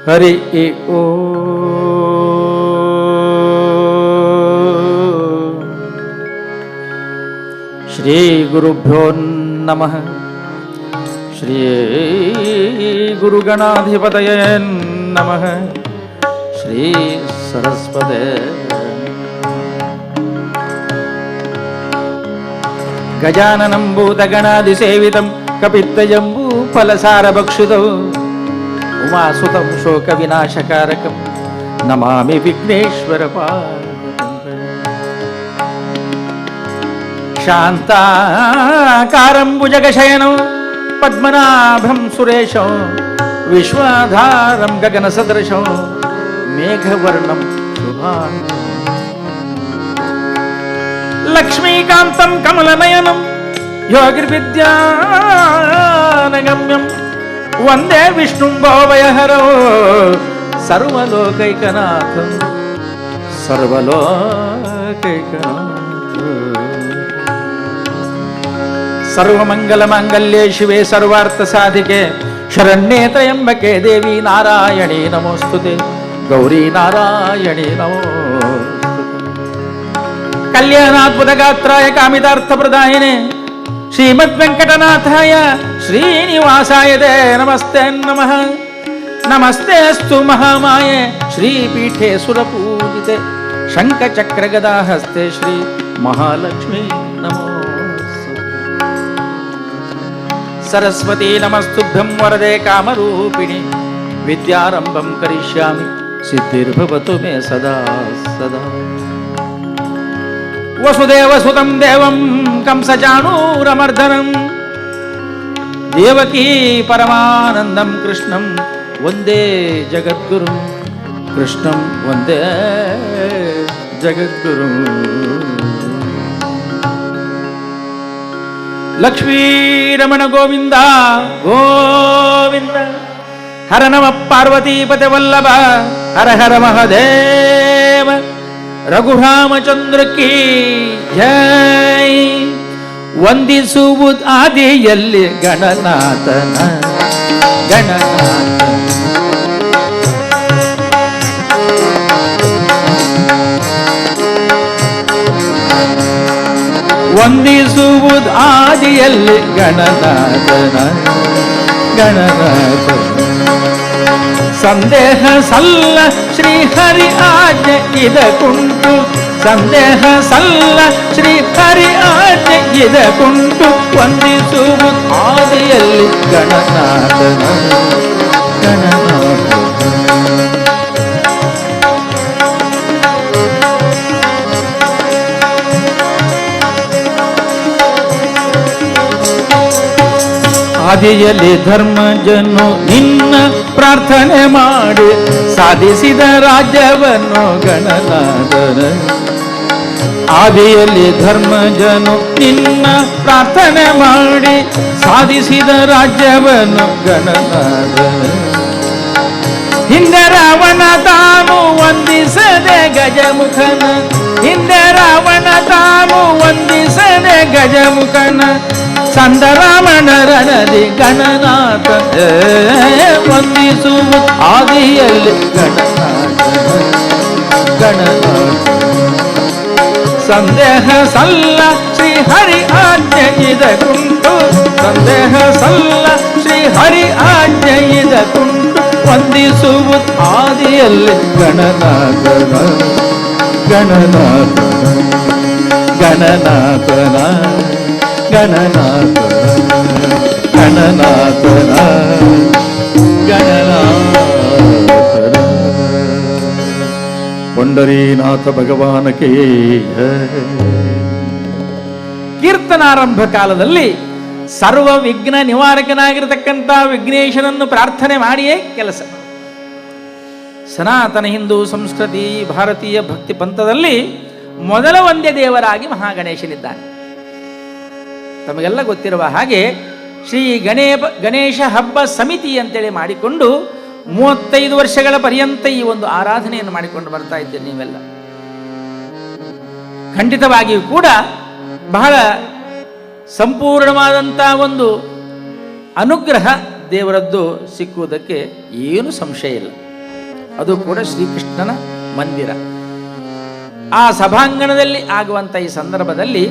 ಹರಿ ಓ ಶ್ರೀ ಗುರುಭ್ಯೋ ನಮಃ. ಶ್ರೀ ಗುರುಗಣಾಧಿಪತಯೇ ನಮಃ. ಶ್ರೀ ಸರಸ್ವತೇ ಗಜಾನನಂ ಭೂತಗಣಾಧಿಸೇವಿತಂ ಕಪಿತ್ತಜಂಬೂ ಫಲಸಾರಭಕ್ಷಿತೌ ಉಮಾಸುತಂ ಶೋಕ ವಿನಾಶಕಾರಕಂ ನಮಾಮಿ ವಿಘ್ನೇಶ್ವರ ಪಾದಪಂಕಜಂ. ಶಾಂತಾಕಾರಂ ಭುಜಗಶಯನಂ ಪದ್ಮನಾಭಂ ಸುರೇಶಂ ವಿಶ್ವಾಧಾರಂ ಗಗನಸದೃಶಂ ಮೇಘವರ್ಣಂ ಶುಭಾಂಗಂ ಲಕ್ಷ್ಮೀಕಾಂತಂ ಕಮಲನಯನಂ ಯೋಗಿರ್ವಿದ್ಯಾನಗಮ್ಯಂ ವಂದೇ ವಿಷ್ಣುಂ ಭವಭಯಹರಂ ಸರ್ವಲೋಕೈಕನಾಥಂ ಸರ್ವಮಂಗಲಮಾಂಗಲ್ಯೆ ಶಿವೆ ಸರ್ವಾರ್ಥಸಾಧಿಕೆ ಶರಣ್ಯೇ ತ್ರ್ಯಂಬಕೆ ದೇವಿ ನಾರಾಯಣಿ ನಮೋಸ್ತುತೆ. ಗೌರಿ ನಾರಾಯಣಿ ನಮೋಸ್ತುತೆ. ಕಲ್ಯಾಣಾದ್ಭುತಗಾತ್ರಾಯ ಕಾಮಿತಾರ್ಥಪ್ರದಾಯಿನೇ ಶ್ರೀಮದ್ವೆಂಕಟನಾಥಾಯ ಶ್ರೀನಿವಾಸಾಯ ತೇ ನಮಸ್ತೆ ನಮಃ. ನಮಸ್ತೆಸ್ತು ಮಹಾಮಾಯೆ ಶ್ರೀಪೀಠೆ ಸುರಪೂಜಿತೆ ಶಂಖಚಕ್ರಗದಾಹಸ್ತೆ ಶ್ರೀ ಮಹಾಲಕ್ಷ್ಮೀ ನಮೋಸ್ತುತೆ. ಸರಸ್ವತೀ ನಮಸ್ತುಭ್ಯಂ ವರದೆ ಕಾಮರೂಪಿಣಿ ವಿದ್ಯಾರಂಭಂ ಕರಿಷ್ಯಾಮಿ ಸಿದ್ಧಿರ್ಭವತು ಮೇ ಸದಾ ಸದಾ. ವಸುದೇವಸುತಂ ದೇವಂ ಕಂಸಚಾಣೂರಮರ್ದನಂ ದೇವಕೀ ಪರಮಾನಂದಂ ಕೃಷ್ಣಂ ವಂದೇ ಜಗದ್ಗುರುಂ. ಕೃಷ್ಣಂ ವಂದೇ ಜಗದ್ಗುರುಂ. ಲಕ್ಷ್ಮೀರಮಣ ಗೋವಿಂದ ಗೋವಿಂದ. ಹರ ನಮ ಪಾರ್ವತೀಪತೆ ವಲ್ಲಭ ಹರ ಹರ ಮಹದೇವ. ರಘುರಾಮಚಂದ್ರ ಕೀ ಜೈ. ವಂದಿಸುವುದು ಆದಿಯಲ್ಲಿ ಗಣನಾಥನ ಗಣನಾಥ. ವಂದಿಸುವುದು ಆದಿಯಲ್ಲಿ ಗಣನಾಥನ ಗಣನಾಥ. ಸಂದೇಹ ಸಲ್ಲ ಶ್ರೀಹರಿ ಆಜ್ಞೆ ಇದಕ್ಕುಂಟು. ಸಂದೇಹ ಸಲ್ಲ ಶ್ರೀಹರಿ ಆಜ್ಞೆ ಇದಕ್ಕುಂಟು. ವಂದಿಸುವುದು ಆದಿಯಲ್ಲಿ ಗಣನಾಥನ ಗಣನಾಥ. ಆದಿಯಲ್ಲಿ ಧರ್ಮಜನು ನಿನ್ನ ಪ್ರಾರ್ಥನೆ ಮಾಡಿ ಸಾಧಿಸಿದ ರಾಜ್ಯವನ್ನು ಗಣನಾಥನ. ಆದಿಯಲ್ಲಿ ಧರ್ಮಜನು ನಿನ್ನ ಪ್ರಾರ್ಥನೆ ಮಾಡಿ ಸಾಧಿಸಿದ ರಾಜ್ಯವನ್ನು ಗಣನಾಥನ. ಹಿಂದೆ ರಾವಣ ತಾನು ವಂದಿಸದೆ ಗಜಮುಖನ. ಹಿಂದೆ ರಾವಣ ತಾನು ವಂದಿಸದೆ ಗಜಮುಖನ. ಸಂದರಾಮಣ ರಣದಿ ಗಣನಾಥ ವಂದಿಸುವುದು ಆದಿಯಲ್ಲಿ ಗಣನಾಥ ಗಣನಾಥ. ಸಂದೇಹ ಸಲ್ಲ ಶ್ರೀಹರಿ ಆಜ್ಞೆ ಇದಕ್ಕುಂಟು. ಸಂದೇಹ ಸಲ್ಲ ಶ್ರೀಹರಿ ಆಜ್ಞೆ ಇದಕ್ಕುಂಟು. ವಂದಿಸುವುದು ಆದಿಯಲ್ಲಿ ಗಣನಾಥನ ಗಣನಾಥನ ಗಣನಾಥನ ಗಣನಾಥನ ಗಣನಾಥನ ಗಣನಾಥನ. ಪುಂಡರೀನಾಥ ಭಗವಾನಕೇ. ಕೀರ್ತನಾರಂಭ ಕಾಲದಲ್ಲಿ ಸರ್ವ ವಿಘ್ನ ನಿವಾರಕನಾಗಿರತಕ್ಕಂಥ ವಿಘ್ನೇಶನನ್ನು ಪ್ರಾರ್ಥನೆ ಮಾಡಿಯೇ ಕೆಲಸ. ಸನಾತನ ಹಿಂದೂ ಸಂಸ್ಕೃತಿ ಭಾರತೀಯ ಭಕ್ತಿ ಪಂಥದಲ್ಲಿ ಮೊದಲ ಒಂದೇ ದೇವರಾಗಿ ಮಹಾಗಣೇಶನಿದ್ದಾನೆ. ತಮಗೆಲ್ಲ ಗೊತ್ತಿರುವ ಹಾಗೆ ಶ್ರೀ ಗಣೇಶ ಹಬ್ಬ ಸಮಿತಿ ಅಂತೇಳಿ ಮಾಡಿಕೊಂಡು 35 ವರ್ಷಗಳ ಪರ್ಯಂತ ಈ ಒಂದು ಆರಾಧನೆಯನ್ನು ಮಾಡಿಕೊಂಡು ಬರ್ತಾ ಇದ್ದೇನೆ. ನೀವೆಲ್ಲ ಖಂಡಿತವಾಗಿಯೂ ಕೂಡ ಬಹಳ ಸಂಪೂರ್ಣವಾದಂಥ ಒಂದು ಅನುಗ್ರಹ ದೇವರದ್ದು ಸಿಕ್ಕುವುದಕ್ಕೆ ಏನು ಸಂಶಯ ಇಲ್ಲ. ಅದು ಕೂಡ ಶ್ರೀಕೃಷ್ಣನ ಮಂದಿರ. ಆ ಸಭಾಂಗಣದಲ್ಲಿ ಆಗುವಂಥ ಈ ಸಂದರ್ಭದಲ್ಲಿ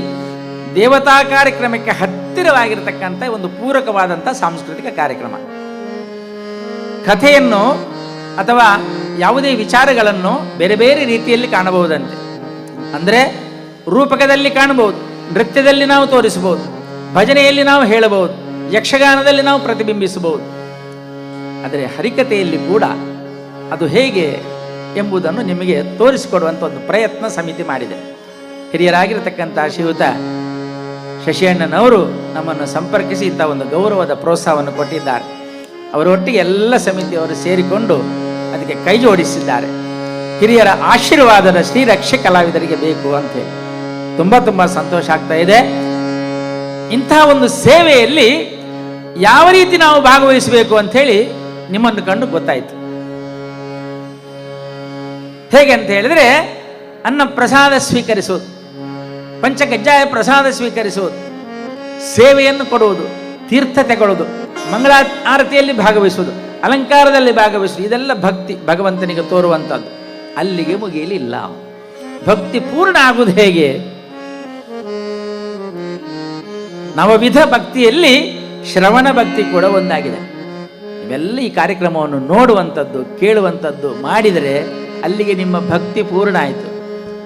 ದೇವತಾ ಕಾರ್ಯಕ್ರಮಕ್ಕೆ ಹತ್ತಿರವಾಗಿರತಕ್ಕಂಥ ಒಂದು ಪೂರಕವಾದಂಥ ಸಾಂಸ್ಕೃತಿಕ ಕಾರ್ಯಕ್ರಮ. ಕಥೆಯನ್ನು ಅಥವಾ ಯಾವುದೇ ವಿಚಾರಗಳನ್ನು ಬೇರೆ ಬೇರೆ ರೀತಿಯಲ್ಲಿ ಕಾಣಬಹುದಂತೆ. ಅಂದರೆ ರೂಪಕದಲ್ಲಿ ಕಾಣಬಹುದು, ನೃತ್ಯದಲ್ಲಿ ನಾವು ತೋರಿಸಬಹುದು, ಭಜನೆಯಲ್ಲಿ ನಾವು ಹೇಳಬಹುದು, ಯಕ್ಷಗಾನದಲ್ಲಿ ನಾವು ಪ್ರತಿಬಿಂಬಿಸಬಹುದು. ಆದರೆ ಹರಿಕಥೆಯಲ್ಲಿ ಕೂಡ ಅದು ಹೇಗೆ ಎಂಬುದನ್ನು ನಿಮಗೆ ತೋರಿಸಿಕೊಡುವಂಥ ಒಂದು ಪ್ರಯತ್ನ ಸಮಿತಿ ಮಾಡಿದೆ. ಹಿರಿಯರಾಗಿರತಕ್ಕಂಥ ಶ್ರೀಯುತ ಶಶಿಯಣ್ಣನವರು ನಮ್ಮನ್ನು ಸಂಪರ್ಕಿಸಿ ಇಂಥ ಒಂದು ಗೌರವದ ಪ್ರೋತ್ಸಾಹವನ್ನು ಕೊಟ್ಟಿದ್ದಾರೆ. ಅವರೊಟ್ಟಿಗೆ ಎಲ್ಲ ಸಮಿತಿಯವರು ಸೇರಿಕೊಂಡು ಅದಕ್ಕೆ ಕೈ ಜೋಡಿಸಿದ್ದಾರೆ. ಹಿರಿಯರ ಆಶೀರ್ವಾದದ ಶ್ರೀರಕ್ಷೆ ಕಲಾವಿದರಿಗೆ ಬೇಕು ಅಂತೇಳಿ ತುಂಬ ಸಂತೋಷ ಆಗ್ತಾ ಇದೆ. ಇಂತಹ ಒಂದು ಸೇವೆಯಲ್ಲಿ ಯಾವ ರೀತಿ ನಾವು ಭಾಗವಹಿಸಬೇಕು ಅಂಥೇಳಿ ನಿಮ್ಮನ್ನು ಕಂಡು ಗೊತ್ತಾಯಿತು. ಹೇಗೆ ಅಂತ ಹೇಳಿದ್ರೆ, ಅನ್ನ ಪ್ರಸಾದ ಸ್ವೀಕರಿಸುವುದು, ಪಂಚಕಜ್ಜಾಯ ಪ್ರಸಾದ ಸ್ವೀಕರಿಸುವುದು, ಸೇವೆಯನ್ನು ಕೊಡುವುದು, ತೀರ್ಥ ತೆಗೊಳ್ಳುವುದು, ಮಂಗಳ ಆರತಿಯಲ್ಲಿ ಭಾಗವಹಿಸುವುದು, ಅಲಂಕಾರದಲ್ಲಿ ಭಾಗವಹಿಸುವುದು, ಇದೆಲ್ಲ ಭಕ್ತಿ ಭಗವಂತನಿಗೆ ತೋರುವಂಥದ್ದು. ಅಲ್ಲಿಗೆ ಮುಗಿಯಲಿಲ್ಲ. ಭಕ್ತಿ ಪೂರ್ಣ ಆಗುವುದು ಹೇಗೆ? ನವವಿಧ ಭಕ್ತಿಯಲ್ಲಿ ಶ್ರವಣ ಭಕ್ತಿ ಕೂಡ ಒಂದಾಗಿದೆ. ಇವೆಲ್ಲ ಈ ಕಾರ್ಯಕ್ರಮವನ್ನು ನೋಡುವಂಥದ್ದು, ಕೇಳುವಂಥದ್ದು ಮಾಡಿದರೆ ಅಲ್ಲಿಗೆ ನಿಮ್ಮ ಭಕ್ತಿ ಪೂರ್ಣ ಆಯಿತು,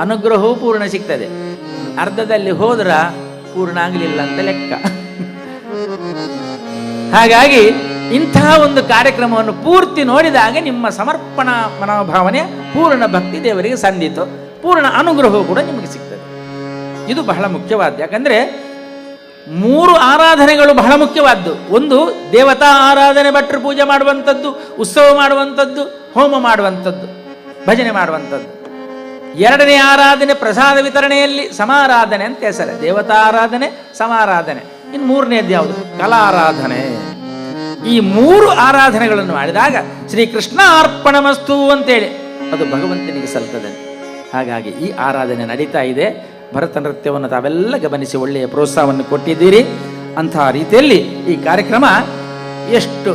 ಅನುಗ್ರಹವೂ ಪೂರ್ಣ ಸಿಗ್ತದೆ. ಅರ್ಧದಲ್ಲಿ ಹೋದ್ರ ಪೂರ್ಣ ಆಗಲಿಲ್ಲ ಅಂತ ಲೆಕ್ಕ. ಹಾಗಾಗಿ ಇಂತಹ ಒಂದು ಕಾರ್ಯಕ್ರಮವನ್ನು ಪೂರ್ತಿ ನೋಡಿದಾಗ ನಿಮ್ಮ ಸಮರ್ಪಣಾ ಮನೋಭಾವನೆ, ಪೂರ್ಣ ಭಕ್ತಿ ದೇವರಿಗೆ ಸಂದಿತು, ಪೂರ್ಣ ಅನುಗ್ರಹವೂ ಕೂಡ ನಿಮಗೆ ಸಿಗ್ತದೆ. ಇದು ಬಹಳ ಮುಖ್ಯವಾದ. ಯಾಕಂದರೆ 3 ಆರಾಧನೆಗಳು ಬಹಳ ಮುಖ್ಯವಾದ್ದು. ಒಂದು ದೇವತಾ ಆರಾಧನೆ, ಭಟ್ರು ಪೂಜೆ ಮಾಡುವಂಥದ್ದು, ಉತ್ಸವ ಮಾಡುವಂಥದ್ದು, ಹೋಮ ಮಾಡುವಂಥದ್ದು, ಭಜನೆ ಮಾಡುವಂಥದ್ದು. 2ನೇ ಆರಾಧನೆ ಪ್ರಸಾದ ವಿತರಣೆಯಲ್ಲಿ ಸಮಾರಾಧನೆ ಅಂತ ಹೆಸರು. ದೇವತಾ ಆರಾಧನೆ, ಸಮಾರಾಧನೆ. ಇನ್ನು 3ನೇದ್ದು ಯಾವುದು? ಕಲಾರಾಧನೆ. ಈ 3 ಆರಾಧನೆಗಳನ್ನು ಮಾಡಿದಾಗ ಶ್ರೀಕೃಷ್ಣ ಅರ್ಪಣಮಸ್ತು ಅಂತೇಳಿ ಅದು ಭಗವಂತನಿಗೆ ಸಲ್ತದೆ. ಹಾಗಾಗಿ ಈ ಆರಾಧನೆ ನಡೀತಾ ಇದೆ. ಭರತ ನೃತ್ಯವನ್ನು ತಾವೆಲ್ಲ ಗಮನಿಸಿ ಒಳ್ಳೆಯ ಪ್ರೋತ್ಸಾಹವನ್ನು ಕೊಟ್ಟಿದ್ದೀರಿ. ಅಂತಹ ರೀತಿಯಲ್ಲಿ ಈ ಕಾರ್ಯಕ್ರಮ ಎಷ್ಟು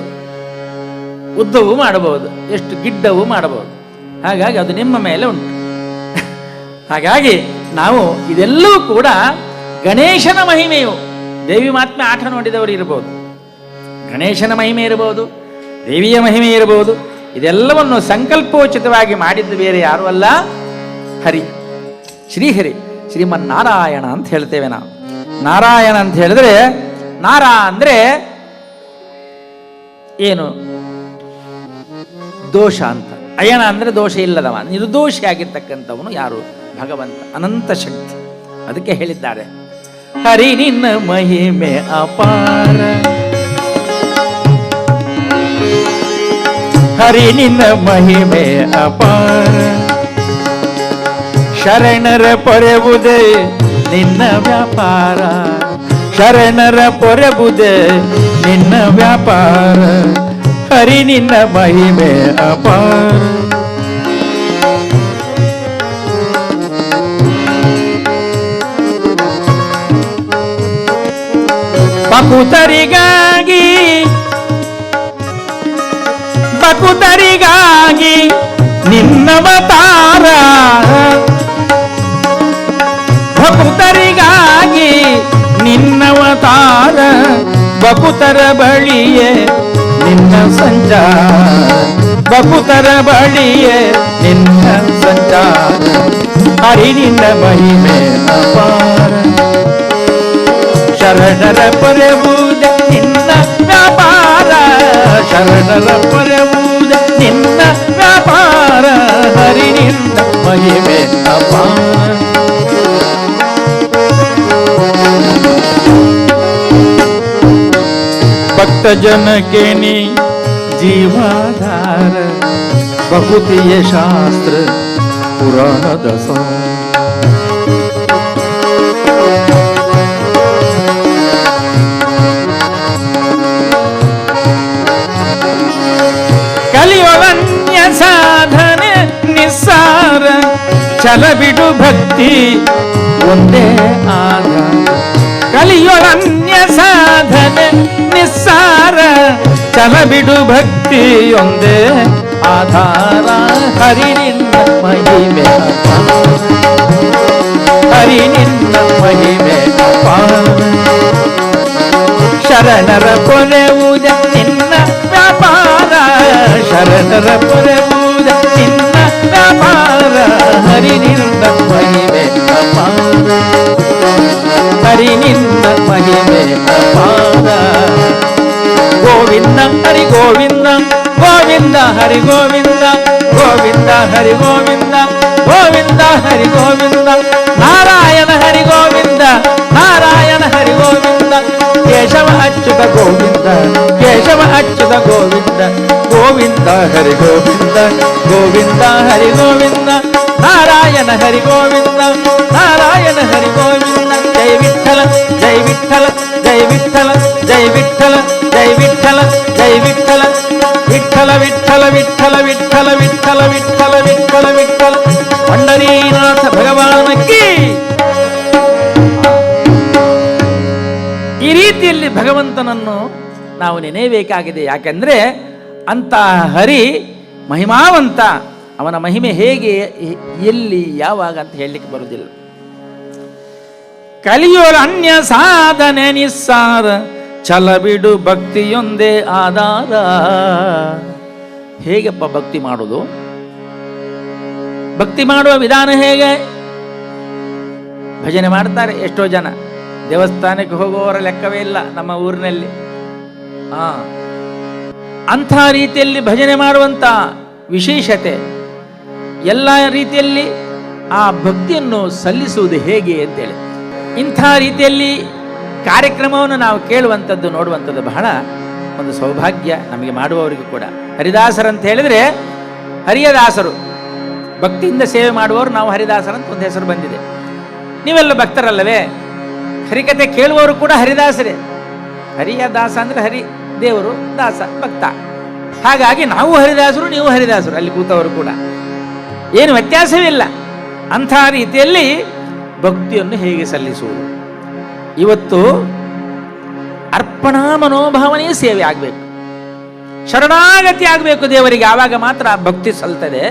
ಉದ್ದವೂ ಮಾಡಬಹುದು, ಎಷ್ಟು ಗಿಡ್ಡವೂ ಮಾಡಬಹುದು. ಹಾಗಾಗಿ ಅದು ನಿಮ್ಮ ಮೇಲೆ ಉಂಟು. ಹಾಗಾಗಿ ನಾವು ಇದೆಲ್ಲವೂ ಕೂಡ ಗಣೇಶನ ಮಹಿಮೆಯು, ದೇವಿ ಮಾತ್ಮೆ ಆಟ ನೋಡಿದವರು ಇರಬಹುದು, ಗಣೇಶನ ಮಹಿಮೆ ಇರಬಹುದು, ದೇವಿಯ ಮಹಿಮೆ ಇರಬಹುದು. ಇದೆಲ್ಲವನ್ನು ಸಂಕಲ್ಪೋಚಿತವಾಗಿ ಮಾಡಿದ್ದು ಬೇರೆ ಯಾರು ಅಲ್ಲ, ಹರಿ, ಶ್ರೀಹರಿ, ಶ್ರೀಮನ್ನಾರಾಯಣ ಅಂತ ಹೇಳ್ತೇವೆ ನಾವು. ನಾರಾಯಣ ಅಂತ ಹೇಳಿದ್ರೆ, ನಾರ ಅಂದ್ರೆ ಏನು? ದೋಷ ಅಂತ. ಅಯಣ ಅಂದ್ರೆ ದೋಷ ಇಲ್ಲದವ, ನಿರ್ದೋಷಿ ಆಗಿರ್ತಕ್ಕಂಥವನು ಯಾರು? ಭಗವಂತ, ಅನಂತ ಶಕ್ತಿ. ಅದಕ್ಕೆ ಹೇಳಿದ್ದಾರೆ, ಹರಿ ನಿನ್ನ ಮಹಿಮೆ ಅಪಾರ, ಹರಿ ನಿನ್ನ ಮಹಿಮೆ ಅಪಾರ, ಶರಣರ ಪೊರೆಬುದೇ ನಿನ್ನ ವ್ಯಾಪಾರ, ಶರಣರ ಪೊರೆಬುದೇ ನಿನ್ನ ವ್ಯಾಪಾರ, ಹರಿ ನಿನ್ನ ಮಹಿಮೆ ಅಪಾರ. ಭಕುತರಿಗಾಗಿ ಭಕುತರಿಗಾಗಿ ನಿನ್ನವತಾರ, ಭಕುತರಿಗಾಗಿ ನಿನ್ನವತಾರ, ಭಕುತರ ಬಳಿಯೇ ನಿನ್ನ ಸಂಚಾರ, ಭಕುತರ ಬಳಿಯೇ ನಿನ್ನ ಸಂಚಾರ, ಹರಿ ನಿನ್ನ ಮಹಿಮೆ ಅಪಾರ, ಶರಣರ ಪೊರೆಬುದ ನಿನ್ನ ವ್ಯಾಪಾರ, ಶರಣರ ಪೊರೆಬುದ ನಿನ್ನ ವ್ಯಾಪಾರ, ಹರಿ ನಿನ್ನ ಮಹಿಮೆ ಅಪಾರ. ಭಕ್ತ ಜನಕ್ಕೆ ನೀ ಜೀವಾಧಾರ, ಬಹುತಿಯ ಶಾಸ್ತ್ರ ಪುರಾಣದ ಸಾರ, ಕಲಿಯೊಳನ್ಯ ಸಾಧನೆ ನಿಸ್ಸಾರ, ಛಲ ಬಿಡು ಭಕ್ತಿ ಒಂದೇ ಆಧಾರ, ಕಲಿಯೊಳನ್ಯ ಸಾಧನೆ ನಿಸ್ಸಾರ, ಛಲ ಛಲ ಬಿಡು ಭಕ್ತಿಯೊಂದೇ ಆಧಾರ ಹರಿ ನಿನ್ನ ಮಹಿಮೆ ಹರಿ ನಿನ್ನ ಮಹಿಮೆ ಶರಣರ ಪೊರೆವುದ ನಿನ್ನ ವ್ಯಾಪಾರ ಶರಣರ ಪೊರೆವುದ ನಿನ್ನ ವ್ಯಾಪಾರ ಹರಿ ನಿನ್ನ ಮಹಿಮೆ ಹರಿ ನಿನ್ನ ಮಹಿಮೆ ಗೋವಿಂದ ಹರಿ ಗೋವಿಂದ ಗೋವಿಂದ ಹರಿ ಗೋವಿಂದ ಗೋವಿಂದ ಹರಿ ಗೋವಿಂದ ಗೋವಿಂದ ಹರಿ ಗೋವಿಂದ ನಾರಾಯಣ ಹರಿ ಗೋವಿಂದ ನಾರಾಯಣ ಹರಿ ಗೋವಿಂದ ಕೇಶವ ಅಚ್ಯುತ ಗೋವಿಂದ ಕೇಶವ ಅಚ್ಯುತ ಗೋವಿಂದ ಗೋವಿಂದ ಹರಿ ಗೋವಿಂದ ಗೋವಿಂದ ಹರಿ ಗೋವಿಂದ ನಾರಾಯಣ ಹರಿ ಗೋವಿಂದ ನಾರಾಯಣ ಹರಿ ಗೋವಿಂದ ಜೈ ವಿಠಲ ಜೈ ವಿಠಲ ಜೈ ವಿಠಲ ಜೈ ವಿಠಲ ಜೈ ವಿಠಲ ಜೈ ವಿಠಲ ವಿಠಲ ವಿಠಲ ವಿಠಲ ವಿಠಲ ವಿಠಲ ವಿಠಲ ವಿಠಲ ವಿಠಲ ಪಂಡರೀನಾಥ ಭಗವಾನಕ್ಕೆ. ಈ ರೀತಿಯಲ್ಲಿ ಭಗವಂತನನ್ನು ನಾವು ನೆನೆಯಬೇಕಾಗಿದೆ. ಯಾಕೆಂದ್ರೆ ಅಂತ ಹರಿ ಮಹಿಮಾವಂತ, ಅವನ ಮಹಿಮೆ ಹೇಗೆ ಎಲ್ಲಿ ಯಾವಾಗ ಅಂತ ಹೇಳಲಿಕ್ಕೆ ಬರುವುದಿಲ್ಲ. ಕಲಿಯೋರ ಅನ್ಯ ಸಾಧನೆ ನಿಸ್ಸಾರ ಛಲ ಬಿಡು ಭಕ್ತಿಯೊಂದೇ ಆಧಾರ. ಹೇಗಪ್ಪ ಭಕ್ತಿ ಮಾಡೋದು? ಭಕ್ತಿ ಮಾಡುವ ವಿಧಾನ ಹೇಗೆ? ಭಜನೆ ಮಾಡ್ತಾರೆ ಎಷ್ಟೋ ಜನ, ದೇವಸ್ಥಾನಕ್ಕೆ ಹೋಗುವವರ ಲೆಕ್ಕವೇ ಇಲ್ಲ ನಮ್ಮ ಊರಿನಲ್ಲಿ. ಅಂಥ ರೀತಿಯಲ್ಲಿ ಭಜನೆ ಮಾಡುವಂಥ ವಿಶೇಷತೆ, ಎಲ್ಲ ರೀತಿಯಲ್ಲಿ ಆ ಭಕ್ತಿಯನ್ನು ಸಲ್ಲಿಸುವುದು ಹೇಗೆ ಅಂತೇಳಿ ಇಂಥ ರೀತಿಯಲ್ಲಿ ಕಾರ್ಯಕ್ರಮವನ್ನು ನಾವು ಕೇಳುವಂಥದ್ದು ನೋಡುವಂಥದ್ದು ಬಹಳ ಒಂದು ಸೌಭಾಗ್ಯ ನಮಗೆ, ಮಾಡುವವರಿಗೂ ಕೂಡ. ಹರಿದಾಸರಂತ ಹೇಳಿದರೆ ಹರಿಯ ದಾಸರು, ಭಕ್ತಿಯಿಂದ ಸೇವೆ ಮಾಡುವವರು ನಾವು ಹರಿದಾಸರಂತ ಒಂದು ಹೆಸರು ಬಂದಿದೆ. ನೀವೆಲ್ಲ ಭಕ್ತರಲ್ಲವೇ? ಹರಿಕತೆ ಕೇಳುವವರು ಕೂಡ ಹರಿದಾಸರೇ. ಹರಿಯ ದಾಸ ಅಂದರೆ ಹರಿ ದೇವರು, ದಾಸ ಭಕ್ತ. ಹಾಗಾಗಿ ನಾವು ಹರಿದಾಸರು, ನೀವು ಹರಿದಾಸರು, ಅಲ್ಲಿ ಕೂತವರು ಕೂಡ ಏನು ವ್ಯತ್ಯಾಸವಿಲ್ಲ. ಅಂಥ ರೀತಿಯಲ್ಲಿ ಭಕ್ತಿಯನ್ನು ಹೇಗೆ ಸಲ್ಲಿಸುವುದು? ಇವತ್ತು ಅರ್ಪಣಾ ಮನೋಭಾವನೆಯೇ ಸೇವೆ ಆಗಬೇಕು, ಶರಣಾಗತಿ ಆಗಬೇಕು ದೇವರಿಗೆ. ಆವಾಗ ಮಾತ್ರ ಭಕ್ತಿ ಸಲ್ತದೆ.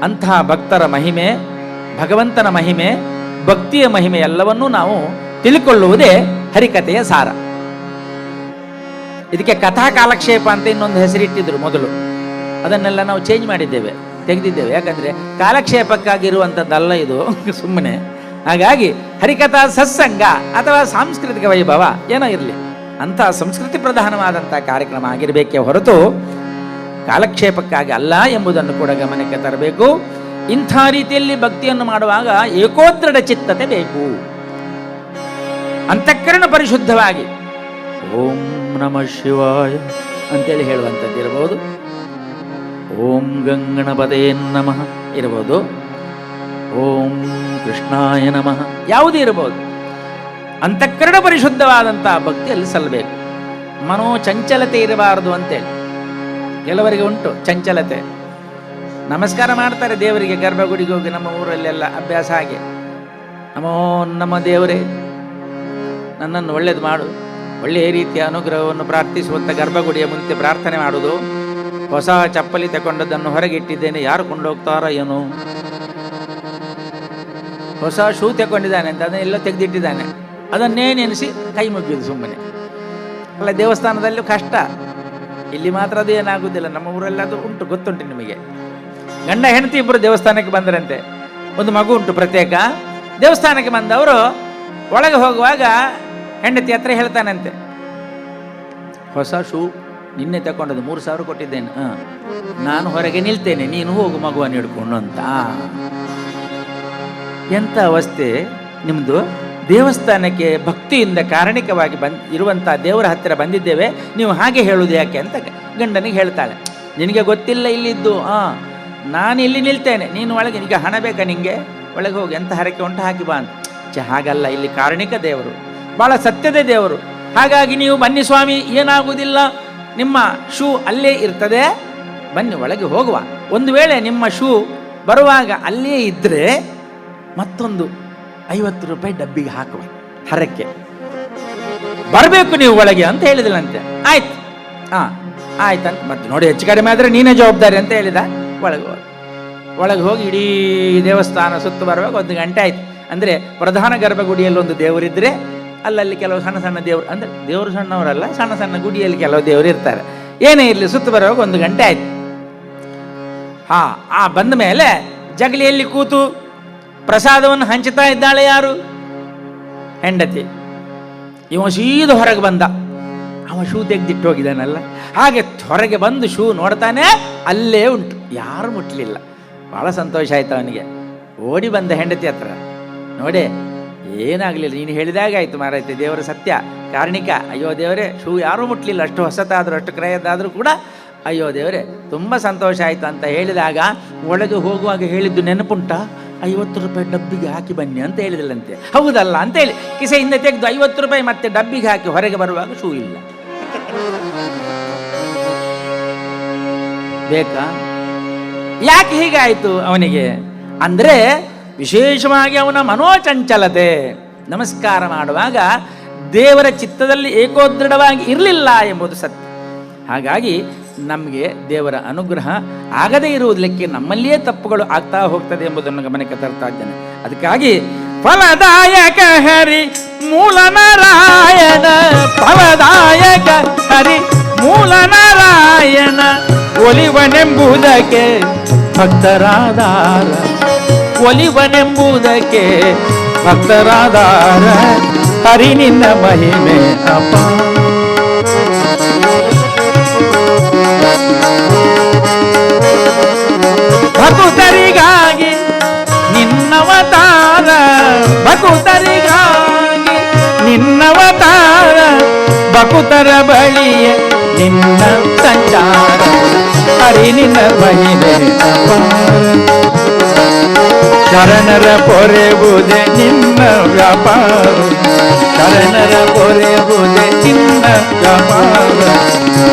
ಅಂತಹ ಭಕ್ತರ ಮಹಿಮೆ, ಭಗವಂತನ ಮಹಿಮೆ, ಭಕ್ತಿಯ ಮಹಿಮೆ ಎಲ್ಲವನ್ನೂ ನಾವು ತಿಳ್ಕೊಳ್ಳುವುದೇ ಹರಿಕತೆಯ ಸಾರ. ಇದಕ್ಕೆ ಕಥಾ ಕಾಲಕ್ಷೇಪ ಅಂತ ಇನ್ನೊಂದು ಹೆಸರಿಟ್ಟಿದ್ರು ಮೊದಲು. ಅದನ್ನೆಲ್ಲ ನಾವು ಚೇಂಜ್ ಮಾಡಿದ್ದೇವೆ, ತೆಗೆದಿದ್ದೇವೆ. ಯಾಕಂದರೆ ಕಾಲಕ್ಷೇಪಕ್ಕಾಗಿರುವಂಥದ್ದಲ್ಲ ಇದು, ಸುಮ್ಮನೆ. ಹಾಗಾಗಿ ಹರಿಕಥಾ ಸತ್ಸಂಗ ಅಥವಾ ಸಾಂಸ್ಕೃತಿಕ ವೈಭವ ಏನೋ ಇರಲಿ, ಅಂಥ ಸಂಸ್ಕೃತಿ ಪ್ರಧಾನವಾದಂಥ ಕಾರ್ಯಕ್ರಮ ಆಗಿರಬೇಕೇ ಹೊರತು ಕಾಲಕ್ಷೇಪಕ್ಕಾಗಿ ಅಲ್ಲ ಎಂಬುದನ್ನು ಕೂಡ ಗಮನಕ್ಕೆ ತರಬೇಕು. ಇಂಥ ರೀತಿಯಲ್ಲಿ ಭಕ್ತಿಯನ್ನು ಮಾಡುವಾಗ ಏಕೋದ್ರಡ ಚಿತ್ತತೆ ಬೇಕು. ಅಂತಃಕರಣ ಪರಿಶುದ್ಧವಾಗಿ ಓಂ ನಮಃ ಶಿವಾಯ ಅಂತೇಳಿ ಹೇಳುವಂಥದ್ದು ಇರಬಹುದು, ಓಂ ಗಂಗಣಪದೇ ನಮಃ ಇರಬಹುದು, ಓಂ ಕೃಷ್ಣಾಯ ನಮಃ ಯಾವುದೇ ಇರಬಹುದು. ಅಂತಃಕರಣ ಪರಿಶುದ್ಧವಾದಂಥ ಭಕ್ತಿಯಲ್ಲಿ ಸಲ್ಲಬೇಕು. ಮನೋ ಚಂಚಲತೆ ಇರಬಾರದು ಅಂತೇಳಿ ಕೆಲವರಿಗೆ ಉಂಟು ಚಂಚಲತೆ. ನಮಸ್ಕಾರ ಮಾಡ್ತಾರೆ ದೇವರಿಗೆ, ಗರ್ಭಗುಡಿಗೆ ಹೋಗಿ, ನಮ್ಮ ಊರಲ್ಲೆಲ್ಲ ಅಭ್ಯಾಸ ಹಾಗೆ. ನಮೋ ನಮ್ಮ ದೇವರೇ ನನ್ನನ್ನು ಒಳ್ಳೇದು ಮಾಡು, ಒಳ್ಳೆಯ ರೀತಿಯ ಅನುಗ್ರಹವನ್ನು ಪ್ರಾರ್ಥಿಸುವಂಥ ಗರ್ಭಗುಡಿಯ ಮುಂದೆ ಪ್ರಾರ್ಥನೆ ಮಾಡುವುದು. ಹೊಸ ಚಪ್ಪಲಿ ತಗೊಂಡದ್ದನ್ನು ಹೊರಗಿಟ್ಟಿದ್ದೇನೆ, ಯಾರು ಕೊಂಡೋಗ್ತಾರೋ ಏನೋ. ಹೊಸ ಶೂ ತಗೊಂಡಿದ್ದಾನೆ ಅಂತ ಅದನ್ನೆಲ್ಲ ತೆಗೆದಿಟ್ಟಿದ್ದಾನೆ, ಅದನ್ನೇ ನೆನೆಸಿ ಕೈ ಮುಗಿಯುವುದು ಸುಮ್ಮನೆ. ಅಲ್ಲ, ದೇವಸ್ಥಾನದಲ್ಲೂ ಕಷ್ಟ, ಇಲ್ಲಿ ಮಾತ್ರ ಅದು ಏನಾಗುವುದಿಲ್ಲ. ನಮ್ಮ ಊರಲ್ಲಿ ಅದು ಉಂಟು, ಗೊತ್ತುಂಟು ನಿಮಗೆ. ಗಂಡ ಹೆಂಡತಿ ಇಬ್ಬರು ದೇವಸ್ಥಾನಕ್ಕೆ ಬಂದರಂತೆ, ಒಂದು ಮಗು ಉಂಟು ಪ್ರತ್ಯೇಕ. ದೇವಸ್ಥಾನಕ್ಕೆ ಬಂದವರು ಒಳಗೆ ಹೋಗುವಾಗ ಹೆಂಡತಿ ಹತ್ರ ಹೇಳ್ತಾನಂತೆ, ಹೊಸ ಶೂ ನಿನ್ನೆ ತಗೊಂಡದ್ದು, 3,000 ಕೊಟ್ಟಿದ್ದೇನೆ, ನಾನು ಹೊರಗೆ ನಿಲ್ತೇನೆ, ನೀನು ಹೋಗು ಮಗುವನ್ನು ಹಿಡ್ಕೊಂಡು ಅಂತ. ಎಂಥ ಅವಸ್ಥೆ ನಿಮ್ಮದು! ದೇವಸ್ಥಾನಕ್ಕೆ ಭಕ್ತಿಯಿಂದ ಕಾರಣಿಕವಾಗಿ ಇರುವಂಥ ದೇವರ ಹತ್ತಿರ ಬಂದಿದ್ದೇವೆ, ನೀವು ಹಾಗೆ ಹೇಳುವುದು ಯಾಕೆ ಅಂತ ಗಂಡನಿಗೆ ಹೇಳ್ತಾಳೆ. ನಿನಗೆ ಗೊತ್ತಿಲ್ಲ ಇಲ್ಲಿದ್ದು, ನಾನು ಇಲ್ಲಿ ನಿಲ್ತೇನೆ, ನೀನು ಒಳಗೆ, ಈಗ ಹಣ ಬೇಕಾ ನಿನಗೆ, ಒಳಗೆ ಹೋಗಿ ಎಂಥ ಹರಕೆ ಉಂಟು ಹಾಕಿ ಬಾ ಅಂತ. ಹಾಗಲ್ಲ, ಇಲ್ಲಿ ಕಾರಣಿಕ ದೇವರು, ಭಾಳ ಸತ್ಯದ ದೇವರು. ಹಾಗಾಗಿ ನೀವು ಬನ್ನಿ ಸ್ವಾಮಿ, ಏನಾಗುವುದಿಲ್ಲ, ನಿಮ್ಮ ಶೂ ಅಲ್ಲೇ ಇರ್ತದೆ, ಬನ್ನಿ ಒಳಗೆ ಹೋಗುವ. ಒಂದು ವೇಳೆ ನಿಮ್ಮ ಶೂ ಬರುವಾಗ ಅಲ್ಲೇ ಇದ್ದರೆ ಮತ್ತೊಂದು 50 ರೂಪಾಯಿ ಡಬ್ಬಿಗೆ ಹಾಕುವ, ಹರಕ್ಕೆ ಬರಬೇಕು ನೀವು ಒಳಗೆ ಅಂತ ಹೇಳಿದಿಲ್ಲಂತೆ. ಆಯ್ತು, ಆಯ್ತಂತ ಮತ್ತೆ ನೋಡಿ ಹೆಚ್ಚು ಕಡಿಮೆ ಆದರೆ ನೀನೇ ಜವಾಬ್ದಾರಿ ಅಂತ ಹೇಳಿದ. ಒಳಗೆ ಹೋಗಿ ಇಡೀ ದೇವಸ್ಥಾನ ಸುತ್ತು ಬರುವಾಗ 1 ಗಂಟೆ ಆಯ್ತು. ಅಂದರೆ ಪ್ರಧಾನ ಗರ್ಭಗುಡಿಯಲ್ಲಿ ಒಂದು ದೇವರಿದ್ದರೆ ಅಲ್ಲಲ್ಲಿ ಕೆಲವು ಸಣ್ಣ ಸಣ್ಣ ದೇವರು, ಅಂದರೆ ದೇವರು ಸಣ್ಣವರಲ್ಲ, ಸಣ್ಣ ಸಣ್ಣ ಗುಡಿಯಲ್ಲಿ ಕೆಲವು ದೇವರು ಇರ್ತಾರೆ. ಏನೇ ಇರಲಿ ಸುತ್ತು ಬರುವಾಗ 1 ಗಂಟೆ ಆಯ್ತು. ಬಂದ ಮೇಲೆ ಜಗಲಿಯಲ್ಲಿ ಕೂತು ಪ್ರಸಾದವನ್ನು ಹಂಚುತ್ತಾ ಇದ್ದಾಳೆ ಯಾರು? ಹೆಂಡತಿ. ಇವ ಸೀದ ಹೊರಗೆ ಬಂದ. ಅವ ಶೂ ತೆಗೆದಿಟ್ಟು ಹೋಗಿದ್ದಾನಲ್ಲ, ಹಾಗೆ ಹೊರಗೆ ಬಂದು ಶೂ ನೋಡ್ತಾನೆ, ಅಲ್ಲೇ ಉಂಟು, ಯಾರು ಮುಟ್ಲಿಲ್ಲ. ಭಾಳ ಸಂತೋಷ ಆಯ್ತು ಅವನಿಗೆ. ಓಡಿ ಬಂದ ಹೆಂಡತಿ ಹತ್ರ, ನೋಡಿ ಏನಾಗಲಿಲ್ಲ, ನೀನು ಹೇಳಿದಾಗ ಆಯ್ತು ಮಾರೈತೆ, ದೇವರ ಸತ್ಯ ಕಾರಣಿಕ. ಅಯ್ಯೋ ದೇವರೇ, ಶೂ ಯಾರೂ ಮುಟ್ಲಿಲ್ಲ, ಅಷ್ಟು ಹೊಸತಾದರೂ ಅಷ್ಟು ಕ್ರಯದಾದರೂ ಕೂಡ ಅಯ್ಯೋ ದೇವರೇ ತುಂಬ ಸಂತೋಷ ಆಯಿತು ಅಂತ ಹೇಳಿದಾಗ, ಒಳಗೆ ಹೋಗುವಾಗ ಹೇಳಿದ್ದು ನೆನಪುಂಟ, 50 ರೂಪಾಯಿ ಡಬ್ಬಿಗೆ ಹಾಕಿ ಬನ್ನಿ ಅಂತ ಹೇಳಿದಲ್ಲಂತೆ. ಹೌದಲ್ಲ ಅಂತೇಳಿ ಕಿಸೆಯಿಂದ ತೆಗೆದು 50 ರೂಪಾಯಿ ಮತ್ತೆ ಡಬ್ಬಿಗೆ ಹಾಕಿ ಹೊರಗೆ ಬರುವಾಗ ಶೂ ಇಲ್ಲ. ಬೇಕಾ? ಯಾಕೆ ಹೀಗಾಯಿತು ಅವನಿಗೆ ಅಂದರೆ, ವಿಶೇಷವಾಗಿ ಅವನ ಮನೋಚಂಚಲತೆ. ನಮಸ್ಕಾರ ಮಾಡುವಾಗ ದೇವರ ಚಿತ್ತದಲ್ಲಿ ಏಕೋದೃಢವಾಗಿ ಇರಲಿಲ್ಲ ಎಂಬುದು ಸತ್ಯ. ಹಾಗಾಗಿ ನಮಗೆ ದೇವರ ಅನುಗ್ರಹ ಆಗದೇ ಇರುವುದಕ್ಕೆ ನಮ್ಮಲ್ಲಿಯೇ ತಪ್ಪುಗಳು ಆಗ್ತಾ ಹೋಗ್ತದೆ ಎಂಬುದನ್ನು ಗಮನಕ್ಕೆ ತರ್ತಾ ಇದ್ದೇನೆ. ಅದಕ್ಕಾಗಿ ಫಲದಾಯಕ ಹರಿ ಮೂಲ ನಾರಾಯಣ, ಫಲದಾಯಕ ಹರಿ ಮೂಲ ನಾರಾಯಣ, ಒಲಿವನೆಂಬುದಕ್ಕೆ ಭಕ್ತರಾದಾರ, ಒಲಿವನೆಂಬುದಕ್ಕೆ ಭಕ್ತರಾದಾರ, ಹರಿ ನಿನ್ನ ಮಹಿಮೆ ಅಪ. ಭಕ್ತರಿಗಾಗಿ ನಿನ್ನವತಾರ, ಭಕ್ತರಿಗಾಗಿ ನಿನ್ನವತಾರ, ಭಕ್ತರ ಬಳಿಯ ನಿನ್ನ ಸಂಚಾರ, ಹರಿ ನಿನ್ನ ಮಹಿಮೆ ಅಪಾರ. ಶರಣರ ಪೊರೆಬುದೆ ನಿನ್ನ ವ್ಯಾಪಾರ, ಶರಣರ ಪೊರೆಬುದೆ ನಿನ್ನ ವ್ಯಾಪಾರ,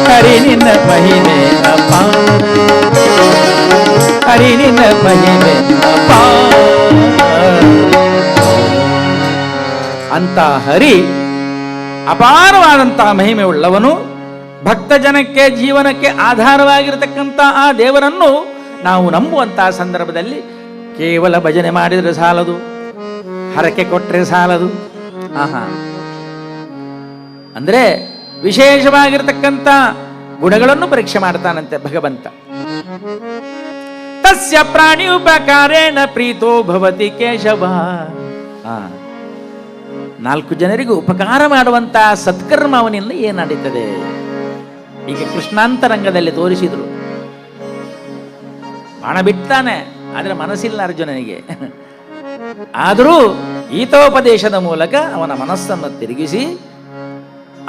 ಹರಿ ನಿನ್ನ ಮಹಿಮೆ ಅಪಾರ, ಹರಿ ನಿನ್ನ ಮಹಿಮೆ ಅಪಾರ. ಅಂತ ಹರಿ ಅಪಾರವಾದಂತಹ ಮಹಿಮೆ ಉಳ್ಳವನು. ಭಕ್ತ ಜನಕ್ಕೆ ಜೀವನಕ್ಕೆ ಆಧಾರವಾಗಿರತಕ್ಕಂಥ ಆ ದೇವರನ್ನು ನಾವು ನಂಬುವಂತಹ ಸಂದರ್ಭದಲ್ಲಿ ಕೇವಲ ಭಜನೆ ಮಾಡಿದರೆ ಸಾಲದು, ಹರಕೆ ಕೊಟ್ಟರೆ ಸಾಲದು. ಅಂದ್ರೆ ವಿಶೇಷವಾಗಿರತಕ್ಕಂಥ ಗುಣಗಳನ್ನು ಪರೀಕ್ಷೆ ಮಾಡ್ತಾನಂತೆ ಭಗವಂತ. ತಸ್ಯ ಪ್ರಾಣಿ ಉಪಕಾರೇಣ ಪ್ರೀತೋ ಭವತಿ ಕೇಶವ. 4 ಜನರಿಗೂ ಉಪಕಾರ ಮಾಡುವಂತಹ ಸತ್ಕರ್ಮ ಅವನಿಂದ ಏನು ನಡೀತದೆ? ಈಗ ಕೃಷ್ಣಾಂತರಂಗದಲ್ಲಿ ತೋರಿಸಿದ್ರು. ಬಾಣ ಬಿಡ್ತಾನೆ, ಆದರೆ ಮನಸ್ಸಿಲ್ಲ ಅರ್ಜುನನಿಗೆ. ಆದರೂ ಗೀತೋಪದೇಶದ ಮೂಲಕ ಅವನ ಮನಸ್ಸನ್ನು ತಿರುಗಿಸಿ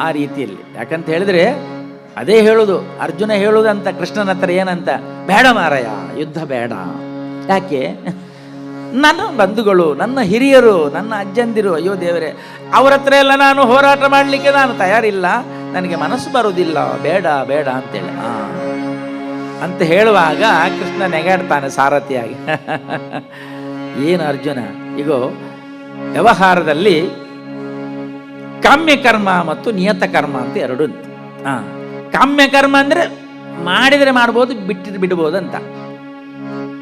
ಆ ರೀತಿಯಲ್ಲಿ, ಯಾಕಂತ ಹೇಳಿದ್ರೆ ಅದೇ ಹೇಳುದು ಅರ್ಜುನ ಹೇಳುವುದಂತ ಕೃಷ್ಣನ ಹತ್ರ ಏನಂತ, ಬೇಡ ಮಾರಾಯ ಯುದ್ಧ ಬೇಡ. ಯಾಕೆ? ನನ್ನ ಬಂಧುಗಳು, ನನ್ನ ಹಿರಿಯರು, ನನ್ನ ಅಜ್ಜಂದಿರು, ಅಯ್ಯೋ ದೇವರೇ, ಅವರ ಹತ್ರ ಎಲ್ಲ ನಾನು ಹೋರಾಟ ಮಾಡಲಿಕ್ಕೆ ನಾನು ತಯಾರಿಲ್ಲ, ನನಗೆ ಮನಸ್ಸು ಬರುವುದಿಲ್ಲ, ಬೇಡ ಬೇಡ ಅಂತೇಳಿ ಅಂತ ಹೇಳುವಾಗ ಕೃಷ್ಣ ನೆಗಾಡ್ತಾನೆ ಸಾರಥಿಯಾಗಿ. ಏನು ಅರ್ಜುನ, ಈಗ ವ್ಯವಹಾರದಲ್ಲಿ ಕಾಮ್ಯ ಕರ್ಮ ಮತ್ತು ನಿಯತ ಕರ್ಮ ಅಂತ 2 ಉಂಟು. ಕಾಮ್ಯ ಕರ್ಮ ಅಂದರೆ ಮಾಡಿದರೆ ಮಾಡ್ಬೋದು, ಬಿಟ್ಟಿದ್ರೆ ಬಿಡ್ಬೋದು ಅಂತ.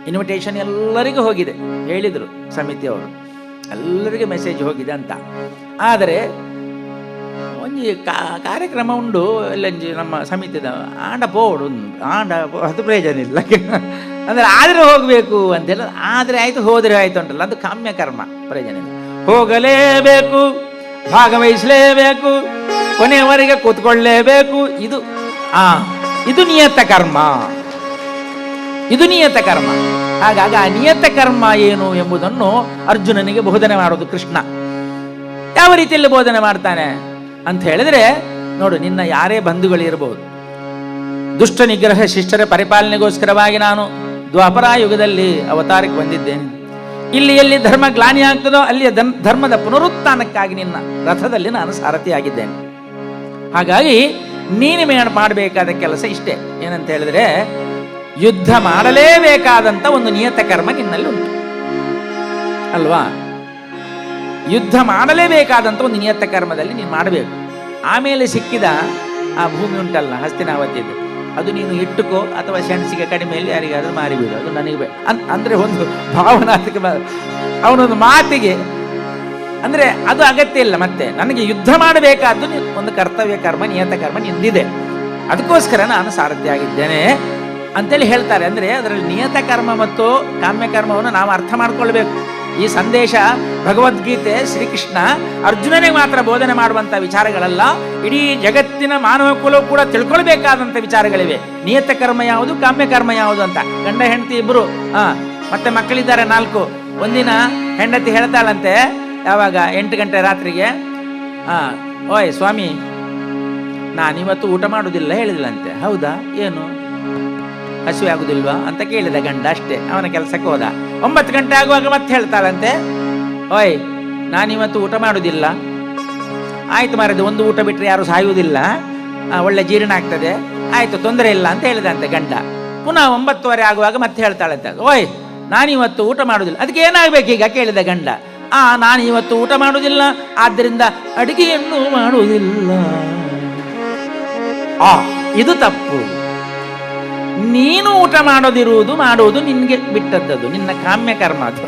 ಇನ್ವಿಟೇಷನ್ ಎಲ್ಲರಿಗೂ ಹೋಗಿದೆ, ಹೇಳಿದರು ಸಮಿತಿಯವರು, ಎಲ್ಲರಿಗೂ ಮೆಸೇಜ್ ಹೋಗಿದೆ ಅಂತ. ಆದರೆ ಒಂದು ಕಾರ್ಯಕ್ರಮ ಉಂಡು ಎಲ್ಲಂಜಿ ನಮ್ಮ ಸಮಿತಿದ ಆಂಡ ಪೋಡು ಆಂಡ ಅದು ಪ್ರಯೋಜನ ಇಲ್ಲ ಅಂದರೆ ಆದರೆ ಹೋಗಬೇಕು ಅಂತೆಲ್ಲ. ಆದರೆ ಆಯಿತು, ಹೋದರೆ ಆಯಿತು ಉಂಟಲ್ಲ, ಅದು ಕಾಮ್ಯ ಕರ್ಮ, ಪ್ರಯೋಜನ ಇಲ್ಲ. ಹೋಗಲೇಬೇಕು, ಭಾಗವಹಿಸಲೇಬೇಕು, ಕೊನೆಯವರೆಗೆ ಕೂತ್ಕೊಳ್ಳೇಬೇಕು. ಇದು ನಿಯತ ಕರ್ಮ, ಇದು ನಿಯತ ಕರ್ಮ. ಹಾಗಾಗಿ ಆ ನಿಯತ ಕರ್ಮ ಏನು ಎಂಬುದನ್ನು ಅರ್ಜುನನಿಗೆ ಬೋಧನೆ ಮಾಡೋದು ಕೃಷ್ಣ. ಯಾವ ರೀತಿಯಲ್ಲಿ ಬೋಧನೆ ಮಾಡ್ತಾನೆ ಅಂತ ಹೇಳಿದ್ರೆ, ನೋಡು, ನಿನ್ನ ಯಾರೇ ಬಂಧುಗಳಿರ್ಬೋದು, ದುಷ್ಟ ನಿಗ್ರಹ ಶಿಷ್ಟರ ಪರಿಪಾಲನೆಗೋಸ್ಕರವಾಗಿ ನಾನು ದ್ವಾಪರಾಯುಗದಲ್ಲಿ ಅವತಾರಕ್ಕೆ ಬಂದಿದ್ದೇನೆ. ಇಲ್ಲಿ ಎಲ್ಲಿ ಧರ್ಮ ಗ್ಲಾನಿ ಆಗ್ತದೋ ಅಲ್ಲಿ ಧರ್ಮದ ಪುನರುತ್ಥಾನಕ್ಕಾಗಿ ನಿನ್ನ ರಥದಲ್ಲಿ ನಾನು ಸಾರಥಿಯಾಗಿದ್ದೇನೆ. ಹಾಗಾಗಿ ನೀನು ಮಾಡಬೇಕಾದ ಕೆಲಸ ಇಷ್ಟೇ, ಏನಂತ ಹೇಳಿದ್ರೆ, ಯುದ್ಧ ಮಾಡಲೇಬೇಕಾದಂಥ ಒಂದು ನಿಯತ ಕರ್ಮ ನಿನ್ನಲ್ಲಿ ಉಂಟು ಅಲ್ವಾ? ಯುದ್ಧ ಮಾಡಲೇಬೇಕಾದಂಥ ಒಂದು ನಿಯತ ಕರ್ಮದಲ್ಲಿ ನೀನು ಮಾಡಬೇಕು. ಆಮೇಲೆ ಸಿಕ್ಕಿದ ಆ ಭೂಮಿ ಉಂಟಲ್ಲ ಹಸ್ತಿನಾವತಿದ್ದು, ಅದು ನೀನು ಇಟ್ಟುಕೋ ಅಥವಾ ಸೆಣಸಿಗೆ ಕಡಿಮೆಯಲ್ಲಿ ಯಾರಿಗಾದ್ರೂ ಮಾರಿಬಿಡು, ಅದು ನನಗೆ ಅಂದರೆ ಒಂದು ಭಾವನಾತ್ಮಕ ಅವನೊಂದು ಮಾತಿಗೆ ಅಂದರೆ ಅದು ಅಗತ್ಯ ಇಲ್ಲ. ಮತ್ತೆ ನನಗೆ ಯುದ್ಧ ಮಾಡಬೇಕಾದ್ದು ಒಂದು ಕರ್ತವ್ಯ ಕರ್ಮ, ನಿಯತ ಕರ್ಮ ನಿಂದಿದೆ, ಅದಕ್ಕೋಸ್ಕರ ನಾನು ಸಾರಥಿ ಆಗಿದ್ದೇನೆ ಅಂತೇಳಿ ಹೇಳ್ತಾರೆ. ಅಂದರೆ ಅದರಲ್ಲಿ ನಿಯತ ಕರ್ಮ ಮತ್ತು ಕಾಮ್ಯ ಕರ್ಮವನ್ನು ನಾವು ಅರ್ಥ ಮಾಡ್ಕೊಳ್ಬೇಕು. ಈ ಸಂದೇಶ ಭಗವದ್ಗೀತೆ ಶ್ರೀಕೃಷ್ಣ ಅರ್ಜುನನಿಗೆ ಮಾತ್ರ ಬೋಧನೆ ಮಾಡುವಂಥ ವಿಚಾರಗಳಲ್ಲ, ಇಡೀ ಜಗತ್ತಿನ ಮಾನವ ಕುಲವು ಕೂಡ ತಿಳ್ಕೊಳ್ಬೇಕಾದಂಥ ವಿಚಾರಗಳಿವೆ. ನಿಯತ ಕರ್ಮ ಯಾವುದು, ಕಾಮ್ಯ ಕರ್ಮ ಯಾವುದು ಅಂತ. ಗಂಡ ಹೆಂಡತಿ ಇಬ್ಬರು, ಮತ್ತೆ ಮಕ್ಕಳಿದ್ದಾರೆ 4. ಒಂದಿನ ಹೆಂಡತಿ ಹೇಳ್ತಾಳಂತೆ, ಯಾವಾಗ 8 ಗಂಟೆ ರಾತ್ರಿಗೆ, ಓಯ್ ಸ್ವಾಮಿ ನಾನಿವತ್ತು ಊಟ ಮಾಡೋದಿಲ್ಲ ಹೇಳಿದ್ಲಂತೆ. ಹೌದಾ, ಏನು ಹಸಿವೆ ಆಗುದಿಲ್ವಾ ಅಂತ ಕೇಳಿದ ಗಂಡ, ಅಷ್ಟೇ, ಅವನ ಕೆಲಸಕ್ಕೆ ಹೋದ. 9 ಗಂಟೆ ಆಗುವಾಗ ಮತ್ತೆ ಹೇಳ್ತಾಳಂತೆ, ಓಯ್ ನಾನಿವತ್ತು ಊಟ ಮಾಡೋದಿಲ್ಲ. ಆಯ್ತು ಮಾರದು, ಒಂದು ಊಟ ಬಿಟ್ಟರೆ ಯಾರು ಸಾಯುವುದಿಲ್ಲ, ಒಳ್ಳೆ ಜೀರ್ಣ ಆಗ್ತದೆ, ಆಯ್ತು ತೊಂದರೆ ಇಲ್ಲ ಅಂತ ಹೇಳಿದಂತೆ ಗಂಡ. ಪುನಃ 9:15 ಆಗುವಾಗ ಮತ್ತೆ ಹೇಳ್ತಾಳಂತೆ, ಓಯ್ ನಾನಿವತ್ತು ಊಟ ಮಾಡೋದಿಲ್ಲ. ಅದಕ್ಕೆ ಏನಾಗಬೇಕೀಗ ಕೇಳಿದ ಗಂಡ, ನಾನು ಇವತ್ತು ಊಟ ಮಾಡುವುದಿಲ್ಲ, ಆದ್ದರಿಂದ ಅಡಿಗೆಯನ್ನು ಮಾಡುವುದಿಲ್ಲ. ಇದು ತಪ್ಪು. ನೀನು ಊಟ ಮಾಡುವುದು ನಿನ್ಗೆ ಬಿಟ್ಟದ್ದು, ನಿನ್ನ ಕಾಮ್ಯ ಕರ್ಮ ಅದು.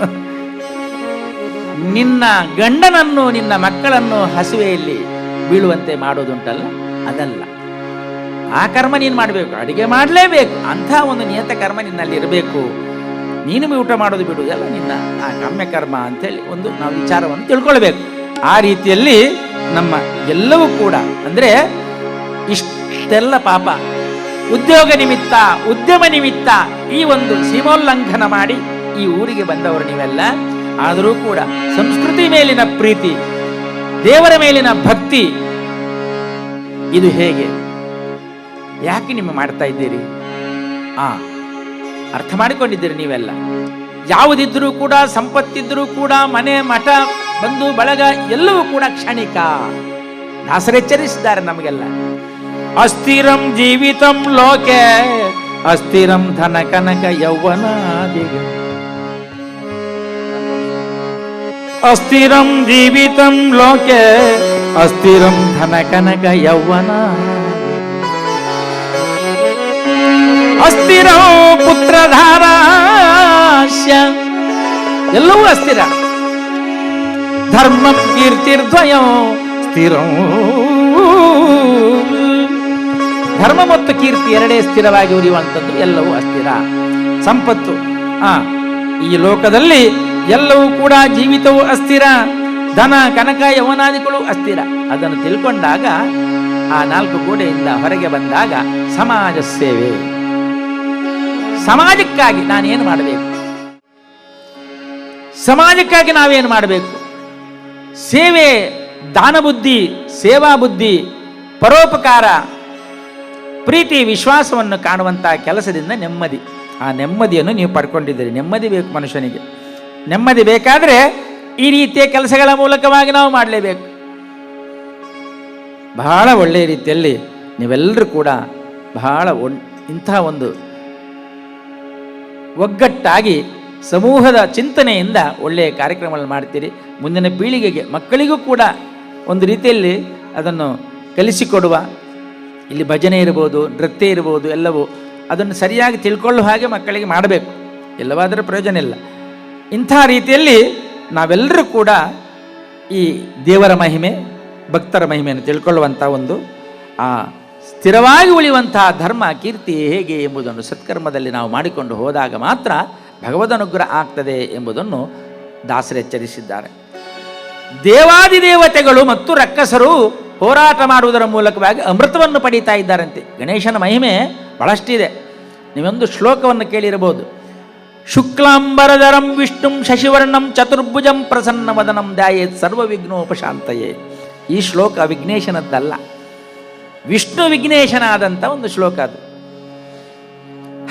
ನಿನ್ನ ಗಂಡನನ್ನು ನಿನ್ನ ಮಕ್ಕಳನ್ನು ಹಸಿವೆಯಲ್ಲಿ ಬೀಳುವಂತೆ ಮಾಡೋದುಂಟಲ್ಲ, ಅದಲ್ಲ. ಆ ಕರ್ಮ ನೀನು ಮಾಡಬೇಕು, ಅಡಿಗೆ ಮಾಡಲೇಬೇಕು, ಅಂಥ ಒಂದು ನಿಯತ ಕರ್ಮ ನಿನ್ನಲ್ಲಿ ಇರಬೇಕು. ನೀನು ಊಟ ಮಾಡೋದು ಬಿಡುವುದಲ್ಲ ನಿನ್ನ ಆ ಕಾಮ್ಯ ಕರ್ಮ ಅಂತೇಳಿ ಒಂದು ನಾವು ವಿಚಾರವನ್ನು ತಿಳ್ಕೊಳ್ಬೇಕು. ಆ ರೀತಿಯಲ್ಲಿ ನಮ್ಮ ಎಲ್ಲವೂ ಕೂಡ ಅಂದರೆ ಇಷ್ಟೆಲ್ಲ ಪಾಪ ಉದ್ಯೋಗ ನಿಮಿತ್ತ, ಉದ್ಯಮ ನಿಮಿತ್ತ ಈ ಒಂದು ಸೀಮೋಲ್ಲಂಘನ ಮಾಡಿ ಈ ಊರಿಗೆ ಬಂದವರು ನೀವೆಲ್ಲ. ಆದರೂ ಕೂಡ ಸಂಸ್ಕೃತಿ ಮೇಲಿನ ಪ್ರೀತಿ, ದೇವರ ಮೇಲಿನ ಭಕ್ತಿ, ಇದು ಹೇಗೆ, ಯಾಕೆ ನಿಮ್ಮ ಮಾಡ್ತಾ ಇದ್ದೀರಿ? ಅರ್ಥ ಮಾಡಿಕೊಂಡಿದ್ದೀರಿ ನೀವೆಲ್ಲ. ಯಾವುದಿದ್ರೂ ಕೂಡ, ಸಂಪತ್ತಿದ್ರೂ ಕೂಡ, ಮನೆ ಮಠ ಬಂಧು ಬಳಗ ಎಲ್ಲವೂ ಕೂಡ ಕ್ಷಣಿಕ. ದಾಸರೆಚ್ಚರಿಸಿದ್ದಾರೆ ನಮಗೆಲ್ಲ. ಅಸ್ಥಿರಂ ಜೀವಿತಂ ಲೋಕೆ ಅಸ್ಥಿರಂ ಧನ ಕನಕ ಯೌವನಾದಿಗ. ಅಸ್ಥಿರಂ ಜೀವಿತಂ ಲೋಕೆ ಅಸ್ಥಿರಂ ಧನ ಕನಕ ಯೌವನ. ಅಸ್ಥಿರ ಪುತ್ರಧಾರಾಸ್ಯ, ಎಲ್ಲವೂ ಅಸ್ಥಿರ. ಧರ್ಮ ಕೀರ್ತಿರ್ದ್ವಯೋ ಸ್ಥಿರಂ. ಧರ್ಮ ಮತ್ತು ಕೀರ್ತಿ ಎರಡೇ ಸ್ಥಿರವಾಗಿ ಉರಿಯುವಂಥದ್ದು, ಎಲ್ಲವೂ ಅಸ್ಥಿರ. ಸಂಪತ್ತು ಈ ಲೋಕದಲ್ಲಿ ಎಲ್ಲವೂ ಕೂಡ ಜೀವಿತವೂ ಅಸ್ಥಿರ, ಧನ ಕನಕ ಯೌವನಾದಿಗಳು ಅಸ್ಥಿರ. ಅದನ್ನು ತಿಳ್ಕೊಂಡಾಗ ಆ 4 ಗೋಡೆಯಿಂದ ಹೊರಗೆ ಬಂದಾಗ ಸಮಾಜ ಸೇವೆ, ಸಮಾಜಕ್ಕಾಗಿ ನಾನೇನು ಮಾಡಬೇಕು, ಸಮಾಜಕ್ಕಾಗಿ ನಾವೇನು ಮಾಡಬೇಕು, ಸೇವೆ, ದಾನ ಬುದ್ಧಿ, ಸೇವಾ ಬುದ್ಧಿ, ಪರೋಪಕಾರ, ಪ್ರೀತಿ, ವಿಶ್ವಾಸವನ್ನು ಕಾಣುವಂತಹ ಕೆಲಸದಿಂದ ನೆಮ್ಮದಿ. ಆ ನೆಮ್ಮದಿಯನ್ನು ನೀವು ಪಡ್ಕೊಂಡಿದ್ದೀರಿ. ನೆಮ್ಮದಿ ಬೇಕು ಮನುಷ್ಯನಿಗೆ. ನೆಮ್ಮದಿ ಬೇಕಾದರೆ ಈ ರೀತಿಯ ಕೆಲಸಗಳ ಮೂಲಕವಾಗಿ ನಾವು ಮಾಡಲೇಬೇಕು. ಬಹಳ ಒಳ್ಳೆಯ ರೀತಿಯಲ್ಲಿ ನೀವೆಲ್ಲರೂ ಕೂಡ ಬಹಳ ಇಂಥ ಒಂದು ಒಗ್ಗಟ್ಟಾಗಿ ಸಮೂಹದ ಚಿಂತನೆಯಿಂದ ಒಳ್ಳೆಯ ಕಾರ್ಯಕ್ರಮಗಳನ್ನು ಮಾಡ್ತೀರಿ. ಮುಂದಿನ ಪೀಳಿಗೆಗೆ, ಮಕ್ಕಳಿಗೂ ಕೂಡ ಒಂದು ರೀತಿಯಲ್ಲಿ ಅದನ್ನು ಕಲಿಸಿಕೊಡುವ, ಇಲ್ಲಿ ಭಜನೆ ಇರ್ಬೋದು, ನೃತ್ಯ ಇರ್ಬೋದು, ಎಲ್ಲವೂ ಅದನ್ನು ಸರಿಯಾಗಿ ತಿಳ್ಕೊಳ್ಳುವ ಹಾಗೆ ಮಕ್ಕಳಿಗೆ ಮಾಡಬೇಕು. ಎಲ್ಲವಾದರೂ ಪ್ರಯೋಜನ ಇಲ್ಲ. ಇಂಥ ರೀತಿಯಲ್ಲಿ ನಾವೆಲ್ಲರೂ ಕೂಡ ಈ ದೇವರ ಮಹಿಮೆ, ಭಕ್ತರ ಮಹಿಮೆಯನ್ನು ತಿಳ್ಕೊಳ್ಳುವಂಥ ಒಂದು ಆ ಸ್ಥಿರವಾಗಿ ಉಳಿಯುವಂತಹ ಧರ್ಮ ಕೀರ್ತಿ ಹೇಗೆ ಎಂಬುದನ್ನು ಸತ್ಕರ್ಮದಲ್ಲಿ ನಾವು ಮಾಡಿಕೊಂಡು ಹೋದಾಗ ಮಾತ್ರ ಭಗವದ್ ಅನುಗ್ರಹ ಆಗ್ತದೆ ಎಂಬುದನ್ನು ದಾಸರು ಎಚ್ಚರಿಸಿದ್ದಾರೆ. ದೇವಾದಿದೇವತೆಗಳು ಮತ್ತು ರಕ್ಕಸರು ಹೋರಾಟ ಮಾಡುವುದರ ಮೂಲಕವಾಗಿ ಅಮೃತವನ್ನು ಪಡೀತಾ ಇದ್ದಾರಂತೆ. ಗಣೇಶನ ಮಹಿಮೆ ಬಹಳಷ್ಟಿದೆ. ನೀವೊಂದು ಶ್ಲೋಕವನ್ನು ಕೇಳಿರಬಹುದು. ಶುಕ್ಲಾಂಬರಧರಂ ವಿಷ್ಣುಂ ಶಶಿವರ್ಣಂ ಚತುರ್ಭುಜಂ ಪ್ರಸನ್ನವದನಂ ಧ್ಯಾಯೇತ್ ಸರ್ವ ವಿಘ್ನೋಪಶಾಂತಯೇ. ಈ ಶ್ಲೋಕ ವಿಘ್ನೇಶನದ್ದಲ್ಲ, ವಿಷ್ಣು ವಿಘ್ನೇಶನಾದಂಥ ಒಂದು ಶ್ಲೋಕ ಅದು.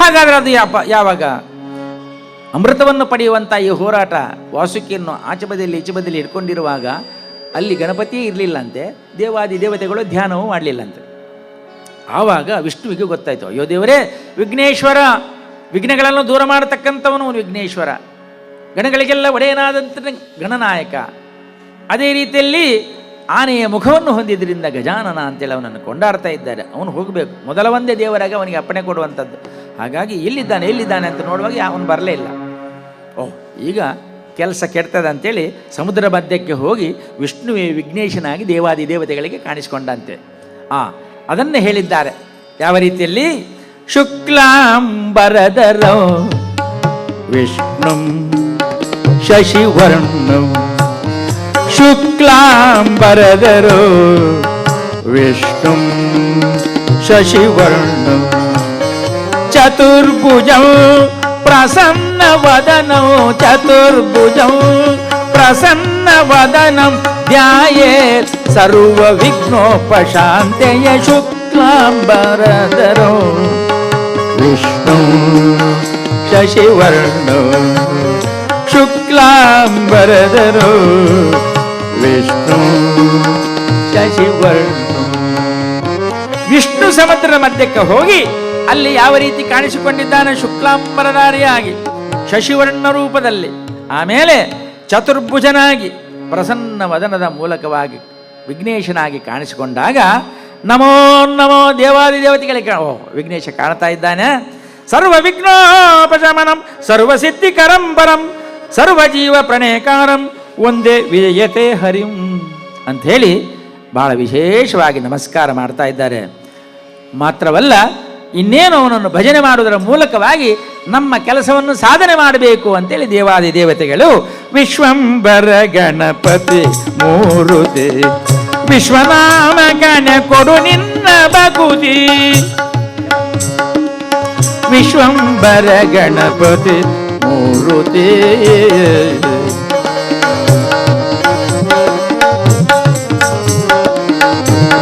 ಹಾಗಾದರೆ ಅದು ಯಾವಾಗ ಅಮೃತವನ್ನು ಪಡೆಯುವಂಥ ಈ ಹೋರಾಟ ವಾಸುಕಿಯನ್ನು ಆಚೆ ಬದಿಯಲ್ಲಿ ಈಚೆ ಬದಿಯಲ್ಲಿ ಇಟ್ಕೊಂಡಿರುವಾಗ ಅಲ್ಲಿ ಗಣಪತಿಯೇ ಇರಲಿಲ್ಲಂತೆ, ದೇವಾದಿ ದೇವತೆಗಳು ಧ್ಯಾನವೂ ಮಾಡಲಿಲ್ಲಂತೆ. ಆವಾಗ ವಿಷ್ಣುವಿಗೆ ಗೊತ್ತಾಯಿತು, ಅಯ್ಯೋ ದೇವರೇ, ವಿಘ್ನೇಶ್ವರ, ವಿಘ್ನಗಳನ್ನು ದೂರ ಮಾಡತಕ್ಕಂಥವನು ವಿಘ್ನೇಶ್ವರ, ಗಣಗಳಿಗೆಲ್ಲ ಒಡೆಯನಾದಂಥ ಗಣನಾಯಕ. ಅದೇ ರೀತಿಯಲ್ಲಿ ಆನೆಯ ಮುಖವನ್ನು ಹೊಂದಿದ್ದರಿಂದ ಗಜಾನನ ಅಂತೇಳಿ ಅವನನ್ನು ಕೊಂಡಾಡ್ತಾ ಇದ್ದಾರೆ. ಅವನು ಹೋಗಬೇಕು, ಮೊದಲ ಒಂದೇ ದೇವರಾಗಿ ಅವನಿಗೆ ಅಪ್ಪಣೆ ಕೊಡುವಂಥದ್ದು. ಹಾಗಾಗಿ ಎಲ್ಲಿದ್ದಾನೆ ಅಂತ ನೋಡುವಾಗ ಅವನು ಬರಲೇ ಇಲ್ಲ. ಓಹ್, ಈಗ ಕೆಲಸ ಕೆಡ್ತದೆ ಅಂತೇಳಿ ಸಮುದ್ರ ಮಧ್ಯಕ್ಕೆ ಹೋಗಿ ವಿಷ್ಣುವೇ ವಿಘ್ನೇಶನಾಗಿ ದೇವಾದಿ ದೇವತೆಗಳಿಗೆ ಕಾಣಿಸಿಕೊಂಡಂತೆ. ಅದನ್ನು ಹೇಳಿದ್ದಾರೆ. ಯಾವ ರೀತಿಯಲ್ಲಿ? ಶುಕ್ಲಾಂಬರಧರೋ ವಿಷ್ಣು ಶಶಿವರ್ಣಂ, ಶುಕ್ಲಾಂಬರಧರೋ ವಿಷ್ಣು ಶಶಿವರ್ಣಂ, ಚತುರ್ಭುಜಂ ಪ್ರಸನ್ನವದನಂ, ಚತುರ್ಭುಜಂ ಪ್ರಸನ್ನವದನಂ ಧ್ಯಾಯೇತ್ ಸರ್ವವಿಘ್ನೋಪಶಾಂತಯೇ. ಶುಕ್ಲಾಂಬರಧರೋ ವಿಷ್ಣು ಶಶಿವರ್ಣೋ, ಶುಕ್ಲಾಂಬರಧರೋ ವಿಷ್ಣು ಶಶಿವರ್ಣೋ. ವಿಷ್ಣು ಸಮುದ್ರದ ಮಧ್ಯಕ್ಕೆ ಹೋಗಿ ಅಲ್ಲಿ ಯಾವ ರೀತಿ ಕಾಣಿಸಿಕೊಂಡಿದ್ದಾನೆ? ಶುಕ್ಲಾಂಬರಧಾರಿಯಾಗಿ ಶಶಿವರ್ಣ ರೂಪದಲ್ಲಿ, ಆಮೇಲೆ ಚತುರ್ಭುಜನಾಗಿ ಪ್ರಸನ್ನ ವದನದ ಮೂಲಕವಾಗಿ ವಿಘ್ನೇಶನಾಗಿ ಕಾಣಿಸಿಕೊಂಡಾಗ ನಮೋ ನಮೋ ದೇವಾದಿ ದೇವತೆಗಳಿಗೆ ವಿಘ್ನೇಶ ಕಾಣ್ತಾ ಇದ್ದಾನೆ. ಸರ್ವ ವಿಘ್ನೋಪಶಮನಂ ಸರ್ವಸಿದ್ಧಿಕರಂ ಪರಂ ಸರ್ವಜೀವ ಪ್ರಣಯಕಾರಂ ಒಂದೇ ವಿಜಯತೆ ಹರಿಂ ಅಂಥೇಳಿ ಬಹಳ ವಿಶೇಷವಾಗಿ ನಮಸ್ಕಾರ ಮಾಡ್ತಾ ಇದ್ದಾರೆ. ಮಾತ್ರವಲ್ಲ, ಇನ್ನೇನು ಅವನನ್ನು ಭಜನೆ ಮಾಡುವುದರ ಮೂಲಕವಾಗಿ ನಮ್ಮ ಕೆಲಸವನ್ನು ಸಾಧನೆ ಮಾಡಬೇಕು ಅಂತೇಳಿ ದೇವಾದಿ ದೇವತೆಗಳು ವಿಶ್ವಂಬರ ಗಣಪತಿ ಮೂರುತಿ ವಿಶ್ವನಾಮ ಗಣ ಕೊಡು ನಿನ್ನ ಬಗುದಿ, ವಿಶ್ವಂಬರ ಗಣಪತಿ ಮೂರುತಿ.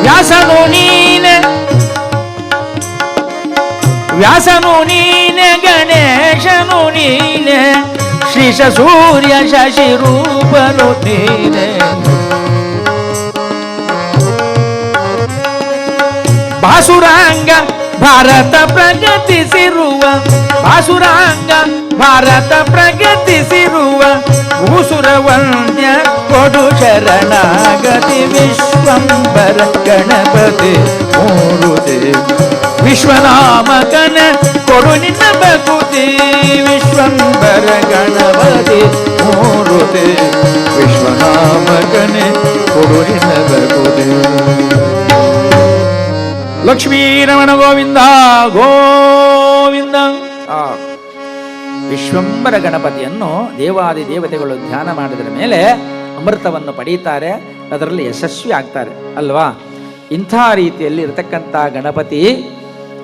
ವ್ಯಾಸನು ನೀನೆ, ವ್ಯಾಸನು ನೀನೆ, ಗಣೇಶನು ನೀನೆ, ಶ್ರೀಶ ಸೂರ್ಯ ಶಶಿ ರೂಪನು ನೀನೆ. ಬಾಸುರಾಂಗ ಭಾರತ ಪ್ರಗತಿಸಿರುವ, ಬಾಸುರಾಂಗ ಭಾರತ ಪ್ರಗತಿಸಿರುವ ಭೂಸುರ ವಂದ್ಯ ಕೊಡು ಶರಣಾಗತಿ. ವಿಶ್ವಂಬರ ಗಣಪತಿ ಮೂರುತಿ ವಿಶ್ವನಾಮಕನ ಕೊಡು ನಿನ್ನ ಬಗುತಿ, ವಿಶ್ವಂಬರ ಗಣಪತಿ ಮೂರುತಿ ವಿಶ್ವನಾಮಕನೆ ಕೊಡು ನಿನ್ನ ಬಗುತಿ. ಲಕ್ಷ್ಮೀರಮಣ ಗೋವಿಂದ ಗೋವಿಂದ. ವಿಶ್ವಂಬರ ಗಣಪತಿಯನ್ನು ದೇವಾದಿ ದೇವತೆಗಳು ಧ್ಯಾನ ಮಾಡಿದ ಮೇಲೆ ಅಮೃತವನ್ನು ಪಡೀತಾರೆ, ಅದರಲ್ಲಿ ಯಶಸ್ವಿ ಆಗ್ತಾರೆ ಅಲ್ವಾ. ಇಂಥ ರೀತಿಯಲ್ಲಿ ಇರತಕ್ಕಂಥ ಗಣಪತಿ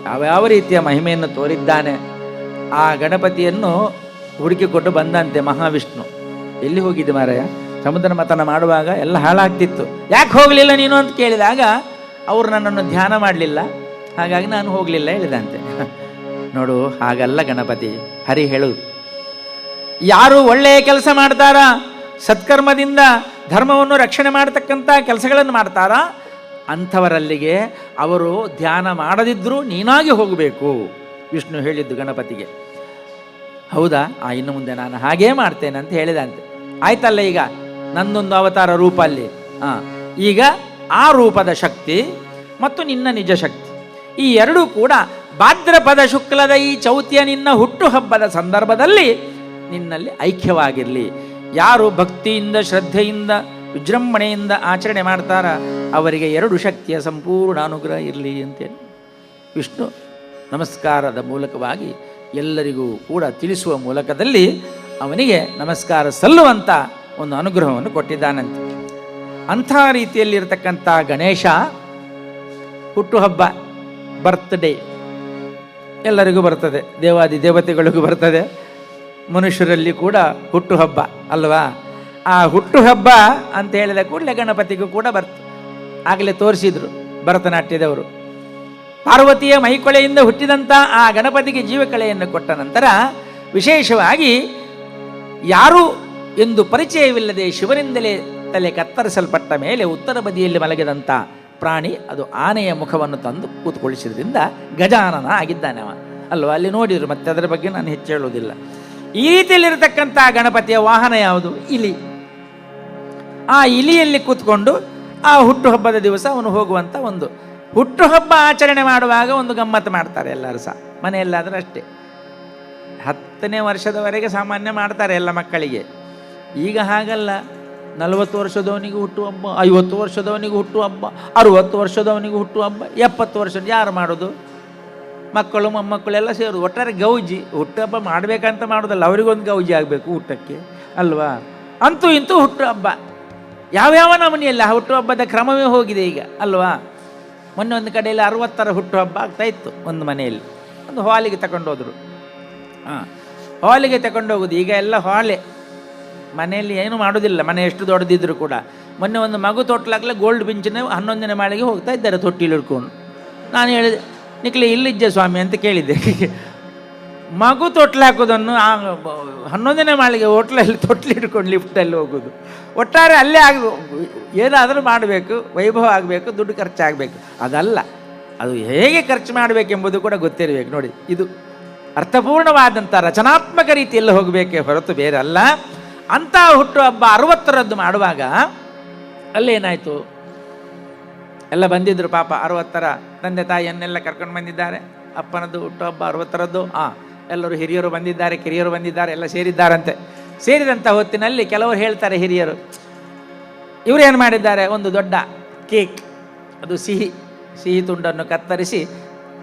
ಯಾವ್ಯಾವ ರೀತಿಯ ಮಹಿಮೆಯನ್ನು ತೋರಿದ್ದಾನೆ. ಆ ಗಣಪತಿಯನ್ನು ಹುಡುಕಿಕೊಂಡು ಬಂದಂತೆ ಮಹಾವಿಷ್ಣು. ಎಲ್ಲಿ ಹೋಗಿದ್ದು ಮಾರಾಯ? ಸಮುದ್ರ ಮಥನ ಮಾಡುವಾಗ ಎಲ್ಲ ಹಾಳಾಗ್ತಿತ್ತು, ಯಾಕೆ ಹೋಗಲಿಲ್ಲ ನೀನು ಅಂತ ಕೇಳಿದಾಗ ಅವರು ನನ್ನನ್ನು ಧ್ಯಾನ ಮಾಡಲಿಲ್ಲ, ಹಾಗಾಗಿ ನಾನು ಹೋಗಲಿಲ್ಲ ಹೇಳಿದಂತೆ. ನೋಡು, ಹಾಗಲ್ಲ ಗಣಪತಿ. ಹರಿ ಹೇಳು, ಯಾರು ಒಳ್ಳೆಯ ಕೆಲಸ ಮಾಡ್ತಾರಾ, ಸತ್ಕರ್ಮದಿಂದ ಧರ್ಮವನ್ನು ರಕ್ಷಣೆ ಮಾಡತಕ್ಕಂಥ ಕೆಲಸಗಳನ್ನು ಮಾಡ್ತಾರಾ, ಅಂಥವರಲ್ಲಿಗೆ ಅವರು ಧ್ಯಾನ ಮಾಡದಿದ್ದರೂ ನೀನಾಗಿ ಹೋಗಬೇಕು. ವಿಷ್ಣು ಹೇಳಿದ್ದು ಗಣಪತಿಗೆ. ಹೌದಾ, ಇನ್ನು ಮುಂದೆ ನಾನು ಹಾಗೇ ಮಾಡ್ತೇನೆ ಅಂತ ಹೇಳಿದಂತೆ. ಆಯ್ತಲ್ಲ, ಈಗ ನನ್ನೊಂದು ಅವತಾರ ರೂಪ ಅಲ್ಲಿ, ಈಗ ಆ ರೂಪದ ಶಕ್ತಿ ಮತ್ತು ನಿನ್ನ ನಿಜ ಶಕ್ತಿ ಈ ಎರಡೂ ಕೂಡ ಭಾದ್ರಪದ ಶುಕ್ಲದ ಈ ಚೌತಿಯ ನಿನ್ನ ಹುಟ್ಟುಹಬ್ಬದ ಸಂದರ್ಭದಲ್ಲಿ ನಿನ್ನಲ್ಲಿ ಐಕ್ಯವಾಗಿರಲಿ. ಯಾರು ಭಕ್ತಿಯಿಂದ ಶ್ರದ್ಧೆಯಿಂದ ವಿಜೃಂಭಣೆಯಿಂದ ಆಚರಣೆ ಮಾಡ್ತಾರ ಅವರಿಗೆ ಎರಡು ಶಕ್ತಿಯ ಸಂಪೂರ್ಣ ಅನುಗ್ರಹ ಇರಲಿ ಅಂತೇಳಿ ವಿಷ್ಣು ನಮಸ್ಕಾರದ ಮೂಲಕವಾಗಿ ಎಲ್ಲರಿಗೂ ಕೂಡ ತಿಳಿಸುವ ಮೂಲಕದಲ್ಲಿ ಅವನಿಗೆ ನಮಸ್ಕಾರ ಸಲ್ಲುವಂಥ ಒಂದು ಅನುಗ್ರಹವನ್ನು ಕೊಟ್ಟಿದ್ದಾನಂತೆ. ಅಂಥ ರೀತಿಯಲ್ಲಿರತಕ್ಕಂಥ ಗಣೇಶ ಹುಟ್ಟುಹಬ್ಬ, ಬರ್ತ್ಡೇ ಎಲ್ಲರಿಗೂ ಬರ್ತದೆ, ದೇವಾದಿ ದೇವತೆಗಳಿಗೂ ಬರ್ತದೆ, ಮನುಷ್ಯರಲ್ಲಿ ಕೂಡ ಹುಟ್ಟುಹಬ್ಬ ಅಲ್ವಾ. ಆ ಹುಟ್ಟುಹಬ್ಬ ಅಂತ ಹೇಳಿದ ಕೂಡಲೇ ಗಣಪತಿಗೂ ಕೂಡ ಆಗಲೇ ತೋರಿಸಿದ್ರು ಭರತನಾಟ್ಯದವರು. ಪಾರ್ವತಿಯ ಮೈಕೊಳೆಯಿಂದ ಹುಟ್ಟಿದಂಥ ಆ ಗಣಪತಿಗೆ ಜೀವಕಳೆಯನ್ನು ಕೊಟ್ಟ ನಂತರ ವಿಶೇಷವಾಗಿ ಯಾರು ಎಂದು ಪರಿಚಯವಿಲ್ಲದೆ ಶಿವನಿಂದಲೇ ತಲೆ ಕತ್ತರಿಸಲ್ಪಟ್ಟ ಮೇಲೆ ಉತ್ತರ ಬದಿಯಲ್ಲಿ ಮಲಗಿದಂಥ ಪ್ರಾಣಿ ಅದು ಆನೆಯ ಮುಖವನ್ನು ತಂದು ಕೂತ್ಕೊಳಿಸಿದ್ರಿಂದ ಗಜಾನನ ಆಗಿದ್ದಾನೆ ಅವ ಅಲ್ವಾ. ಅಲ್ಲಿ ನೋಡಿದ್ರು, ಮತ್ತೆ ಅದರ ಬಗ್ಗೆ ನಾನು ಹೆಚ್ಚು ಹೇಳುವುದಿಲ್ಲ. ಈ ರೀತಿಯಲ್ಲಿರತಕ್ಕಂಥ ಗಣಪತಿಯ ವಾಹನ ಯಾವುದು? ಇಲಿ. ಆ ಇಲಿಯಲ್ಲಿ ಕೂತ್ಕೊಂಡು ಆ ಹುಟ್ಟುಹಬ್ಬದ ದಿವಸ ಅವನು ಹೋಗುವಂಥ ಒಂದು ಹುಟ್ಟುಹಬ್ಬ ಆಚರಣೆ ಮಾಡುವಾಗ ಒಂದು ಗಮ್ಮತ್ತು ಮಾಡ್ತಾರೆ ಎಲ್ಲರೂ ಸಹ. ಮನೆಯಲ್ಲಾದರೂ ಅಷ್ಟೇ 10ನೇ ವರ್ಷದವರೆಗೆ ಸಾಮಾನ್ಯ ಮಾಡ್ತಾರೆ ಎಲ್ಲ ಮಕ್ಕಳಿಗೆ. ಈಗ ಹಾಗಲ್ಲ, 40 ವರ್ಷದವನಿಗೂ ಹುಟ್ಟುಹಬ್ಬ, 50 ವರ್ಷದವನಿಗೂ ಹುಟ್ಟುಹಬ್ಬ, 60 ವರ್ಷದವನಿಗೂ ಹುಟ್ಟುಹಬ್ಬ, 70 ವರ್ಷ ಯಾರು ಮಾಡೋದು? ಮಕ್ಕಳು ಮೊಮ್ಮಕ್ಕಳೆಲ್ಲ ಸೇರೋದು. ಒಟ್ಟಾರೆ ಗೌಜಿ. ಹುಟ್ಟುಹಬ್ಬ ಮಾಡಬೇಕಂತ ಮಾಡೋದಲ್ಲ, ಅವರಿಗೊಂದು ಗೌಜಿ ಆಗಬೇಕು ಊಟಕ್ಕೆ ಅಲ್ವಾ. ಅಂತೂ ಇಂತೂ ಹುಟ್ಟುಹಬ್ಬ ಯಾವ್ಯಾವ ನಮನೆಯಲ್ಲ ಹುಟ್ಟುಹಬ್ಬದ ಕ್ರಮವೇ ಹೋಗಿದೆ ಈಗ ಅಲ್ವಾ. ಮೊನ್ನೆ ಒಂದು ಕಡೆಯಲ್ಲಿ 60ರ ಹುಟ್ಟುಹಬ್ಬ ಆಗ್ತಾ ಇತ್ತು ಒಂದು ಮನೆಯಲ್ಲಿ. ಒಂದು ಹಾಲಿಗೆ ತಗೊಂಡೋದ್ರು. ಹಾಲಿಗೆ ತಗೊಂಡೋಗೋದು. ಈಗ ಎಲ್ಲ ಹಾಲೆ, ಮನೆಯಲ್ಲಿ ಏನು ಮಾಡೋದಿಲ್ಲ, ಮನೆ ಎಷ್ಟು ದೊಡ್ಡದಿದ್ರು ಕೂಡ. ಮೊನ್ನೆ ಒಂದು ಮಗು ತೊಟ್ಲಾಗಲೇ ಗೋಲ್ಡ್ ಬಿಂಚಿನ 11ನೇ ಮಾಳಿಗೆ ಹೋಗ್ತಾ ಇದ್ದಾರೆ ತೊಟ್ಟಿಲು ಹಿಡ್ಕೊಂಡು. ನಾನು ಹೇಳಿದೆ, ನಿಕ್ಲೆ ಇಲ್ಲಿದ್ದೆ ಸ್ವಾಮಿ ಅಂತ ಕೇಳಿದ್ದೆ. ಮಗು ತೊಟ್ಲು ಹಾಕೋದನ್ನು 11ನೇ ಮಾಳಿಗೆ ಹೋಟ್ಲಲ್ಲಿ ತೊಟ್ಲು ಹಿಡ್ಕೊಂಡು ಲಿಫ್ಟಲ್ಲಿ ಹೋಗೋದು. ಒಟ್ಟಾರೆ ಅಲ್ಲೇ ಏನಾದರೂ ಮಾಡಬೇಕು, ವೈಭವ ಆಗಬೇಕು, ದುಡ್ಡು ಖರ್ಚಾಗಬೇಕು. ಅದಲ್ಲ, ಅದು ಹೇಗೆ ಖರ್ಚು ಮಾಡಬೇಕೆಂಬುದು ಕೂಡ ಗೊತ್ತಿರಬೇಕು. ನೋಡಿ, ಇದು ಅರ್ಥಪೂರ್ಣವಾದಂಥ ರಚನಾತ್ಮಕ ರೀತಿಯಲ್ಲಿ ಹೋಗಬೇಕೇ ಹೊರತು ಬೇರೆ ಅಲ್ಲ. ಅಂಥ ಹುಟ್ಟುಹಬ್ಬ 60ರದ್ದು ಮಾಡುವಾಗ ಅಲ್ಲೇನಾಯಿತು, ಎಲ್ಲ ಬಂದಿದ್ದರು ಪಾಪ 60ರ ತಂದೆ ತಾಯಿಯನ್ನೆಲ್ಲ ಕರ್ಕೊಂಡು ಬಂದಿದ್ದಾರೆ. ಅಪ್ಪನದ್ದು ಹುಟ್ಟುಹಬ್ಬ 60ರದ್ದು. ಎಲ್ಲರೂ ಹಿರಿಯರು ಬಂದಿದ್ದಾರೆ, ಕಿರಿಯರು ಬಂದಿದ್ದಾರೆ, ಎಲ್ಲ ಸೇರಿದ್ದಾರಂತೆ. ಸೇರಿದಂಥ ಹೊತ್ತಿನಲ್ಲಿ ಕೆಲವರು ಹೇಳ್ತಾರೆ ಹಿರಿಯರು, ಇವರು ಏನು ಮಾಡಿದ್ದಾರೆ, ಒಂದು ದೊಡ್ಡ ಕೇಕ್, ಅದು ಸಿಹಿ ತುಂಡನ್ನು ಕತ್ತರಿಸಿ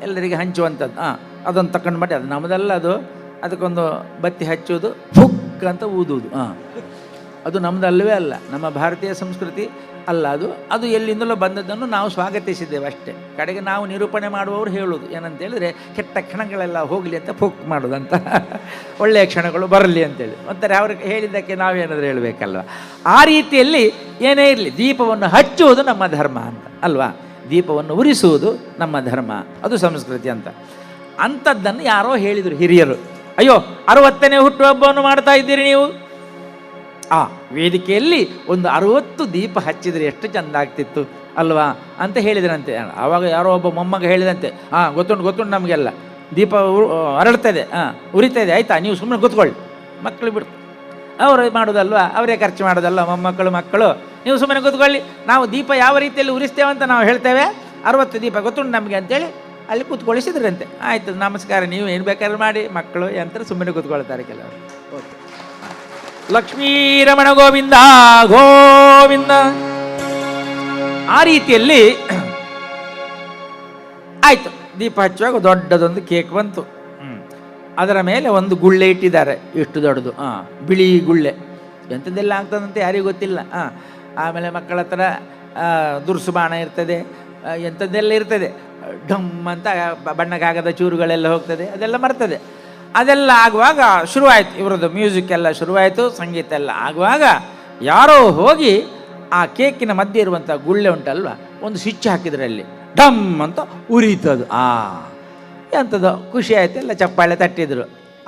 ಎಲ್ಲರಿಗೆ ಹಂಚುವಂಥದ್ದು. ಅದೊಂದು ತಗೊಂಡು ಮಾಡಿ, ಅದು ನಮ್ಮದಲ್ಲ, ಅದಕ್ಕೊಂದು ಬತ್ತಿ ಹಚ್ಚುವುದು, ಫುಕ್ ಅಂತ ಊದುವುದು. ಅದು ನಮ್ಮದಲ್ಲವೇ ಅಲ್ಲ, ನಮ್ಮ ಭಾರತೀಯ ಸಂಸ್ಕೃತಿ ಅಲ್ಲ ಅದು ಎಲ್ಲಿಂದಲೋ ಬಂದದ್ದನ್ನು ನಾವು ಸ್ವಾಗತಿಸಿದ್ದೇವೆ ಅಷ್ಟೇ. ಕಡೆಗೆ ನಾವು ನಿರೂಪಣೆ ಮಾಡುವವರು ಹೇಳೋದು ಏನಂತೇಳಿದರೆ, ಕೆಟ್ಟ ಕ್ಷಣಗಳೆಲ್ಲ ಹೋಗಲಿ ಅಂತ ಫುಕ್ ಮಾಡೋದಂತ, ಒಳ್ಳೆಯ ಕ್ಷಣಗಳು ಬರಲಿ ಅಂತೇಳಿ. ಮತ್ತೆ ಅವ್ರಿಗೆ ಹೇಳಿದ್ದಕ್ಕೆ ನಾವೇನಾದರೂ ಹೇಳಬೇಕಲ್ವ. ಆ ರೀತಿಯಲ್ಲಿ ಏನೇ ಇರಲಿ, ದೀಪವನ್ನು ಹಚ್ಚುವುದು ನಮ್ಮ ಧರ್ಮ ಅಂತ ಅಲ್ವಾ. ದೀಪವನ್ನು ಉರಿಸುವುದು ನಮ್ಮ ಧರ್ಮ, ಅದು ಸಂಸ್ಕೃತಿ ಅಂತ. ಅಂಥದ್ದನ್ನು ಯಾರೋ ಹೇಳಿದರು ಹಿರಿಯರು. ಅಯ್ಯೋ, 60ನೇ ಹುಟ್ಟುಹಬ್ಬವನ್ನು ಮಾಡ್ತಾ ಇದ್ದೀರಿ ನೀವು, ವೇದಿಕೆಯಲ್ಲಿ ಒಂದು 60 ದೀಪ ಹಚ್ಚಿದರೆ ಎಷ್ಟು ಚೆಂದ ಆಗ್ತಿತ್ತು ಅಲ್ವಾ ಅಂತ ಹೇಳಿದ್ರಂತೆ. ಆವಾಗ ಯಾರೋ ಒಬ್ಬ ಮೊಮ್ಮಗ ಹೇಳಿದಂತೆ, ಗೊತ್ತುಂಟು ನಮಗೆಲ್ಲ, ದೀಪ ಅರಳ್ತದೆ, ಉರಿತದೆ, ಆಯಿತಾ, ನೀವು ಸುಮ್ಮನೆ ಕೂತ್ಕೊಳ್ಳಿ. ಮಕ್ಕಳು ಬಿಡು, ಅವರು ಮಾಡೋದಲ್ವ, ಅವರೇ ಖರ್ಚು ಮಾಡೋದಲ್ವ ಮಕ್ಕಳು, ನೀವು ಸುಮ್ಮನೆ ಕೂತ್ಕೊಳ್ಳಿ, ನಾವು ದೀಪ ಯಾವ ರೀತಿಯಲ್ಲಿ ಉರಿಸ್ತೇವೆ ಅಂತ ನಾವು ಹೇಳ್ತೇವೆ, 60 ದೀಪ ಗೊತ್ತುಂಟು ನಮಗೆ ಅಂತೇಳಿ ಅಲ್ಲಿ ಕೂತ್ಕೊಳಿಸಿದ್ರಂತೆ. ಆಯಿತು, ನಮಸ್ಕಾರ, ನೀವು ಏನು ಬೇಕಾದ್ರೂ ಮಾಡಿ, ಮಕ್ಕಳು ಅಂತ ಸುಮ್ಮನೆ ಕೂತ್ಕೊಳ್ತಾರೆ ಕೆಲವರು. ಓಕೆ, ಲಕ್ಷ್ಮೀರಮಣ ಗೋವಿಂದ ಗೋವಿಂದ. ಆ ರೀತಿಯಲ್ಲಿ ಆಯಿತು. ದೀಪ ಹಚ್ಚುವಾಗ ದೊಡ್ಡದೊಂದು ಕೇಕ್ ಬಂತು. ಅದರ ಮೇಲೆ ಒಂದು ಗುಳ್ಳೆ ಇಟ್ಟಿದ್ದಾರೆ, ಎಷ್ಟು ದೊಡ್ಡದು, ಬಿಳಿ ಗುಳ್ಳೆ. ಎಂಥದ್ದೆಲ್ಲ ಆಗ್ತದಂತೆ ಯಾರಿಗೂ ಗೊತ್ತಿಲ್ಲ. ಆಮೇಲೆ ಮಕ್ಕಳ ಹತ್ರ ದುರ್ಸು ಬಾಣ ಇರ್ತದೆ, ಎಂಥದ್ದೆಲ್ಲ ಇರ್ತದೆ. ಢಮ್ ಅಂತ ಬಣ್ಣಕ್ಕಾಗದ ಚೂರುಗಳೆಲ್ಲ ಹೋಗ್ತದೆ, ಅದೆಲ್ಲ ಬರ್ತದೆ. ಅದೆಲ್ಲ ಆಗುವಾಗ ಶುರುವಾಯಿತು, ಇವರದ್ದು ಮ್ಯೂಸಿಕ್ ಎಲ್ಲ ಶುರುವಾಯಿತು, ಸಂಗೀತ ಎಲ್ಲ ಆಗುವಾಗ ಯಾರೋ ಹೋಗಿ ಆ ಕೇಕಿನ ಮಧ್ಯೆ ಇರುವಂಥ ಗುಳ್ಳೆ ಉಂಟಲ್ವ, ಒಂದು ಸ್ವಿಚ್ ಹಾಕಿದ್ರಲ್ಲಿ ಡಮ್ ಅಂತ ಉರಿತದು. ಎಂಥದ್ದು ಖುಷಿ ಆಯಿತು, ಎಲ್ಲ ಚಪ್ಪಾಳೆ ತಟ್ಟಿದ್ರು.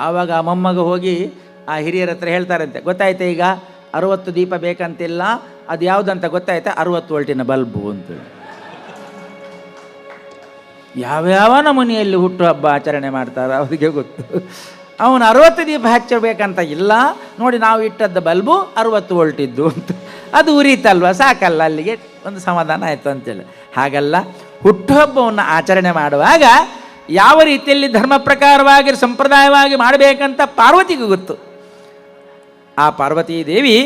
ಆವಾಗ ಆ ಮೊಮ್ಮಗ ಹೋಗಿ ಆ ಹಿರಿಯರ ಹತ್ರ ಹೇಳ್ತಾರಂತೆ, ಗೊತ್ತಾಯ್ತಾ ಈಗ 60 ದೀಪ ಬೇಕಂತಿಲ್ಲ, ಅದು ಯಾವುದಂತ ಗೊತ್ತಾಯ್ತಾ, 60 ವೋಲ್ಟಿನ ಬಲ್ಬು ಅಂತೇಳಿ. ಯಾವ್ಯಾವ ನಮೂನೆಯಲ್ಲಿ ಹುಟ್ಟುಹಬ್ಬ ಆಚರಣೆ ಮಾಡ್ತಾರೆ ಅವರಿಗೆ ಗೊತ್ತು. ಅವನು 60 ದೀಪ ಹಚ್ಚಬೇಕಂತ ಇಲ್ಲ, ನೋಡಿ ನಾವು ಇಟ್ಟದ್ದು ಬಲ್ಬು 60 ವೋಲ್ಟ್ ಇದ್ದು ಅಂತ, ಅದು ಉರಿತಲ್ವ, ಸಾಕಲ್ಲ, ಅಲ್ಲಿಗೆ ಒಂದು ಸಮಾಧಾನ ಆಯಿತು ಅಂತೇಳಿ. ಹಾಗಲ್ಲ, ಹುಟ್ಟುಹಬ್ಬವನ್ನು ಆಚರಣೆ ಮಾಡುವಾಗ ಯಾವ ರೀತಿಯಲ್ಲಿ ಧರ್ಮ ಪ್ರಕಾರವಾಗಿ ಸಂಪ್ರದಾಯವಾಗಿ ಮಾಡಬೇಕಂತ ಪಾರ್ವತಿಗೂ ಗೊತ್ತು. ಆ ಪಾರ್ವತೀ ದೇವಿ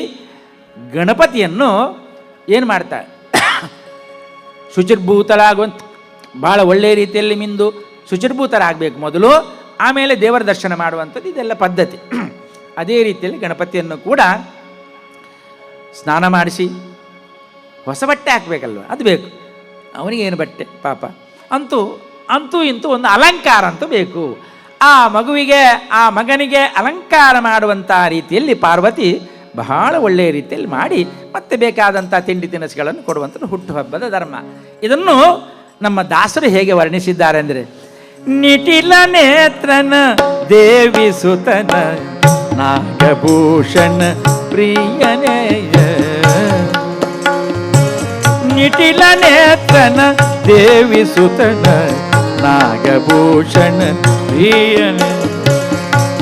ಗಣಪತಿಯನ್ನು ಏನು ಮಾಡ್ತಾಳೆ, ಶುಚಿರ್ಭೂತಳಾಗುವಂತ ಭಾಳ ಒಳ್ಳೆಯ ರೀತಿಯಲ್ಲಿ ಮಿಂದು ಶುಚಿರ್ಭೂತರಾಗಬೇಕು ಮೊದಲು, ಆಮೇಲೆ ದೇವರ ದರ್ಶನ ಮಾಡುವಂಥದ್ದು, ಇದೆಲ್ಲ ಪದ್ಧತಿ. ಅದೇ ರೀತಿಯಲ್ಲಿ ಗಣಪತಿಯನ್ನು ಕೂಡ ಸ್ನಾನ ಮಾಡಿಸಿ ಹೊಸ ಬಟ್ಟೆ ಹಾಕಬೇಕಲ್ವ, ಅದು ಬೇಕು. ಅವನಿಗೇನು ಬಟ್ಟೆ ಪಾಪ, ಅಂತೂ ಇಂತೂ ಒಂದು ಅಲಂಕಾರ ಅಂತೂ ಬೇಕು. ಆ ಮಗುವಿಗೆ, ಆ ಮಗನಿಗೆ ಅಲಂಕಾರ ಮಾಡುವಂಥ ರೀತಿಯಲ್ಲಿ ಪಾರ್ವತಿ ಬಹಳ ಒಳ್ಳೆಯ ರೀತಿಯಲ್ಲಿ ಮಾಡಿ ಮತ್ತೆ ಬೇಕಾದಂಥ ತಿಂಡಿ ತಿನಿಸುಗಳನ್ನು ಕೊಡುವಂಥದ್ದು ಹುಟ್ಟುಹಬ್ಬದ ಧರ್ಮ. ಇದನ್ನು ನಮ್ಮ ದಾಸರು ಹೇಗೆ ವರ್ಣಿಸಿದ್ದಾರೆ ಅಂದರೆ, ನಿಟಿಲ ನೇತ್ರನ ದೇವಿ ಸುತನ ನಾಗಭೂಷಣ ಪ್ರಿಯನೇಯ, ನಿಟಿಲ ನೇತ್ರನ ದೇವಿ ಸುತನ ನಾಗಭೂಷಣ ಪ್ರಿಯನೇ,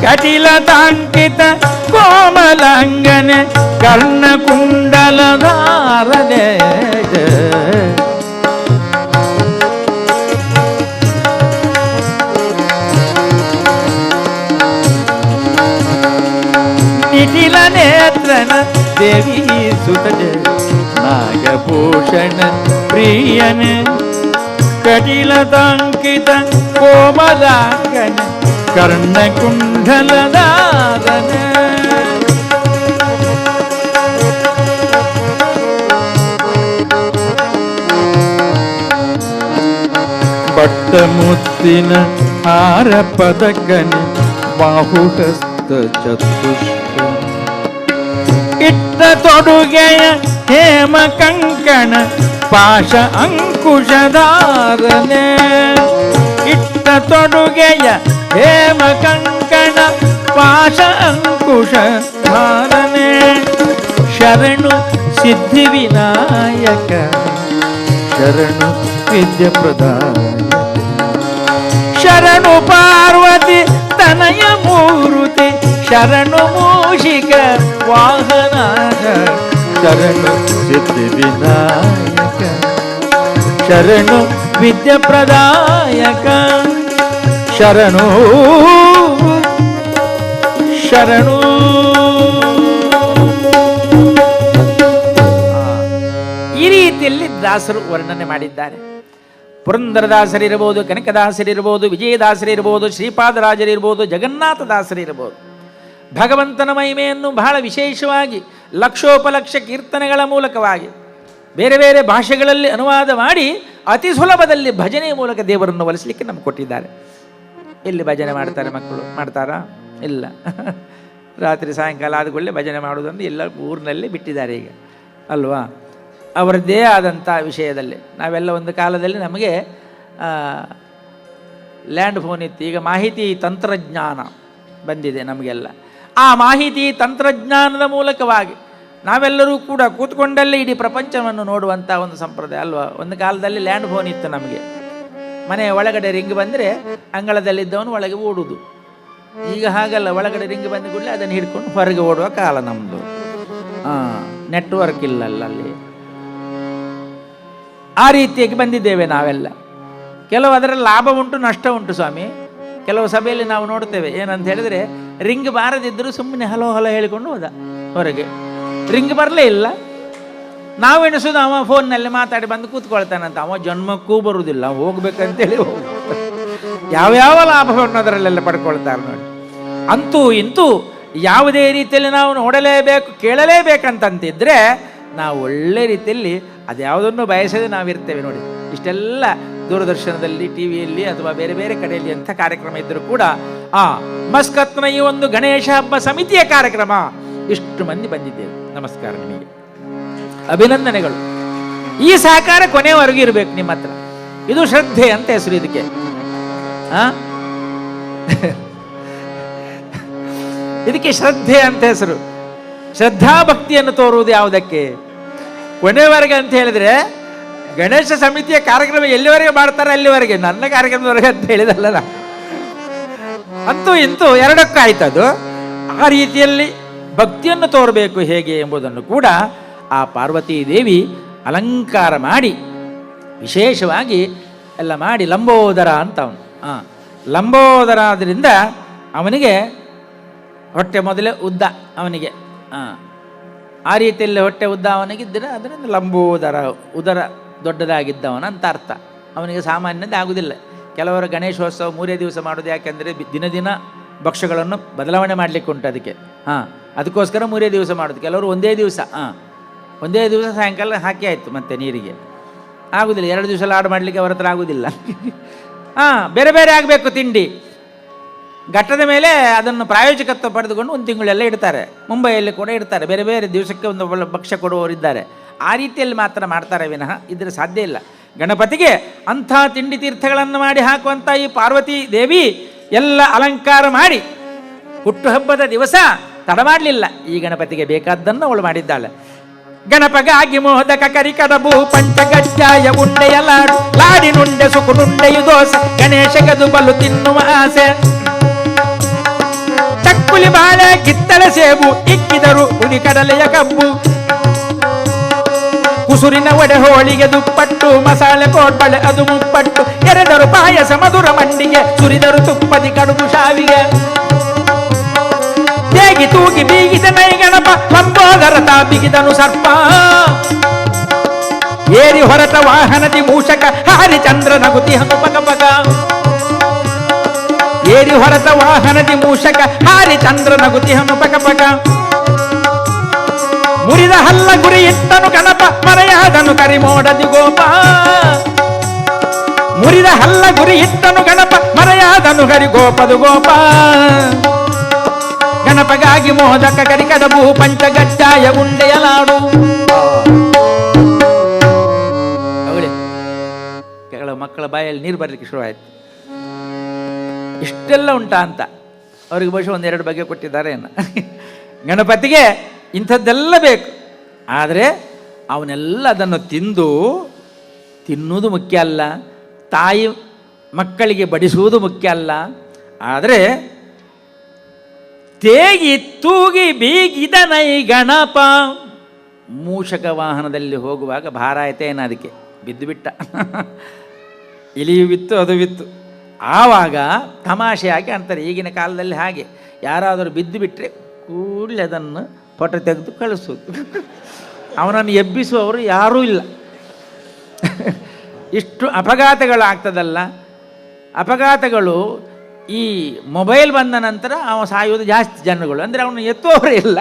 ಕಟಿಲ ತಾಂಕಿತ ಕೋಮಲಾಂಗನೆ ಕರ್ಣಕುಂಡಲಧಾರನೆ ನಿಟಿಲ ನೇತ್ರನ ದೇವಿ ಸುತಜ ನಾಗಭೂಷಣ ಪ್ರಿಯನ ಕಟಿಲತಾಂಕಿತ ಕೋಮಲಾಂಗನ ಕರ್ಣಕುಂಡಲದಾರನ ಪಟ್ಟ ಮುತ್ತಿನ ಹಾರ ಪದಕನ ಬಾಹುಹಸ್ತ ಚತುಷ್ಕ ಇಟ್ಟ ತೊಡುಗೆಯ ಹೇಮ ಕಂಕಣ ಪಾಶ ಅಂಕುಶಧಾರನೆ ಇಟ್ಟ ತೊಡುಗೆಯ ಹೇಮ ಕಂಕಣ ಪಾಶ ಅಂಕುಶಧಾರನೆ ಶರಣು ಸಿದ್ಧಿ ವಿನಾಯಕ ಶರಣು ವಿದ್ಯ ಪ್ರದಾಯ ಶರಣು ಪಾರ್ವತಿ ತನಯ ಮೂರುತಿ ಶರಣು ಮೂಷಿಕ ವಾಹನ ಶರಣು ಸಿದ್ಧಿ ವಿನಾಯಕ ಶರಣು ವಿದ್ಯ ಪ್ರದಾಯಕ ಶರಣು ಶರಣು. ಈ ರೀತಿಯಲ್ಲಿ ದಾಸರು ವರ್ಣನೆ ಮಾಡಿದ್ದಾರೆ. ಪುರಂದರದಾಸರಿರ್ಬೋದು, ಕನಕದಾಸರಿರ್ಬೋದು, ವಿಜಯದಾಸರಿರ್ಬೋದು, ಶ್ರೀಪಾದರಾಜರಿರ್ಬೋದು, ಜಗನ್ನಾಥದಾಸರಿರ್ಬೋದು. ಭಗವಂತನ ಮಹಿಮೆಯನ್ನು ಬಹಳ ವಿಶೇಷವಾಗಿ ಲಕ್ಷೋಪಲಕ್ಷ ಕೀರ್ತನೆಗಳ ಮೂಲಕವಾಗಿ ಬೇರೆ ಬೇರೆ ಭಾಷೆಗಳಲ್ಲಿ ಅನುವಾದ ಮಾಡಿ ಅತಿ ಸುಲಭದಲ್ಲಿ ಭಜನೆಯ ಮೂಲಕ ದೇವರನ್ನು ಒಲಿಸಲಿಕ್ಕೆ ನಮ್ಗೆ ಕೊಟ್ಟಿದ್ದಾರೆ. ಎಲ್ಲಿ ಭಜನೆ ಮಾಡ್ತಾರೆ ಮಕ್ಕಳು? ಮಾಡ್ತಾರಾ? ಇಲ್ಲ. ರಾತ್ರಿ ಸಾಯಂಕಾಲ ಆದಕೊಳ್ಳೆ ಭಜನೆ ಮಾಡೋದನ್ನು ಎಲ್ಲ ಊರಿನಲ್ಲಿ ಬಿಟ್ಟಿದ್ದಾರೆ ಈಗ ಅಲ್ವಾ? ಅವರದ್ದೇ ಆದಂಥ ವಿಷಯದಲ್ಲಿ ನಾವೆಲ್ಲ ಒಂದು ಕಾಲದಲ್ಲಿ ನಮಗೆ ಲ್ಯಾಂಡ್ ಫೋನ್ ಇತ್ತು, ಈಗ ಮಾಹಿತಿ ತಂತ್ರಜ್ಞಾನ ಬಂದಿದೆ ನಮಗೆಲ್ಲ. ಆ ಮಾಹಿತಿ ತಂತ್ರಜ್ಞಾನದ ಮೂಲಕವಾಗಿ ನಾವೆಲ್ಲರೂ ಕೂಡ ಕೂತ್ಕೊಂಡಲ್ಲೇ ಇಡೀ ಪ್ರಪಂಚವನ್ನು ನೋಡುವಂಥ ಒಂದು ಸಂಪ್ರದಾಯ ಅಲ್ವಾ? ಒಂದು ಕಾಲದಲ್ಲಿ ಲ್ಯಾಂಡ್ ಫೋನ್ ಇತ್ತು ನಮಗೆ. ಮನೆಯ ಒಳಗಡೆ ರಿಂಗ್ ಬಂದರೆ ಅಂಗಳದಲ್ಲಿದ್ದವನು ಒಳಗೆ ಓಡುವುದು. ಈಗ ಹಾಗಲ್ಲ, ಒಳಗಡೆ ರಿಂಗ್ ಬಂದ ಕೂಡಲೇ ಅದನ್ನು ಹಿಡ್ಕೊಂಡು ಹೊರಗೆ ಓಡುವ ಕಾಲ ನಮ್ಮದು. ನೆಟ್ವರ್ಕ್ ಇಲ್ಲಲ್ಲ ಅಲ್ಲಿ. ಆ ರೀತಿಯಾಗಿ ಬಂದಿದ್ದೇವೆ ನಾವೆಲ್ಲ. ಕೆಲವು ಅದರಲ್ಲಿ ಲಾಭ ಉಂಟು, ನಷ್ಟ ಉಂಟು ಸ್ವಾಮಿ. ಕೆಲವು ಸಭೆಯಲ್ಲಿ ನಾವು ನೋಡ್ತೇವೆ, ಏನಂತ ಹೇಳಿದ್ರೆ ರಿಂಗ್ ಬಾರದಿದ್ದರೂ ಸುಮ್ಮನೆ ಹಲೋ ಹಲೋ ಹೇಳಿಕೊಂಡು ಹೋದ ಹೊರಗೆ. ರಿಂಗ್ ಬರಲೇ ಇಲ್ಲ, ನಾವು ಎಣಿಸೋದು ಅವ ಫೋನ್ನಲ್ಲಿ ಮಾತಾಡಿ ಬಂದು ಕೂತ್ಕೊಳ್ತಾನಂತ. ಅವ ಜನ್ಮಕ್ಕೂ ಬರುವುದಿಲ್ಲ, ಹೋಗ್ಬೇಕಂತೇಳಿ ಯಾವ್ಯಾವ ಲಾಭವನ್ನು ಅದರಲ್ಲೆಲ್ಲ ಪಡ್ಕೊಳ್ತಾರೆ ನೋಡಿ. ಅಂತೂ ಇಂತೂ ಯಾವುದೇ ರೀತಿಯಲ್ಲಿ ನಾವು ನೋಡಲೇಬೇಕು, ಕೇಳಲೇಬೇಕಂತಂತಿದ್ರೆ ನಾವು ಒಳ್ಳೆ ರೀತಿಯಲ್ಲಿ ಅದ್ಯಾವುದನ್ನು ಬಯಸದೆ ನಾವಿರ್ತೇವೆ ನೋಡಿ. ಇಷ್ಟೆಲ್ಲ ದೂರದರ್ಶನದಲ್ಲಿ, ಟಿ ವಿಯಲ್ಲಿ ಅಥವಾ ಬೇರೆ ಬೇರೆ ಕಡೆಯಲ್ಲಿ ಅಂಥ ಕಾರ್ಯಕ್ರಮ ಇದ್ದರೂ ಕೂಡ ಮಸ್ಕತ್ನ ಈ ಒಂದು ಗಣೇಶ ಹಬ್ಬ ಸಮಿತಿಯ ಕಾರ್ಯಕ್ರಮ ಇಷ್ಟು ಮಂದಿ ಬಂದಿದ್ದೇವೆ. ನಮಸ್ಕಾರ ನಿಮಗೆ, ಅಭಿನಂದನೆಗಳು. ಈ ಸಹಕಾರ ಕೊನೆಯವರೆಗೂ ಇರಬೇಕು ನಿಮ್ಮ ಹತ್ರ. ಇದು ಶ್ರದ್ಧೆ ಅಂತ ಹೆಸರು ಇದಕ್ಕೆ. ಇದಕ್ಕೆ ಶ್ರದ್ಧೆ ಅಂತ ಹೆಸರು. ಶ್ರದ್ಧಾ ಭಕ್ತಿಯನ್ನು ತೋರುವುದು ಯಾವುದಕ್ಕೆ? ಕೊನೆಯವರೆಗೆ ಅಂತ ಹೇಳಿದ್ರೆ ಗಣೇಶ ಸಮಿತಿಯ ಕಾರ್ಯಕ್ರಮ ಎಲ್ಲಿವರೆಗೆ ಮಾಡ್ತಾರೆ ಅಲ್ಲಿವರೆಗೆ, ನನ್ನ ಕಾರ್ಯಕ್ರಮದವರೆಗೆ ಅಂತ ಹೇಳಿದಲ್ಲ. ಅಂತೂ ಇಂತೂ ಎರಡಕ್ಕೂ ಆಯ್ತದು. ಆ ರೀತಿಯಲ್ಲಿ ಭಕ್ತಿಯನ್ನು ತೋರಬೇಕು ಹೇಗೆ ಎಂಬುದನ್ನು ಕೂಡ ಆ ಪಾರ್ವತೀ ದೇವಿ ಅಲಂಕಾರ ಮಾಡಿ ವಿಶೇಷವಾಗಿ ಎಲ್ಲ ಮಾಡಿ, ಲಂಬೋದರ ಅಂತ ಅವನು. ಲಂಬೋದರ ಆದ್ದರಿಂದ ಅವನಿಗೆ ಹೊಟ್ಟೆ ಮೊದಲೇ ಉದ್ದ ಅವನಿಗೆ. ಆ ರೀತಿಯಲ್ಲಿ ಹೊಟ್ಟೆ ಉದ್ದ ಅವನಿಗಿದ್ದರೆ ಅದರಿಂದ ಲಂಬೋದರ, ಉದರ ದೊಡ್ಡದಾಗಿದ್ದವನ ಅಂತ ಅರ್ಥ. ಅವನಿಗೆ ಸಾಮಾನ್ಯದ ಆಗುವುದಿಲ್ಲ. ಕೆಲವರು ಗಣೇಶೋತ್ಸವ 3 ದಿವಸ ಮಾಡೋದು ಯಾಕೆಂದರೆ ದಿನ ದಿನ ಭಕ್ಷ್ಯಗಳನ್ನು ಬದಲಾವಣೆ ಮಾಡಲಿಕ್ಕೆ ಉಂಟು ಅದಕ್ಕೆ. ಅದಕ್ಕೋಸ್ಕರ 3 ದಿವಸ ಮಾಡೋದು. ಕೆಲವರು ಒಂದೇ ದಿವಸ ಸಾಯಂಕಾಲ ಹಾಕಿ ಆಯಿತು ಮತ್ತೆ ನೀರಿಗೆ. ಆಗುವುದಿಲ್ಲ, 2 ದಿವಸ ಲಾಡು ಮಾಡಲಿಕ್ಕೆ ಅವರ ಹತ್ರ ಆಗುವುದಿಲ್ಲ. ಬೇರೆ ಬೇರೆ ಆಗಬೇಕು ತಿಂಡಿ. ಘಟ್ಟದ ಮೇಲೆ ಅದನ್ನು ಪ್ರಾಯೋಜಕತ್ವ ಪಡೆದುಕೊಂಡು 1 ತಿಂಗಳೆಲ್ಲ ಇಡ್ತಾರೆ. ಮುಂಬೈಯಲ್ಲಿ ಕೂಡ ಇಡ್ತಾರೆ. ಬೇರೆ ಬೇರೆ ದಿವಸಕ್ಕೆ ಒಂದು ಭಕ್ಷ್ಯ ಕೊಡುವವರಿದ್ದಾರೆ. ಆ ರೀತಿಯಲ್ಲಿ ಮಾತ್ರ ಮಾಡ್ತಾರೆ ವಿನಃ ಇದ್ರೆ ಸಾಧ್ಯ ಇಲ್ಲ. ಗಣಪತಿಗೆ ಅಂಥ ತಿಂಡಿ ತೀರ್ಥಗಳನ್ನು ಮಾಡಿ ಹಾಕುವಂಥ ಈ ಪಾರ್ವತೀ ದೇವಿ ಎಲ್ಲ ಅಲಂಕಾರ ಮಾಡಿ ಹುಟ್ಟುಹಬ್ಬದ ದಿವಸ ತಡ ಮಾಡಲಿಲ್ಲ. ಈ ಗಣಪತಿಗೆ ಬೇಕಾದ್ದನ್ನು ಅವಳು ಮಾಡಿದ್ದಾಳೆ. ಗಣಪಗಾಗಿ ಮೋದಕ ಕರಿ ಕಡಬು ಪಂಚಗಜ್ಜಾಯ ಉಂಡೆಯ ಲಾಡು, ಲಾಡಿನುಂಡೆ ಸುಕುನುಂಡೆಯು ದೋಸೆ, ಗಣೇಶಗದು ಬಲು ತಿನ್ನುವ ಆಸೆ. ಚಕ್ಕುಲಿ ಬಾಳೆ ಕಿತ್ತಳೆ ಸೇಬು, ಇಕ್ಕಿದರು ಉಡಿ ಕಡಲೆಯ ಕಬ್ಬು, ಉಸುರಿನ ಒಡೆ ಹೋಳಿಗೆ ದುಪ್ಪಟ್ಟು, ಮಸಾಲೆ ಕೋಡ್ಬಳೆ ಅದು ಮುಪ್ಪಟ್ಟು, ಎರೆದರು ಪಾಯಸ ಮಧುರ ಮಂಡಿಗೆ, ಸುರಿದರು ತುಪ್ಪದಿ ಕಡುಬು ಶಾವಿಗೆ. ತೇಗಿ ತೂಗಿ ಬೀಗಿದ ನೈ ಗಣಪ, ಲಂಬೋದರ ತಾ ಬಿಗಿದನು ಸರ್ಪ. ಏರಿ ಹೊರಟ ವಾಹನದಿ ಮೂಷಕ, ಹಾರಿ ಚಂದ್ರ ನಗುತಿ ಹನು ಪಕ ಪಕ. ಏರಿ ಹೊರಟ ವಾಹನದಿ ಮೂಷಕ, ಹಾರಿ ಚಂದ್ರ ನಗುತಿ ಹನು ಪಕ ಪಕ. ಮುರಿದ ಹಲ್ಲ ಗುರಿ ಇಟ್ಟನು ಗಣಪ, ಮರೆಯಾದನು ಕರಿಮೋಡದಿ ಗೋಪ. ಮುರಿದ ಹಲ್ಲ ಗುರಿ ಇಟ್ಟನು ಗಣಪ, ಮರೆಯಾದನು ಹರಿ ಗೋಪದು ಗೋಪ. ಗಣಪಗಾಗಿ ಮೋದಕ ಕರಿಕಡಬು, ಪಂಚಗಜ್ಜಾಯ ಉಂಡೆಯ ಲಾಡು. ಕೆಲವು ಮಕ್ಕಳ ಬಾಯಲ್ಲಿ ನೀರು ಬರಲಿಕ್ಕೆ ಶುರುವಾಯಿತು. ಇಷ್ಟೆಲ್ಲ ಉಂಟಾ ಅಂತ ಅವ್ರಿಗೆ ಬಹುಶಃ ಒಂದೆರಡು ಬಗೆ ಕೊಟ್ಟಿದ್ದಾರೆ ಏನು. ಗಣಪತಿಗೆ ಇಂಥದ್ದೆಲ್ಲ ಬೇಕು. ಆದರೆ ಅವನೆಲ್ಲ ಅದನ್ನು ತಿನ್ನುವುದು ಮುಖ್ಯ ಅಲ್ಲ, ತಾಯಿ ಮಕ್ಕಳಿಗೆ ಬಡಿಸುವುದು ಮುಖ್ಯ ಅಲ್ಲ. ಆದರೆ ತೇಗಿ ತೂಗಿ ಬೀಗಿದ ನೈ ಗಣಪ. ಮೂಷಕ ವಾಹನದಲ್ಲಿ ಹೋಗುವಾಗ ಭಾರ ಆಯ್ತೇನ, ಅದಕ್ಕೆ ಬಿದ್ದು ಬಿಟ್ಟ. ಇಲಿಯು ಬಿತ್ತು, ಅದು ಬಿತ್ತು. ಆವಾಗ ತಮಾಷೆಯಾಗಿ ಅಂತಾರೆ. ಈಗಿನ ಕಾಲದಲ್ಲಿ ಹಾಗೆ ಯಾರಾದರೂ ಬಿದ್ದು ಬಿಟ್ಟರೆ ಕೂಡಲೇ ಅದನ್ನು ಫೋಟೋ ತೆಗೆದು ಕಳಿಸೋದು. ಅವನನ್ನು ಎಬ್ಬಿಸುವವರು ಯಾರೂ ಇಲ್ಲ. ಇಷ್ಟು ಅಪಘಾತಗಳಾಗ್ತದಲ್ಲ. ಅಪಘಾತಗಳು ಈ ಮೊಬೈಲ್ ಬಂದ ನಂತರ ಅವನು ಸಾಯುವುದು ಜಾಸ್ತಿ ಜನಗಳು. ಅಂದರೆ ಅವನು ಎತ್ತುವವರೇ ಇಲ್ಲ,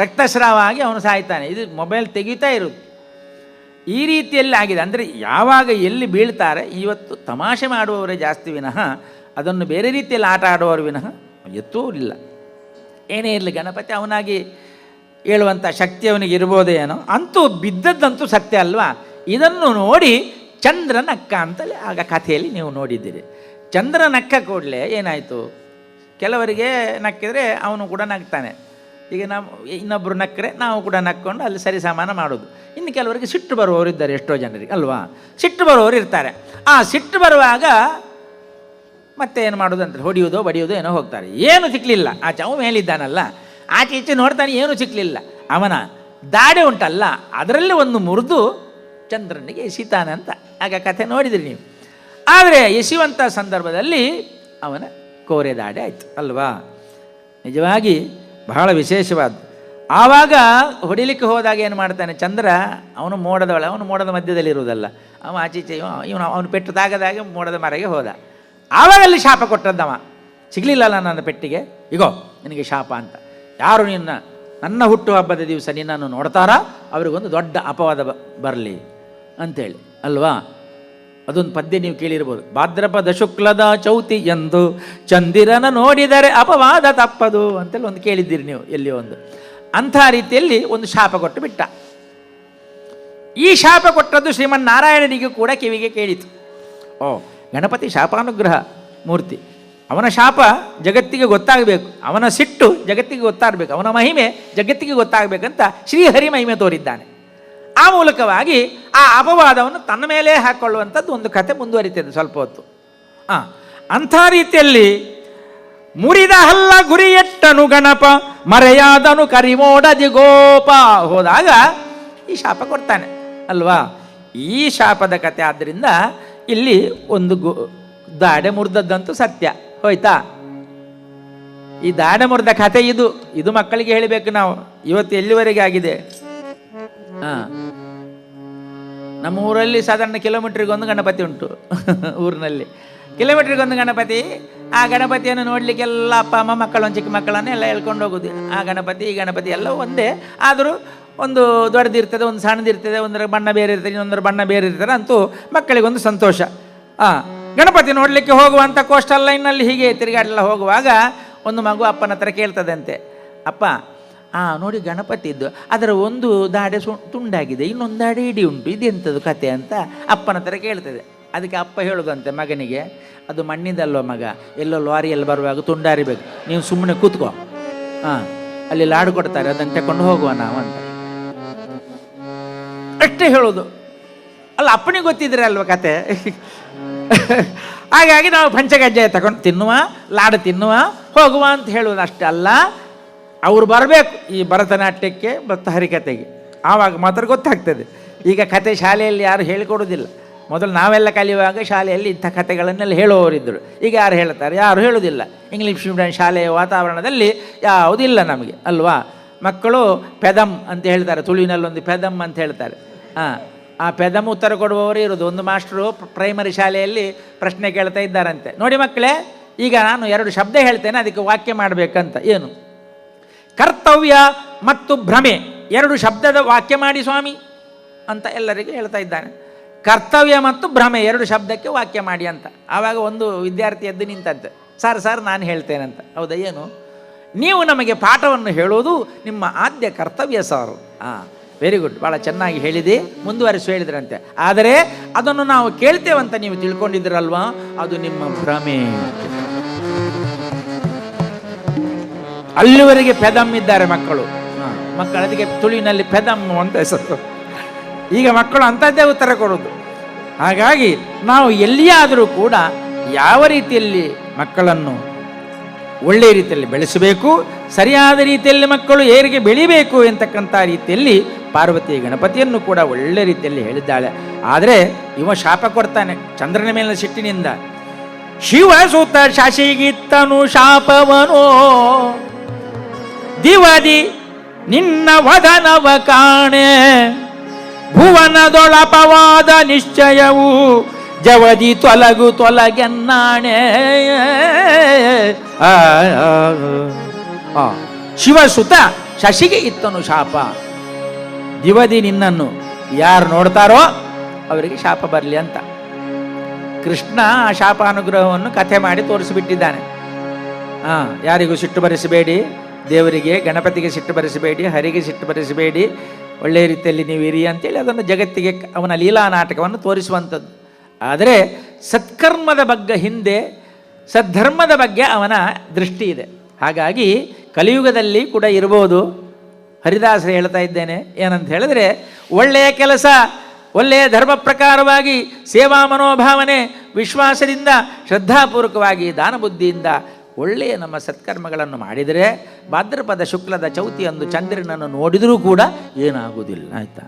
ರಕ್ತಸ್ರಾವ ಆಗಿ ಅವನು ಸಾಯ್ತಾನೆ. ಇದು ಮೊಬೈಲ್ ತೆಗಿತಾ ಇರೋದು. ಈ ರೀತಿಯಲ್ಲಿ ಆಗಿದೆ. ಅಂದರೆ ಯಾವಾಗ ಎಲ್ಲಿ ಬೀಳ್ತಾರೆ, ಇವತ್ತು ತಮಾಷೆ ಮಾಡುವವರೇ ಜಾಸ್ತಿ ವಿನಃ ಅದನ್ನು ಬೇರೆ ರೀತಿಯಲ್ಲಿ ಆಟ ಆಡುವವರು ವಿನಃ ಎತ್ತುವರಿಲ್ಲ. ಏನೇ ಇರಲಿ, ಗಣಪತಿ ಅವನಾಗಿ ಹೇಳುವಂಥ ಶಕ್ತಿ ಅವನಿಗೆ ಇರ್ಬೋದೇ ಏನೋ. ಅಂತೂ ಬಿದ್ದದ್ದಂತೂ ಸತ್ಯ ಅಲ್ವಾ. ಇದನ್ನು ನೋಡಿ ಚಂದ್ರ ನಕ್ಕ ಅಂತಲೇ ಆಗ ಕಥೆಯಲ್ಲಿ ನೀವು ನೋಡಿದ್ದೀರಿ. ಚಂದ್ರ ನಕ್ಕ ಕೂಡಲೇ ಏನಾಯಿತು, ಕೆಲವರಿಗೆ ನಕ್ಕಿದರೆ ಅವನು ಕೂಡ ನಗ್ತಾನೆ. ಈಗ ನಾವು ಇನ್ನೊಬ್ಬರು ನಕ್ಕರೆ ನಾವು ಕೂಡ ನಕ್ಕೊಂಡು ಅಲ್ಲಿ ಸರಿ ಸಮಾನ ಮಾಡೋದು. ಇನ್ನು ಕೆಲವರಿಗೆ ಸಿಟ್ಟು ಬರುವವರು ಇದ್ದಾರೆ, ಎಷ್ಟೋ ಜನರಿಗೆ ಅಲ್ವಾ. ಸಿಟ್ಟು ಬರುವವರು ಇರ್ತಾರೆ. ಆ ಸಿಟ್ಟು ಬರುವಾಗ ಮತ್ತೆ ಏನು ಮಾಡೋದು ಅಂತ ಹೊಡೆಯೋದೋ ಬಡಿಯೋದೋ ಏನೋ ಹೋಗ್ತಾರೆ. ಏನು ಸಿಕ್ಕಲಿಲ್ಲ. ಆಚೆ ಅವ ಮೇಲಿದ್ದಾನಲ್ಲ, ಆಚೆ ಈಚೆ ನೋಡ್ತಾನೆ, ಏನೂ ಸಿಕ್ಕಲಿಲ್ಲ. ಅವನ ದಾಡೆ ಉಂಟಲ್ಲ, ಅದರಲ್ಲಿ ಒಂದು ಮುರಿದು ಚಂದ್ರನಿಗೆ ಎಸಿತಾನೆ ಅಂತ ಆಗ ಕಥೆ ನೋಡಿದ್ರಿ ನೀವು. ಆದರೆ ಎಸೆಯುವಂಥ ಸಂದರ್ಭದಲ್ಲಿ ಅವನ ಕೋರೆ ದಾಡೆ ಆಯಿತು ಅಲ್ವಾ. ನಿಜವಾಗಿ ಬಹಳ ವಿಶೇಷವಾದ. ಆವಾಗ ಹೊಡಿಲಿಕ್ಕೆ ಹೋದಾಗ ಏನು ಮಾಡ್ತಾನೆ ಚಂದ್ರ, ಅವನು ಮೋಡದ ಮಧ್ಯದಲ್ಲಿರುವುದಲ್ಲ, ಅವ ಆಚೀಚೆ ಅವನು ಪೆಟ್ಟು ತಾಗದಾಗೆ ಮೋಡದ ಮರೆಗೆ ಹೋದ. ಆವಾಗ ಅಲ್ಲಿ ಶಾಪ ಕೊಟ್ಟದ್ದವ, ಸಿಗಲಿಲ್ಲಲ್ಲ ನನ್ನ ಪೆಟ್ಟಿಗೆ, ಇಗೋ ನಿನಗೆ ಶಾಪ ಅಂತ. ಯಾರು ನನ್ನ ಹುಟ್ಟುಹಬ್ಬದ ದಿವಸ ನಿನ್ನನ್ನು ನೋಡ್ತಾರಾ ಅವರಿಗೊಂದು ದೊಡ್ಡ ಅಪವಾದ ಬರಲಿ ಅಂಥೇಳಿ ಅಲ್ವಾ. ಅದೊಂದು ಪದ್ಯ ನೀವು ಕೇಳಿರ್ಬೋದು. ಭಾದ್ರಪದ ಶುಕ್ಲದ ಚೌತಿ ಎಂದು ಚಂದಿರನ ನೋಡಿದರೆ ಅಪವಾದ ತಪ್ಪದು ಅಂತೆಲ್ಲ ಒಂದು ಕೇಳಿದ್ದೀರಿ ನೀವು ಎಲ್ಲಿ ಒಂದು. ಅಂಥ ರೀತಿಯಲ್ಲಿ ಒಂದು ಶಾಪ ಕೊಟ್ಟು ಬಿಟ್ಟ. ಈ ಶಾಪ ಕೊಟ್ಟದ್ದು ಶ್ರೀಮನ್ನಾರಾಯಣನಿಗೂ ಕೂಡ ಕಿವಿಗೆ ಕೇಳಿತು. ಓ, ಗಣಪತಿ ಶಾಪಾನುಗ್ರಹ ಮೂರ್ತಿ, ಅವನ ಶಾಪ ಜಗತ್ತಿಗೆ ಗೊತ್ತಾಗಬೇಕು, ಅವನ ಸಿಟ್ಟು ಜಗತ್ತಿಗೆ ಗೊತ್ತಾಗಬೇಕು, ಅವನ ಮಹಿಮೆ ಜಗತ್ತಿಗೆ ಗೊತ್ತಾಗಬೇಕಂತ ಶ್ರೀಹರಿ ಮಹಿಮೆ ತೋರಿದ್ದಾನೆ. ಆ ಮೂಲಕವಾಗಿ ಆ ಅಪವಾದವನ್ನು ತನ್ನ ಮೇಲೆ ಹಾಕ್ಕೊಳ್ಳುವಂಥದ್ದು ಒಂದು ಕಥೆ ಮುಂದುವರಿತದೆ ಸ್ವಲ್ಪ ಹೊತ್ತು. ಅಂಥ ರೀತಿಯಲ್ಲಿ ಮುರಿದ ಹಲ್ಲ ಗುರಿಯೆಟ್ಟನು ಗಣಪ, ಮರೆಯಾದನು ಕರಿಮೋಡದಿ ಗೋಪ ಹೋದಾಗ ಈ ಶಾಪ ಕೊಡ್ತಾನೆ ಅಲ್ವಾ. ಈ ಶಾಪದ ಕಥೆ ಆದ್ದರಿಂದ ಇಲ್ಲಿ ಒಂದು ದಾಡೆ ಮುರಿದದ್ದಂತೂ ಸತ್ಯ ಹೋಯ್ತಾ. ಈ ದಾಡೆ ಮುರಿದ ಕಥೆ ಇದು ಮಕ್ಕಳಿಗೆ ಹೇಳಬೇಕು ನಾವು. ಇವತ್ತು ಎಲ್ಲಿವರೆಗೆ ಆಗಿದೆ. ನಮ್ಮ ಊರಲ್ಲಿ ಸಾಧಾರಣ ಕಿಲೋಮೀಟ್ರಿಗೆ ಒಂದು ಗಣಪತಿ ಉಂಟು. ಊರಿನಲ್ಲಿ ಕಿಲೋಮೀಟ್ರಿಗೆ ಒಂದು ಗಣಪತಿ. ಆ ಗಣಪತಿಯನ್ನು ನೋಡಲಿಕ್ಕೆಲ್ಲ ಅಪ್ಪ ಅಮ್ಮ ಮಕ್ಕಳನ್ನು ಚಿಕ್ಕ ಮಕ್ಕಳನ್ನು ಎಲ್ಲ ಹೇಳ್ಕೊಂಡು ಹೋಗೋದು. ಆ ಗಣಪತಿ ಈ ಗಣಪತಿ ಎಲ್ಲ ಒಂದೇ, ಆದರೂ ಒಂದು ದೊಡ್ಡದಿರ್ತದೆ, ಒಂದು ಸಣ್ಣದಿರ್ತದೆ, ಒಂದರ ಬಣ್ಣ ಬೇರೆ ಇರ್ತದೆ, ಇನ್ನೊಂದರ ಬಣ್ಣ ಬೇರೆ ಇರ್ತಾರೆ. ಅಂತೂ ಮಕ್ಕಳಿಗೊಂದು ಸಂತೋಷ. ಗಣಪತಿ ನೋಡಲಿಕ್ಕೆ ಹೋಗುವಂಥ ಕೋಸ್ಟಲ್ ಲೈನ್ನಲ್ಲಿ ಹೀಗೆ ತಿರುಗಾಡೆಲ್ಲ ಹೋಗುವಾಗ ಒಂದು ಮಗು ಅಪ್ಪನ ಹತ್ರ ಕೇಳ್ತದಂತೆ, ಅಪ್ಪ ನೋಡಿ ಗಣಪತಿ ಇದ್ದು ಅದರ ಒಂದು ದಾಡೆ ತುಂಡಾಗಿದೆ, ಇನ್ನೊಂದು ದಾಡೆ ಇಡೀ ಉಂಟು, ಇದೆಂಥದ್ದು ಕತೆ ಅಂತ ಅಪ್ಪನ ಹತ್ರ ಕೇಳ್ತದೆ. ಅದಕ್ಕೆ ಅಪ್ಪ ಹೇಳೋದಂತೆ ಮಗನಿಗೆ, ಅದು ಮಣ್ಣಿದಲ್ಲೋ ಮಗ, ಎಲ್ಲೋ ಲಾರಿಯಲ್ಲಿ ಬರುವಾಗ ತುಂಡಾರಿಬೇಕು, ನೀವು ಸುಮ್ಮನೆ ಕೂತ್ಕೋ, ಅಲ್ಲಿ ಲಾಡು ಕೊಡ್ತಾರೆ ಅದನ್ನು ತಗೊಂಡು ಹೋಗುವ ನಾವು ಅಂತ ಅಷ್ಟೇ ಹೇಳೋದು. ಅಲ್ಲ, ಅಪ್ಪನಿಗೆ ಗೊತ್ತಿದ್ರೆ ಅಲ್ವ ಕತೆ. ಹಾಗಾಗಿ ನಾವು ಪಂಚಗಜ್ಜಾಯ ತಗೊಂಡು ತಿನ್ನುವ, ಲಾಡು ತಿನ್ನುವ, ಹೋಗುವ ಅಂತ ಹೇಳುವುದು ಅಷ್ಟೇ ಅಲ್ಲ. ಅವರು ಬರಬೇಕು ಈ ಭರತನಾಟ್ಯಕ್ಕೆ ಮತ್ತು ಹರಿಕತೆಗೆ. ಆವಾಗ ಮಾತ್ರ ಗೊತ್ತಾಗ್ತದೆ. ಈಗ ಕತೆ ಶಾಲೆಯಲ್ಲಿ ಯಾರು ಹೇಳಿಕೊಡೋದಿಲ್ಲ. ಮೊದಲು ನಾವೆಲ್ಲ ಕಲಿಯುವಾಗ ಶಾಲೆಯಲ್ಲಿ ಇಂಥ ಕಥೆಗಳನ್ನೆಲ್ಲ ಹೇಳುವವರಿದ್ದರು. ಈಗ ಯಾರು ಹೇಳ್ತಾರೆ? ಯಾರು ಹೇಳೋದಿಲ್ಲ. ಇಂಗ್ಲೀಷ್ ಮೀಡಿಯಂ ಶಾಲೆಯ ವಾತಾವರಣದಲ್ಲಿ ಯಾವುದಿಲ್ಲ ನಮಗೆ ಅಲ್ವಾ. ಮಕ್ಕಳು ಪೆದಮ್ ಅಂತ ಹೇಳ್ತಾರೆ, ತುಳುವಿನಲ್ಲೊಂದು ಪೆದಮ್ ಅಂತ ಹೇಳ್ತಾರೆ. ಆ ಪೆದಮ್ ಉತ್ತರ ಕೊಡುವವರು ಇರೋದು. ಒಂದು ಮಾಸ್ಟ್ರು ಪ್ರೈಮರಿ ಶಾಲೆಯಲ್ಲಿ ಪ್ರಶ್ನೆ ಕೇಳ್ತಾ ಇದ್ದಾರಂತೆ, ನೋಡಿ ಮಕ್ಕಳೇ, ಈಗ ನಾನು 2 ಶಬ್ದ ಹೇಳ್ತೇನೆ, ಅದಕ್ಕೆ ವಾಕ್ಯ ಮಾಡಬೇಕಂತ. ಏನು? ಕರ್ತವ್ಯ ಮತ್ತು ಭ್ರಮೆ 2 ಶಬ್ದದ ವಾಕ್ಯ ಮಾಡಿ ಸ್ವಾಮಿ ಅಂತ ಎಲ್ಲರಿಗೂ ಹೇಳ್ತಾ ಇದ್ದಾನೆ. ಕರ್ತವ್ಯ ಮತ್ತು ಭ್ರಮೆ 2 ಶಬ್ದಕ್ಕೆ ವಾಕ್ಯ ಮಾಡಿ ಅಂತ. ಆವಾಗ ಒಂದು ವಿದ್ಯಾರ್ಥಿ ಎದ್ದು ನಿಂತಂತೆ, ಸರ್ ನಾನು ಹೇಳ್ತೇನಂತ. ಹೌದಾ? ಏನು? ನೀವು ನಮಗೆ ಪಾಠವನ್ನು ಹೇಳೋದು ನಿಮ್ಮ ಆದ್ಯ ಕರ್ತವ್ಯ ಸರ್. ವೆರಿ ಗುಡ್, ಭಾಳ ಚೆನ್ನಾಗಿ ಹೇಳಿದೆ, ಮುಂದುವರಿಸಿ ಹೇಳಿದ್ರಂತೆ. ಆದರೆ ಅದನ್ನು ನಾವು ಕೇಳ್ತೇವಂತ ನೀವು ತಿಳ್ಕೊಂಡಿದ್ದೀರಲ್ವಾ, ಅದು ನಿಮ್ಮ ಭ್ರಮೆ. ಅಲ್ಲಿವರೆಗೆ ಪೆದಮ್ ಇದ್ದಾರೆ ಮಕ್ಕಳು. ಅದಕ್ಕೆ ತುಳುವಿನಲ್ಲಿ ಪೆದಮ್ ಅಂತ ಹೆಸರು. ಈಗ ಮಕ್ಕಳು ಅಂಥದ್ದೇ ಉತ್ತರ ಕೊಡೋದು. ಹಾಗಾಗಿ ನಾವು ಎಲ್ಲಿಯಾದರೂ ಕೂಡ ಯಾವ ರೀತಿಯಲ್ಲಿ ಮಕ್ಕಳನ್ನು ಒಳ್ಳೆಯ ರೀತಿಯಲ್ಲಿ ಬೆಳೆಸಬೇಕು, ಸರಿಯಾದ ರೀತಿಯಲ್ಲಿ ಮಕ್ಕಳು ಏರಿಗೆ ಬೆಳಿಬೇಕು ಎಂತಕ್ಕಂಥ ರೀತಿಯಲ್ಲಿ ಪಾರ್ವತಿ ಗಣಪತಿಯನ್ನು ಕೂಡ ಒಳ್ಳೆ ರೀತಿಯಲ್ಲಿ ಹೇಳಿದ್ದಾಳೆ. ಆದರೆ ಇವ ಶಾಪ ಕೊಡ್ತಾನೆ ಚಂದ್ರನ ಮೇಲಿನ ಸಿಟ್ಟಿನಿಂದ. ಶಿವಸುತ ಶಶಿಗಿತ್ತನು ಶಾಪವನೋ ದಿವದಿ ನಿನ್ನ ವದನವ ಕಾಣೆ, ಭುವನದೊಳಪವಾದ ನಿಶ್ಚಯವು ಜವದಿ ತೊಲಗೆನ್ನಾಣೆ. ಶಿವಸುತ ಶಶಿಗೆ ಇತ್ತನು ಶಾಪ. ದಿವದಿ ನಿನ್ನನ್ನು ಯಾರು ನೋಡ್ತಾರೋ ಅವರಿಗೆ ಶಾಪ ಬರಲಿ ಅಂತ ಕೃಷ್ಣ ಆ ಶಾಪಾನುಗ್ರಹವನ್ನು ಕಥೆ ಮಾಡಿ ತೋರಿಸಿಬಿಟ್ಟಿದ್ದಾನೆ. ಯಾರಿಗೂ ಸಿಟ್ಟು ಬರೆಸಬೇಡಿ, ದೇವರಿಗೆ ಗಣಪತಿಗೆ ಸಿಟ್ಟು ಬರೆಸಬೇಡಿ, ಹರಿಗೆ ಸಿಟ್ಟು ಬರೆಸಬೇಡಿ, ಒಳ್ಳೆಯ ರೀತಿಯಲ್ಲಿ ನೀವು ಇರಿ ಅಂತೇಳಿ ಅದನ್ನು ಜಗತ್ತಿಗೆ ಅವನ ಲೀಲಾ ನಾಟಕವನ್ನು ತೋರಿಸುವಂಥದ್ದು. ಆದರೆ ಸತ್ಕರ್ಮದ ಬಗ್ಗೆ ಹಿಂದೆ ಸದ್ಧರ್ಮದ ಬಗ್ಗೆ ಅವನ ದೃಷ್ಟಿ ಇದೆ. ಹಾಗಾಗಿ ಕಲಿಯುಗದಲ್ಲಿ ಕೂಡ ಇರ್ಬೋದು. ಹರಿದಾಸರು ಹೇಳ್ತಾ ಇದ್ದೇನೆ ಏನಂತ ಹೇಳಿದ್ರೆ, ಒಳ್ಳೆಯ ಕೆಲಸ, ಒಳ್ಳೆಯ ಧರ್ಮ ಪ್ರಕಾರವಾಗಿ ಸೇವಾ ಮನೋಭಾವನೆ, ವಿಶ್ವಾಸದಿಂದ, ಶ್ರದ್ಧಾಪೂರ್ವಕವಾಗಿ, ದಾನಬುದ್ಧಿಯಿಂದ ಒಳ್ಳೆಯ ನಮ್ಮ ಸತ್ಕರ್ಮಗಳನ್ನು ಮಾಡಿದರೆ ಭಾದ್ರಪದ ಶುಕ್ಲದ ಚೌತಿಯಂದು ಚಂದ್ರನನ್ನು ನೋಡಿದರೂ ಕೂಡ ಏನಾಗುವುದಿಲ್ಲ, ಆಯಿತಾ?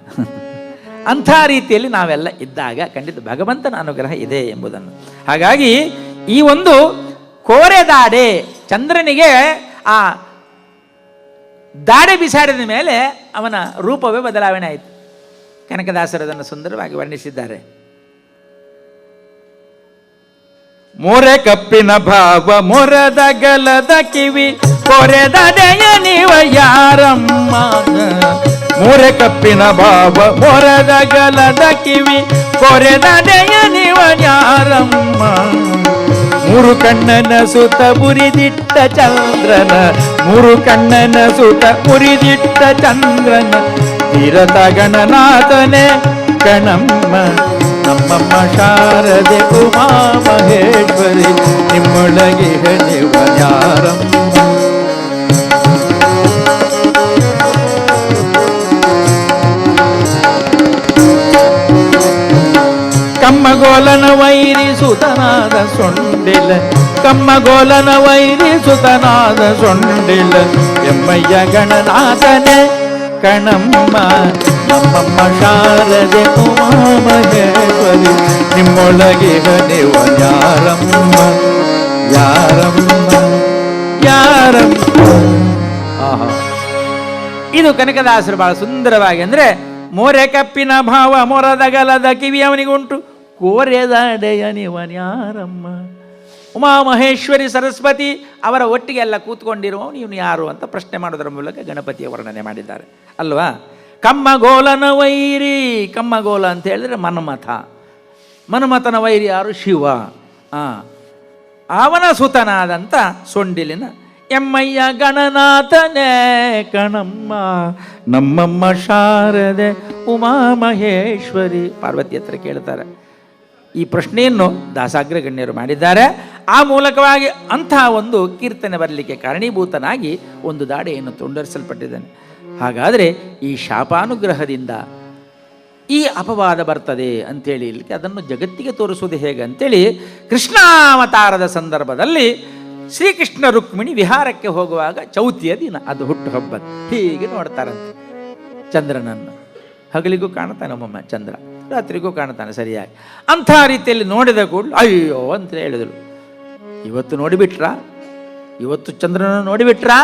ಅಂಥ ರೀತಿಯಲ್ಲಿ ನಾವೆಲ್ಲ ಇದ್ದಾಗ ಖಂಡಿತ ಭಗವಂತನ ಅನುಗ್ರಹ ಇದೆ ಎಂಬುದನ್ನು. ಹಾಗಾಗಿ ಈ ಒಂದು ಕೋರೆದಾಡೆ ಚಂದ್ರನಿಗೆ ಆ ದಾಡೆ ಬಿಸಾಡಿದ ಮೇಲೆ ಅವನ ರೂಪವೇ ಬದಲಾವಣೆ ಆಯಿತು. ಕನಕದಾಸರದನ್ನು ಸುಂದರವಾಗಿ ವರ್ಣಿಸಿದ್ದಾರೆ. ಮೊರೆ ಕಪ್ಪಿನ ಭಾವ ಮೊರದ ಗಲದ ಕಿವಿ ಕೊರೆದಡೆಯ ನೀವ ಯಾರಮ್ಮ. ಮೊರೆ ಕಪ್ಪಿನ ಭಾವ ಮೊರದ ಗಲದ ಕಿವಿ ಕೊರೆದಡೆಯ ನೀವ ಯಾರಮ್ಮ. ಮೂರು ಕಣ್ಣನ ಸುತ ಮುರಿದಿಟ್ಟ ಚಂದ್ರನ, ಮೂರು ಕಣ್ಣನ ಸುತ ಮುರಿದಿಟ್ಟ ಚಂದ್ರನ, ತೀರತ ಗಣನಾಥನೆ ಕಣಮ್ಮ. ನಮ್ಮಮ್ಮ ಶಾರದೆ ಉಮಾ ಮಹೇಶ್ವರಿ, ನಿಮ್ಮೊಳಗೆ ನೀವು ಯಾರಮ್ಮ. ಕಮ್ಮಗೋಲನ ವೈರಿ ಸುತನಾದ ಸೊಂಡಿಲ, ಕಮ್ಮಗೋಲನ ವೈರಿ ಸುತನಾದ ಸೊಂಡಿಲ, ಎಮ್ಮಯ್ಯ ಗಣನಾಥನೆ ಕಣಮ್ಮ. ನಮ್ಮಮ್ಮ ಶಾರದೆ ಉಮಾ ಮಹೇಶ್ವರಿ, ನಿಮ್ಮೊಳಗೆ ನೀವು ಯಾರಮ್ಮ ಯಾರಮ್ಮ ಯಾರಮ್ಮ. ಇದು ಕನಕದಾಸರು ಬಹಳ ಸುಂದರವಾಗಿ ಅಂದರೆ, ಮೋರೆ ಕಪ್ಪಿನ ಭಾವ ಮೊರದಗಲದ ಕಿವಿ ಅವನಿಗುಂಟು, ಕೋರೆದಾಡೆಯ ನೀವನ್ಯಾರಮ್ಮ. ಉಮಾಮಹೇಶ್ವರಿ ಸರಸ್ವತಿ ಅವರ ಒಟ್ಟಿಗೆ ಎಲ್ಲ ಕೂತ್ಕೊಂಡಿರುವ ನೀವು ಯಾರು ಅಂತ ಪ್ರಶ್ನೆ ಮಾಡೋದರ ಮೂಲಕ ಗಣಪತಿಯ ವರ್ಣನೆ ಮಾಡಿದ್ದಾರೆ ಅಲ್ವಾ. ಕಮ್ಮಗೋಲನ ವೈರಿ, ಕಮ್ಮಗೋಲ ಅಂತ ಹೇಳಿದ್ರೆ ಮನ್ಮಥ, ಮನ್ಮಥನ ವೈರಿ ಯಾರು? ಶಿವ. ಅವನ ಸುತನಾದಂಥ ಸೊಂಡಿಲಿನ ಎಮ್ಮಯ್ಯ ಗಣನಾಥನೇ ಕಣಮ್ಮ. ನಮ್ಮಮ್ಮ ಶಾರದೆ ಉಮಾಮಹೇಶ್ವರಿ. ಪಾರ್ವತಿ ಹತ್ರ ಕೇಳ್ತಾರೆ. ಈ ಪ್ರಶ್ನೆಯನ್ನು ದಾಸಾಗ್ರಗಣ್ಯರು ಮಾಡಿದ್ದಾರೆ. ಆ ಮೂಲಕವಾಗಿ ಅಂಥ ಒಂದು ಕೀರ್ತನೆ ಬರಲಿಕ್ಕೆ ಕಾರಣೀಭೂತನಾಗಿ ಒಂದು ದಾಡೆಯನ್ನು ತುಂಡರಿಸಲ್ಪಟ್ಟಿದ್ದಾನೆ. ಹಾಗಾದರೆ ಈ ಶಾಪಾನುಗ್ರಹದಿಂದ ಈ ಅಪವಾದ ಬರ್ತದೆ ಅಂಥೇಳಿ ಇಲ್ಲಿಗೆ ಅದನ್ನು ಜಗತ್ತಿಗೆ ತೋರಿಸುವುದು ಹೇಗೆ ಅಂತೇಳಿ ಕೃಷ್ಣಾವತಾರದ ಸಂದರ್ಭದಲ್ಲಿ ಶ್ರೀಕೃಷ್ಣ ರುಕ್ಮಿಣಿ ವಿಹಾರಕ್ಕೆ ಹೋಗುವಾಗ ಚೌತಿಯ ದಿನ, ಅದು ಹುಟ್ಟುಹಬ್ಬ, ಹೀಗೆ ನೋಡ್ತಾರಂತೆ ಚಂದ್ರನನ್ನು. ಹಗಲಿಗೂ ಕಾಣ್ತಾನೆ ಒಮ್ಮೊಮ್ಮೆ ಚಂದ್ರ, ರಾತ್ರಿಗೂ ಕಾಣ್ತಾನೆ ಸರಿಯಾಗಿ. ಅಂಥ ರೀತಿಯಲ್ಲಿ ನೋಡಿದ ಕೂಡಲೇ ಅಯ್ಯೋ ಅಂತ ಹೇಳಿದಳು. ಇವತ್ತು ನೋಡಿಬಿಟ್ರಾ, ಇವತ್ತು ಚಂದ್ರನ ನೋಡಿಬಿಟ್ರಾ?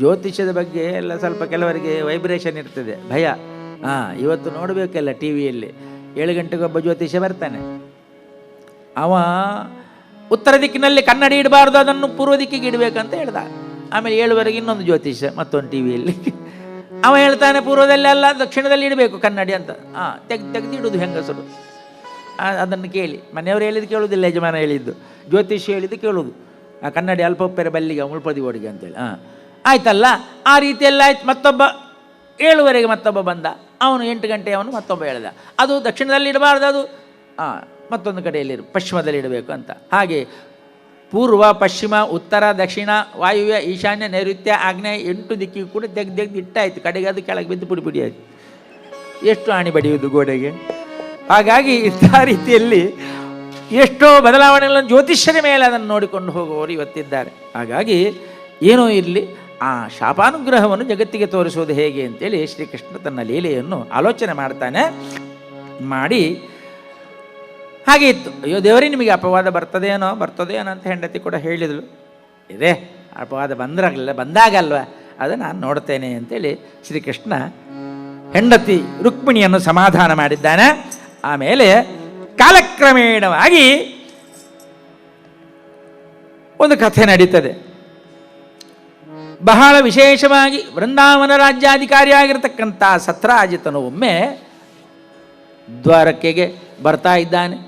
ಜ್ಯೋತಿಷ್ಯದ ಬಗ್ಗೆ ಎಲ್ಲ ಸ್ವಲ್ಪ ಕೆಲವರಿಗೆ ವೈಬ್ರೇಷನ್ ಇರ್ತದೆ, ಭಯ. ಇವತ್ತು ನೋಡಬೇಕಲ್ಲ ಟಿ ವಿಯಲ್ಲಿ 7 ಗಂಟೆಗೊಬ್ಬ ಜ್ಯೋತಿಷ್ಯ ಬರ್ತಾನೆ. ಅವ ಉತ್ತರ ದಿಕ್ಕಿನಲ್ಲಿ ಕನ್ನಡಿ ಇಡಬಾರ್ದು, ಅದನ್ನು ಪೂರ್ವ ದಿಕ್ಕಿಗೆ ಇಡಬೇಕಂತ ಹೇಳ್ದ. ಆಮೇಲೆ 7ವರೆಗೆ ಇನ್ನೊಂದು ಜ್ಯೋತಿಷ್ಯ ಮತ್ತೊಂದು ಟಿ ವಿಯಲ್ಲಿ ಅವ ಹೇಳ್ತಾನೆ ಪೂರ್ವದಲ್ಲಿ ಅಲ್ಲ ದಕ್ಷಿಣದಲ್ಲಿ ಇಡಬೇಕು ಕನ್ನಡಿ ಅಂತ. ತೆಗೆದಿಡುದು ಹೆಂಗಸರು. ಅದನ್ನು ಕೇಳಿ ಮನೆಯವರು ಹೇಳಿದ್ದು ಕೇಳುವುದಿಲ್ಲ, ಯಜಮಾನ ಹೇಳಿದ್ದು, ಜ್ಯೋತಿಷ್ಯ ಹೇಳಿದ್ದು ಕೇಳುವುದು. ಆ ಕನ್ನಡಿ ಅಲ್ಪೊಪ್ಪೆರೆ ಬಲ್ಲಿಗೆ ಮುಳ್ಪದಿ ಓಡಿಗೆ ಅಂತೇಳಿ. ಆಯ್ತಲ್ಲ, ಆ ರೀತಿಯೆಲ್ಲ ಆಯ್ತು. ಮತ್ತೊಬ್ಬ 7ವರೆಗೆ ಮತ್ತೊಬ್ಬ ಬಂದ, ಅವನು 8 ಗಂಟೆ ಅವನು ಮತ್ತೊಬ್ಬ ಹೇಳ್ದ, ಅದು ದಕ್ಷಿಣದಲ್ಲಿ ಇಡಬಾರ್ದು, ಅದು ಮತ್ತೊಂದು ಕಡೆಯಲ್ಲಿ ಪಶ್ಚಿಮದಲ್ಲಿ ಇಡಬೇಕು ಅಂತ. ಹಾಗೆ ಪೂರ್ವ, ಪಶ್ಚಿಮ, ಉತ್ತರ, ದಕ್ಷಿಣ, ವಾಯುವ್ಯ, ಈಶಾನ್ಯ, ನೈಋತ್ಯ, ಆಗ್ನೇಯ 8 ದಿಕ್ಕಿಗೂ ಕೂಡ ತೆಗ್ದು ಇಟ್ಟಾಯ್ತು. ಕಡೆಗೆ ಅದು ಕೆಳಗೆ ಬಿದ್ದು ಪುಡಿ ಪುಡಿ ಆಯಿತು. ಎಷ್ಟು ಆಣಿ ಬಡಿಯುವುದು ಗೋಡೆಗೆ. ಹಾಗಾಗಿ ಇಂಥ ರೀತಿಯಲ್ಲಿ ಎಷ್ಟೋ ಬದಲಾವಣೆಗಳನ್ನು ಜ್ಯೋತಿಷ್ಯರ ಮೇಲೆ ಅದನ್ನು ನೋಡಿಕೊಂಡು ಹೋಗುವವರು ಇವತ್ತಿದ್ದಾರೆ. ಹಾಗಾಗಿ ಏನೋ ಇರಲಿ, ಆ ಶಾಪಾನುಗ್ರಹವನ್ನು ಜಗತ್ತಿಗೆ ತೋರಿಸುವುದು ಹೇಗೆ ಅಂತೇಳಿ ಶ್ರೀಕೃಷ್ಣ ತನ್ನ ಲೀಲೆಯನ್ನು ಆಲೋಚನೆ ಮಾಡ್ತಾನೆ. ಮಾಡಿ ಹಾಗೆ ಇತ್ತು. ಅಯ್ಯೋ ದೇವರೇ, ನಿಮಗೆ ಅಪವಾದ ಬರ್ತದೇನೋ ಅಂತ ಹೆಂಡತಿ ಕೂಡ ಹೇಳಿದಳು. ಇದೆ ಅಪವಾದ ಬಂದಾಗಲ್ವ ಅದು ನಾನು ನೋಡ್ತೇನೆ ಅಂತೇಳಿ ಶ್ರೀಕೃಷ್ಣ ಹೆಂಡತಿ ರುಕ್ಮಿಣಿಯನ್ನು ಸಮಾಧಾನ ಮಾಡಿದ್ದಾನೆ. ಆಮೇಲೆ ಕಾಲಕ್ರಮೇಣವಾಗಿ ಒಂದು ಕಥೆ ನಡೀತದೆ. ಬಹಳ ವಿಶೇಷವಾಗಿ ವೃಂದಾವನ ರಾಜ್ಯಾಧಿಕಾರಿಯಾಗಿರ್ತಕ್ಕಂಥ ಸತ್ರಾಜಿತನು ಒಮ್ಮೆ ದ್ವಾರಕೆಗೆ ಬರ್ತಾ ಇದ್ದಾನೆ.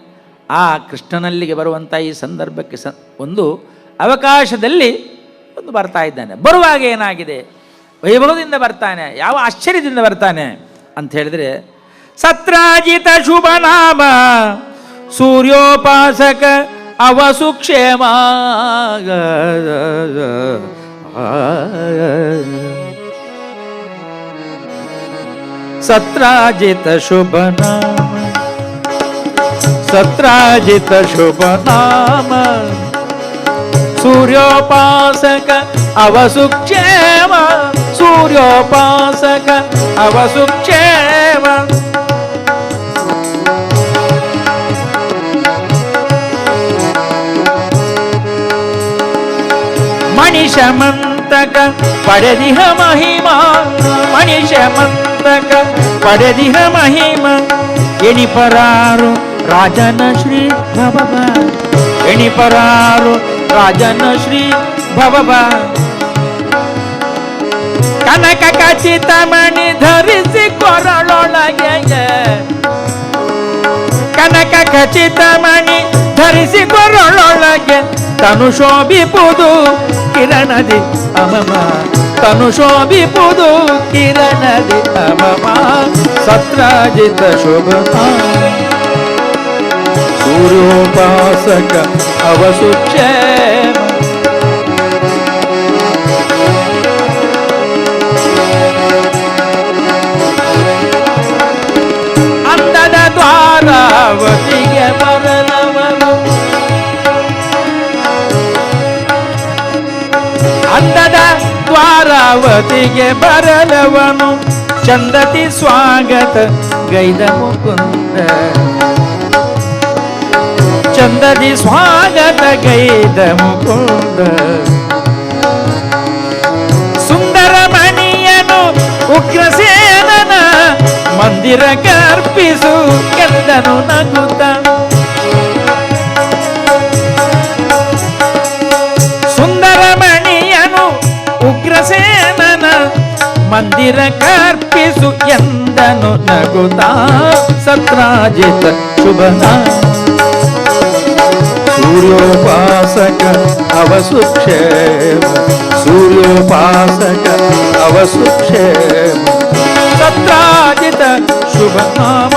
ಆ ಕೃಷ್ಣನಲ್ಲಿಗೆ ಬರುವಂಥ ಈ ಸಂದರ್ಭಕ್ಕೆ ಒಂದು ಅವಕಾಶದಲ್ಲಿ ಒಂದು ಬರ್ತಾ ಇದ್ದಾನೆ. ಬರುವಾಗ ಏನಾಗಿದೆ, ವೈಭವದಿಂದ ಬರ್ತಾನೆ, ಯಾವ ಆಶ್ಚರ್ಯದಿಂದ ಬರ್ತಾನೆ ಅಂತ ಹೇಳಿದ್ರೆ, ಸತ್ರಾಜಿತ ಶುಭ ನಾಮ ಸೂರ್ಯೋಪಾಸಕ ಅವಸುಕ್ಷೇಮ. ಸತ್ರಾಜಿತ ಶುಭ ನಾಮ, ಸತ್ರಾಜಿತ ಶುಭ ನಾಮ ಸೂರ್ಯೋಪಾಸಕ ಅವಸುಕ್ಷೇಮ, ಸೂರ್ಯೋಪಾಸಕ ಅವಸುಕ್ಷೇಮ. ಮಣಿಷಮಂತಕ ಪಡೆದಿಹ ಮಹಿಮಾ, ಮಣಿಷಮಂತಕ ಪಡೆದಿಹ ಮಹಿಮಾ. ಎಣಿಪರಾರು ರಾಜನ ಶ್ರೀ ಭವಭ, ಎಣಿಪರಾರು ರಾಜನ ಶ್ರೀ ಭವಭ. ಕನಕ ಖಚಿತ ಮಣಿ ಧರಿಸಿ ಕೊರಳೊಳಗೆ, ಕನಕ ಖಚಿತ ಮಣಿ ಧರಿಸಿ ಕೊರಳೊಳಗೆ. ತನು ಶೋಭಿಪುದು ಕಿರಣದಿ ಅಮಮ, ತನು ಶೋಭಿಪುದು ಕಿರಣದಿ ಅಮಮ. ಸತ್ರಾಜಿತ ಶುಭ ಸೂರ್ಯೋಪಾಸಕ ಅವಸುಕ್ಷೇಮ. ಅಂದದ ದ್ವಾರಾವತಿಗೆ ಬರಲವನು, ಅಂದದ ದ್ವಾರಾವತಿಗೆ ಬರಲವನು. ಚಂದತಿ ಸ್ವಾಗತ ಗೈದ ಮುಕುಂದ, ಚಂದದಿ ಸ್ವಾಗತ ಗೈದ ಮುಕುಂದ. ಸುಂದರ ಮಣಿಯನು ಉಗ್ರಸೇನನ ಮಂದಿರ ಕರ್ಪಿಸು ಕೆಂದನು ನಗುತ್ತ. ಸುಂದರ ಮಣಿಯನು ಉಗ್ರಸೇನನ ಮಂದಿರ ಕರ್ಪಿಸು ಎಂದನು ನಗುತ್ತ. ಸತ್ರಾಜಿತ ಶುಭನ ಸೂರ್ಯೋಪಾಸಕ ಅವಸುಕ್ಷೇಮ, ಸೂರ್ಯೋಪಾಸಕ ಅವಸುಕ್ಷೇಮ. ಸತ್ರಾಜಿತ ಶುಭ ನಾಮ.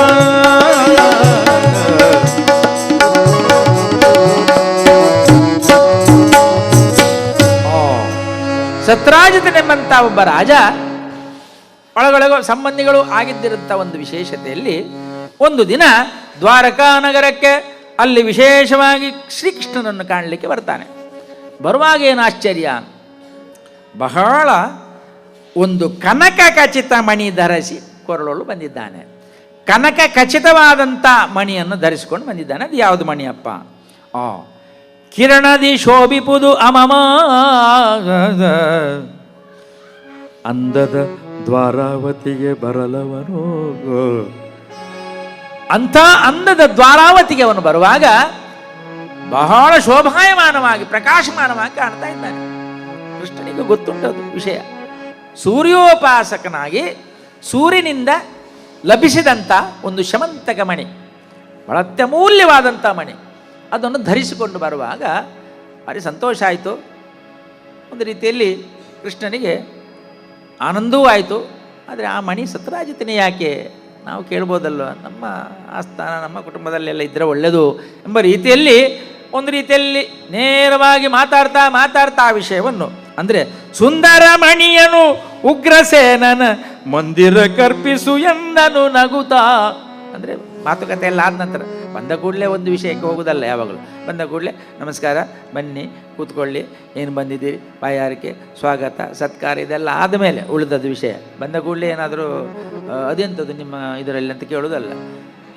ಸತ್ರಾಜಿತನೆಂಬಂಥ ಒಬ್ಬ ರಾಜ ಒಳಗೊಳಗ ಸಂಬಂಧಿಗಳು ಆಗಿದ್ದಿರಂಥ ಒಂದು ವಿಶೇಷತೆಯಲ್ಲಿ ಒಂದು ದಿನ ದ್ವಾರಕಾ ನಗರಕ್ಕೆ ಅಲ್ಲಿ ವಿಶೇಷವಾಗಿ ಶ್ರೀಕೃಷ್ಣನನ್ನು ಕಾಣಲಿಕ್ಕೆ ಬರ್ತಾನೆ. ಬರುವಾಗ ಏನು ಆಶ್ಚರ್ಯ, ಬಹಳ ಒಂದು ಕನಕ ಖಚಿತ ಮಣಿ ಧರಿಸಿ ಕೊರಳೊಳು ಬಂದಿದ್ದಾನೆ. ಕನಕ ಖಚಿತವಾದಂಥ ಮಣಿಯನ್ನು ಧರಿಸಿಕೊಂಡು ಬಂದಿದ್ದಾನೆ. ಅದು ಯಾವುದು ಮಣಿಯಪ್ಪ? ಕಿರಣದಿ ಶೋಭಿಪುದು ಅಮಮ ಅಂದದ ದ್ವಾರಾವತಿಗೆ ಬರಲವನು. ಅಂಥ ಅಂದದ ದ್ವಾರಾವತಿಗೆ ಅವನು ಬರುವಾಗ ಬಹಳ ಶೋಭಾಯಮಾನವಾಗಿ ಪ್ರಕಾಶಮಾನವಾಗಿ ಕಾಣ್ತಾ ಇದ್ದಾನೆ. ಕೃಷ್ಣನಿಗೆ ಗೊತ್ತುಂಟದು ವಿಷಯ. ಸೂರ್ಯೋಪಾಸಕನಾಗಿ ಸೂರ್ಯನಿಂದ ಲಭಿಸಿದಂಥ ಒಂದು ಶಮಂತಕ ಮಣಿ, ಬಹಳ ಅತ್ಯಮೂಲ್ಯವಾದಂಥ ಮಣಿ, ಅದನ್ನು ಧರಿಸಿಕೊಂಡು ಬರುವಾಗ ಭಾರಿ ಸಂತೋಷ ಆಯಿತು. ಒಂದು ರೀತಿಯಲ್ಲಿ ಕೃಷ್ಣನಿಗೆ ಆನಂದವೂ ಆಯಿತು. ಆದರೆ ಆ ಮಣಿ ಸತ್ರಾಜಿತನೇ ಯಾಕೆ ನಾವು ಕೇಳ್ಬೋದಲ್ವ, ನಮ್ಮ ಆಸ್ಥಾನ ನಮ್ಮ ಕುಟುಂಬದಲ್ಲೆಲ್ಲ ಇದ್ದರೆ ಒಳ್ಳೆಯದು ಎಂಬ ರೀತಿಯಲ್ಲಿ ಒಂದು ರೀತಿಯಲ್ಲಿ ನೇರವಾಗಿ ಮಾತಾಡ್ತಾ ಆ ವಿಷಯವನ್ನು ಅಂದರೆ ಸುಂದರ ಮಣಿಯನು ಉಗ್ರಸೇನನ ಮಂದಿರ ಕರ್ಪಿಸು ಎಂದನು ನಗುತ್ತಾ. ಅಂದರೆ ಮಾತುಕತೆ ಎಲ್ಲ ಆದ ನಂತರ ಬಂದ ಕೂಡಲೇ ಒಂದು ವಿಷಯಕ್ಕೆ ಹೋಗೋದಲ್ಲ. ಯಾವಾಗಲೂ ಬಂದ ಕೂಡಲೇ ನಮಸ್ಕಾರ, ಬನ್ನಿ ಕೂತ್ಕೊಳ್ಳಿ, ಏನು ಬಂದಿದ್ದೀರಿ, ಬಾಯಾರಿಕೆ, ಸ್ವಾಗತ, ಸತ್ಕಾರ ಇದೆಲ್ಲ ಆದಮೇಲೆ ಉಳಿದದ್ದು ವಿಷಯ. ಬಂದ ಕೂಡಲೇ ಏನಾದರೂ ಅದೆಂಥದ್ದು ನಿಮ್ಮ ಇದರಲ್ಲಿ ಅಂತ ಕೇಳೋದಲ್ಲ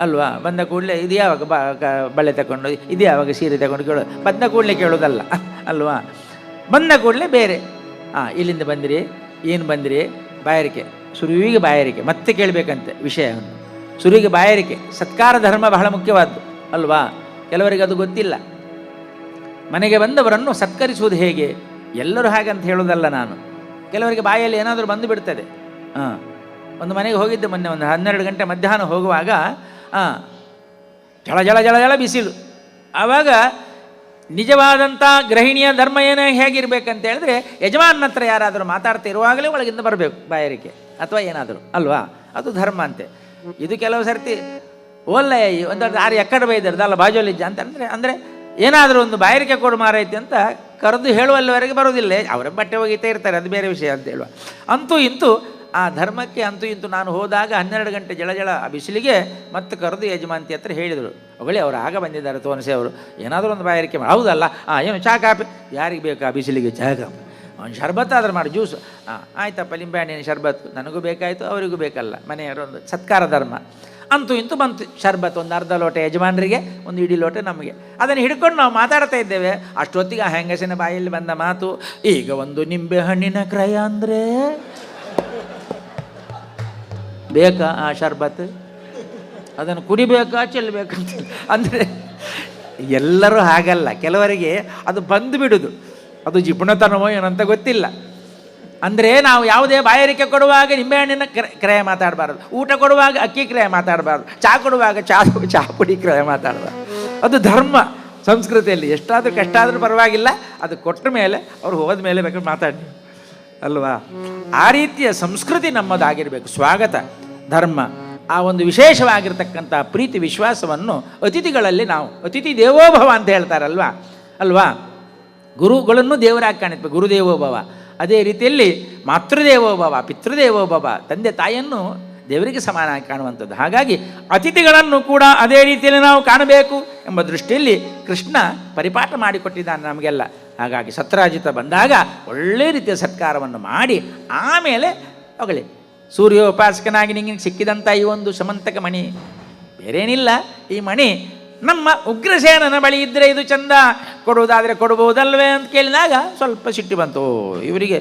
ಅಲ್ವಾ. ಬಂದ ಕೂಡಲೇ ಇದು ಯಾವಾಗ ಬಳೆ ತಗೊಂಡು, ಇದು ಯಾವಾಗ ಸೀರೆ ತಗೊಂಡು ಕೇಳೋದು, ಬಂದ ಕೂಡಲೇ ಕೇಳೋದಲ್ಲ ಅಲ್ವಾ. ಬಂದ ಕೂಡಲೇ ಬೇರೆ, ಇಲ್ಲಿಂದ ಬಂದಿರಿ, ಏನು ಬಂದಿರಿ, ಬಾಯಾರಿಕೆ, ಸುರುವಿಗೆ ಬಾಯಾರಿಕೆ ಮತ್ತೆ ಕೇಳಬೇಕಂತೆ ವಿಷಯವನ್ನು. ಸುರುವಿಗೆ ಬಾಯಾರಿಕೆ, ಸತ್ಕಾರ ಧರ್ಮ ಬಹಳ ಮುಖ್ಯವಾದ್ದು ಅಲ್ವಾ. ಕೆಲವರಿಗೆ ಅದು ಗೊತ್ತಿಲ್ಲ. ಮನೆಗೆ ಬಂದವರನ್ನು ಸತ್ಕರಿಸುವುದು ಹೇಗೆ, ಎಲ್ಲರೂ ಹಾಗಂತ ಹೇಳೋದಲ್ಲ ನಾನು. ಕೆಲವರಿಗೆ ಬಾಯಲ್ಲಿ ಏನಾದರೂ ಬಂದು ಬಿಡ್ತದೆ. ಒಂದು ಮನೆಗೆ ಹೋಗಿದ್ದೆ ಮೊನ್ನೆ, ಒಂದು 12 ಗಂಟೆ ಮಧ್ಯಾಹ್ನ ಹೋಗುವಾಗ ಜಳ ಜಳ ಜಳ ಜಳ ಬಿಸಿಲು. ಆವಾಗ ನಿಜವಾದಂಥ ಗೃಹಿಣಿಯ ಧರ್ಮ ಏನೋ ಹೇಗಿರ್ಬೇಕಂತ ಹೇಳಿದ್ರೆ, ಯಜಮಾನ ಹತ್ರ ಯಾರಾದರೂ ಮಾತಾಡ್ತಾ ಇರುವಾಗಲೇ ಒಳಗಿಂದ ಬರಬೇಕು ಬಾಯಾರಿಕೆ ಅಥವಾ ಏನಾದರೂ ಅಲ್ವಾ, ಅದು ಧರ್ಮ ಅಂತೆ. ಇದು ಕೆಲವು ಸರ್ತಿ ಓಲ್ಲ ಒಂದು 6 ಎಕ್ಕಡೆ ಬೈದರ್ದು ಅಲ್ಲ ಬಾಜೋಲಿಜ್ಜ ಅಂತ ಅಂದರೆ ಏನಾದರೂ ಒಂದು ಬಾಯಾರಿಕೆ ಕೊಡು ಮಾರೈತಿ ಅಂತ ಕರೆದು ಹೇಳುವಲ್ಲಿವರೆಗೆ ಬರೋದಿಲ್ಲ. ಅವರ ಬಟ್ಟೆ ಹೋಗಿತಾ ಇರ್ತಾರೆ, ಅದು ಬೇರೆ ವಿಷಯ ಅಂತ ಹೇಳುವ. ಅಂತೂ ಇಂತೂ ಆ ಧರ್ಮಕ್ಕೆ ಅಂತೂ ಇಂತೂ ನಾನು ಹೋದಾಗ 12 ಗಂಟೆ ಜಳ ಜಳ ಆ ಬಿಸಿಲಿಗೆ ಮತ್ತೆ ಕರೆದು ಯಜಮಾಂತಿ ಹತ್ರ ಹೇಳಿದರು, ಅವಳೇ ಅವರು ಆಗ ಬಂದಿದ್ದಾರೆ ತೋನ್ಸೆ ಅವರು, ಏನಾದರೂ ಒಂದು ಬಾಯಾರಿಕೆ ಮಾಡಿ. ಹೌದಲ್ಲ, ಏನು ಚಹಾ ಕಾಫಿ, ಯಾರಿಗೆ ಬೇಕು ಆ ಬಿಸಿಲಿಗೆ ಚಹಾ ಕಾಫಿ, ಅವ್ನು ಶರ್ಬತ್ ಆದ್ರೆ ಮಾಡಿ, ಜ್ಯೂಸು, ಆಯ್ತಪ್ಪ ಲಿಂಬೆಹಣ್ಣಿನ ಶರ್ಬತ್ತು, ನನಗೂ ಬೇಕಾಯಿತು ಅವರಿಗೂ ಬೇಕಲ್ಲ, ಮನೆಯವರೊಂದು ಸತ್ಕಾರ ಧರ್ಮ. ಅಂತೂ ಇಂತೂ ಬಂತು ಶರ್ಬತ್, ಒಂದು ಅರ್ಧ ಲೋಟ ಯಜಮಾನರಿಗೆ, ಒಂದು ಇಡೀ ಲೋಟ ನಮಗೆ. ಅದನ್ನು ಹಿಡ್ಕೊಂಡು ನಾವು ಮಾತಾಡ್ತಾ ಇದ್ದೇವೆ. ಅಷ್ಟೊತ್ತಿಗೆ ಆ ಹೆಂಗಸಿನ ಬಾಯಲ್ಲಿ ಬಂದ ಮಾತು, ಈಗ ಒಂದು ನಿಂಬೆ ಹಣ್ಣಿನ ಕ್ರಯ ಅಂದರೆ ಬೇಕಾ ಆ ಶರ್ಬತ್, ಅದನ್ನು ಕುಡಿಬೇಕಾ ಚೆಲ್ಲಬೇಕಂತ. ಅಂದರೆ ಎಲ್ಲರೂ ಹಾಗಲ್ಲ, ಕೆಲವರಿಗೆ ಅದು ಬಂದು ಬಿಡುದು, ಅದು ಜಿಪುಣತನವೋ ಏನಂತ ಗೊತ್ತಿಲ್ಲ. ಅಂದರೆ ನಾವು ಯಾವುದೇ ಬಾಯಾರಿಕೆ ಕೊಡುವಾಗ ನಿಂಬೆಹಣ್ಣಿನ ಕ್ರಯ ಮಾತಾಡಬಾರ್ದು, ಊಟ ಕೊಡುವಾಗ ಅಕ್ಕಿ ಕ್ರಯ ಮಾತಾಡಬಾರ್ದು, ಚಹಾ ಕೊಡುವಾಗ ಚಹಾ ಪುಡಿ ಕ್ರಯ ಮಾತಾಡಬಾರ್ದು. ಅದು ಧರ್ಮ ಸಂಸ್ಕೃತಿಯಲ್ಲಿ. ಎಷ್ಟಾದರೂ ಕಷ್ಟ ಆದರೂ ಪರವಾಗಿಲ್ಲ, ಅದು ಕೊಟ್ಟ ಮೇಲೆ ಅವ್ರು ಹೋದ ಮೇಲೆ ಬೇಕಾದ್ರೆ ಮಾತಾಡಿ ಅಲ್ವಾ. ಆ ರೀತಿಯ ಸಂಸ್ಕೃತಿ ನಮ್ಮದಾಗಿರಬೇಕು. ಸ್ವಾಗತ ಧರ್ಮ, ಆ ಒಂದು ವಿಶೇಷವಾಗಿರ್ತಕ್ಕಂಥ ಪ್ರೀತಿ ವಿಶ್ವಾಸವನ್ನು ಅತಿಥಿಗಳಲ್ಲಿ ನಾವು, ಅತಿಥಿ ದೇವೋಭವ ಅಂತ ಹೇಳ್ತಾರಲ್ವಾ ಅಲ್ವಾ. ಗುರುಗಳನ್ನು ದೇವರಾಗಿ ಕಾಣಿಸ್ಬೇಕು, ಗುರುದೇವೋಭವ. ಅದೇ ರೀತಿಯಲ್ಲಿ ಮಾತೃದೇವೋಭವ, ಪಿತೃದೇವೋಭವ, ತಂದೆ ತಾಯಿಯನ್ನು ದೇವರಿಗೆ ಸಮಾನವಾಗಿ ಕಾಣುವಂಥದ್ದು. ಹಾಗಾಗಿ ಅತಿಥಿಗಳನ್ನು ಕೂಡ ಅದೇ ರೀತಿಯಲ್ಲಿ ನಾವು ಕಾಣಬೇಕು ಎಂಬ ದೃಷ್ಟಿಯಲ್ಲಿ ಕೃಷ್ಣ ಪರಿಪಾಠ ಮಾಡಿಕೊಟ್ಟಿದ್ದಾನೆ ನಮಗೆಲ್ಲ. ಹಾಗಾಗಿ ಸತ್ರಾಜಿತ ಬಂದಾಗ ಒಳ್ಳೆಯ ರೀತಿಯ ಸತ್ಕಾರವನ್ನು ಮಾಡಿ ಆಮೇಲೆ ಹೊಗಳಿ, ಸೂರ್ಯೋಪಾಸಕನಾಗಿ ನಿಮಗೆ ಸಿಕ್ಕಿದಂಥ ಈ ಒಂದು ಸಮಂತಕ ಮಣಿ ಬೇರೇನಿಲ್ಲ, ಈ ಮಣಿ ನಮ್ಮ ಉಗ್ರಸೇನನ ಬಳಿ ಇದ್ದರೆ ಇದು ಚಂದ, ಕೊಡುವುದಾದರೆ ಕೊಡಬಹುದಲ್ವೇ ಅಂತ ಕೇಳಿದಾಗ ಸ್ವಲ್ಪ ಸಿಟ್ಟು ಬಂತು. ಇವರಿಗೆ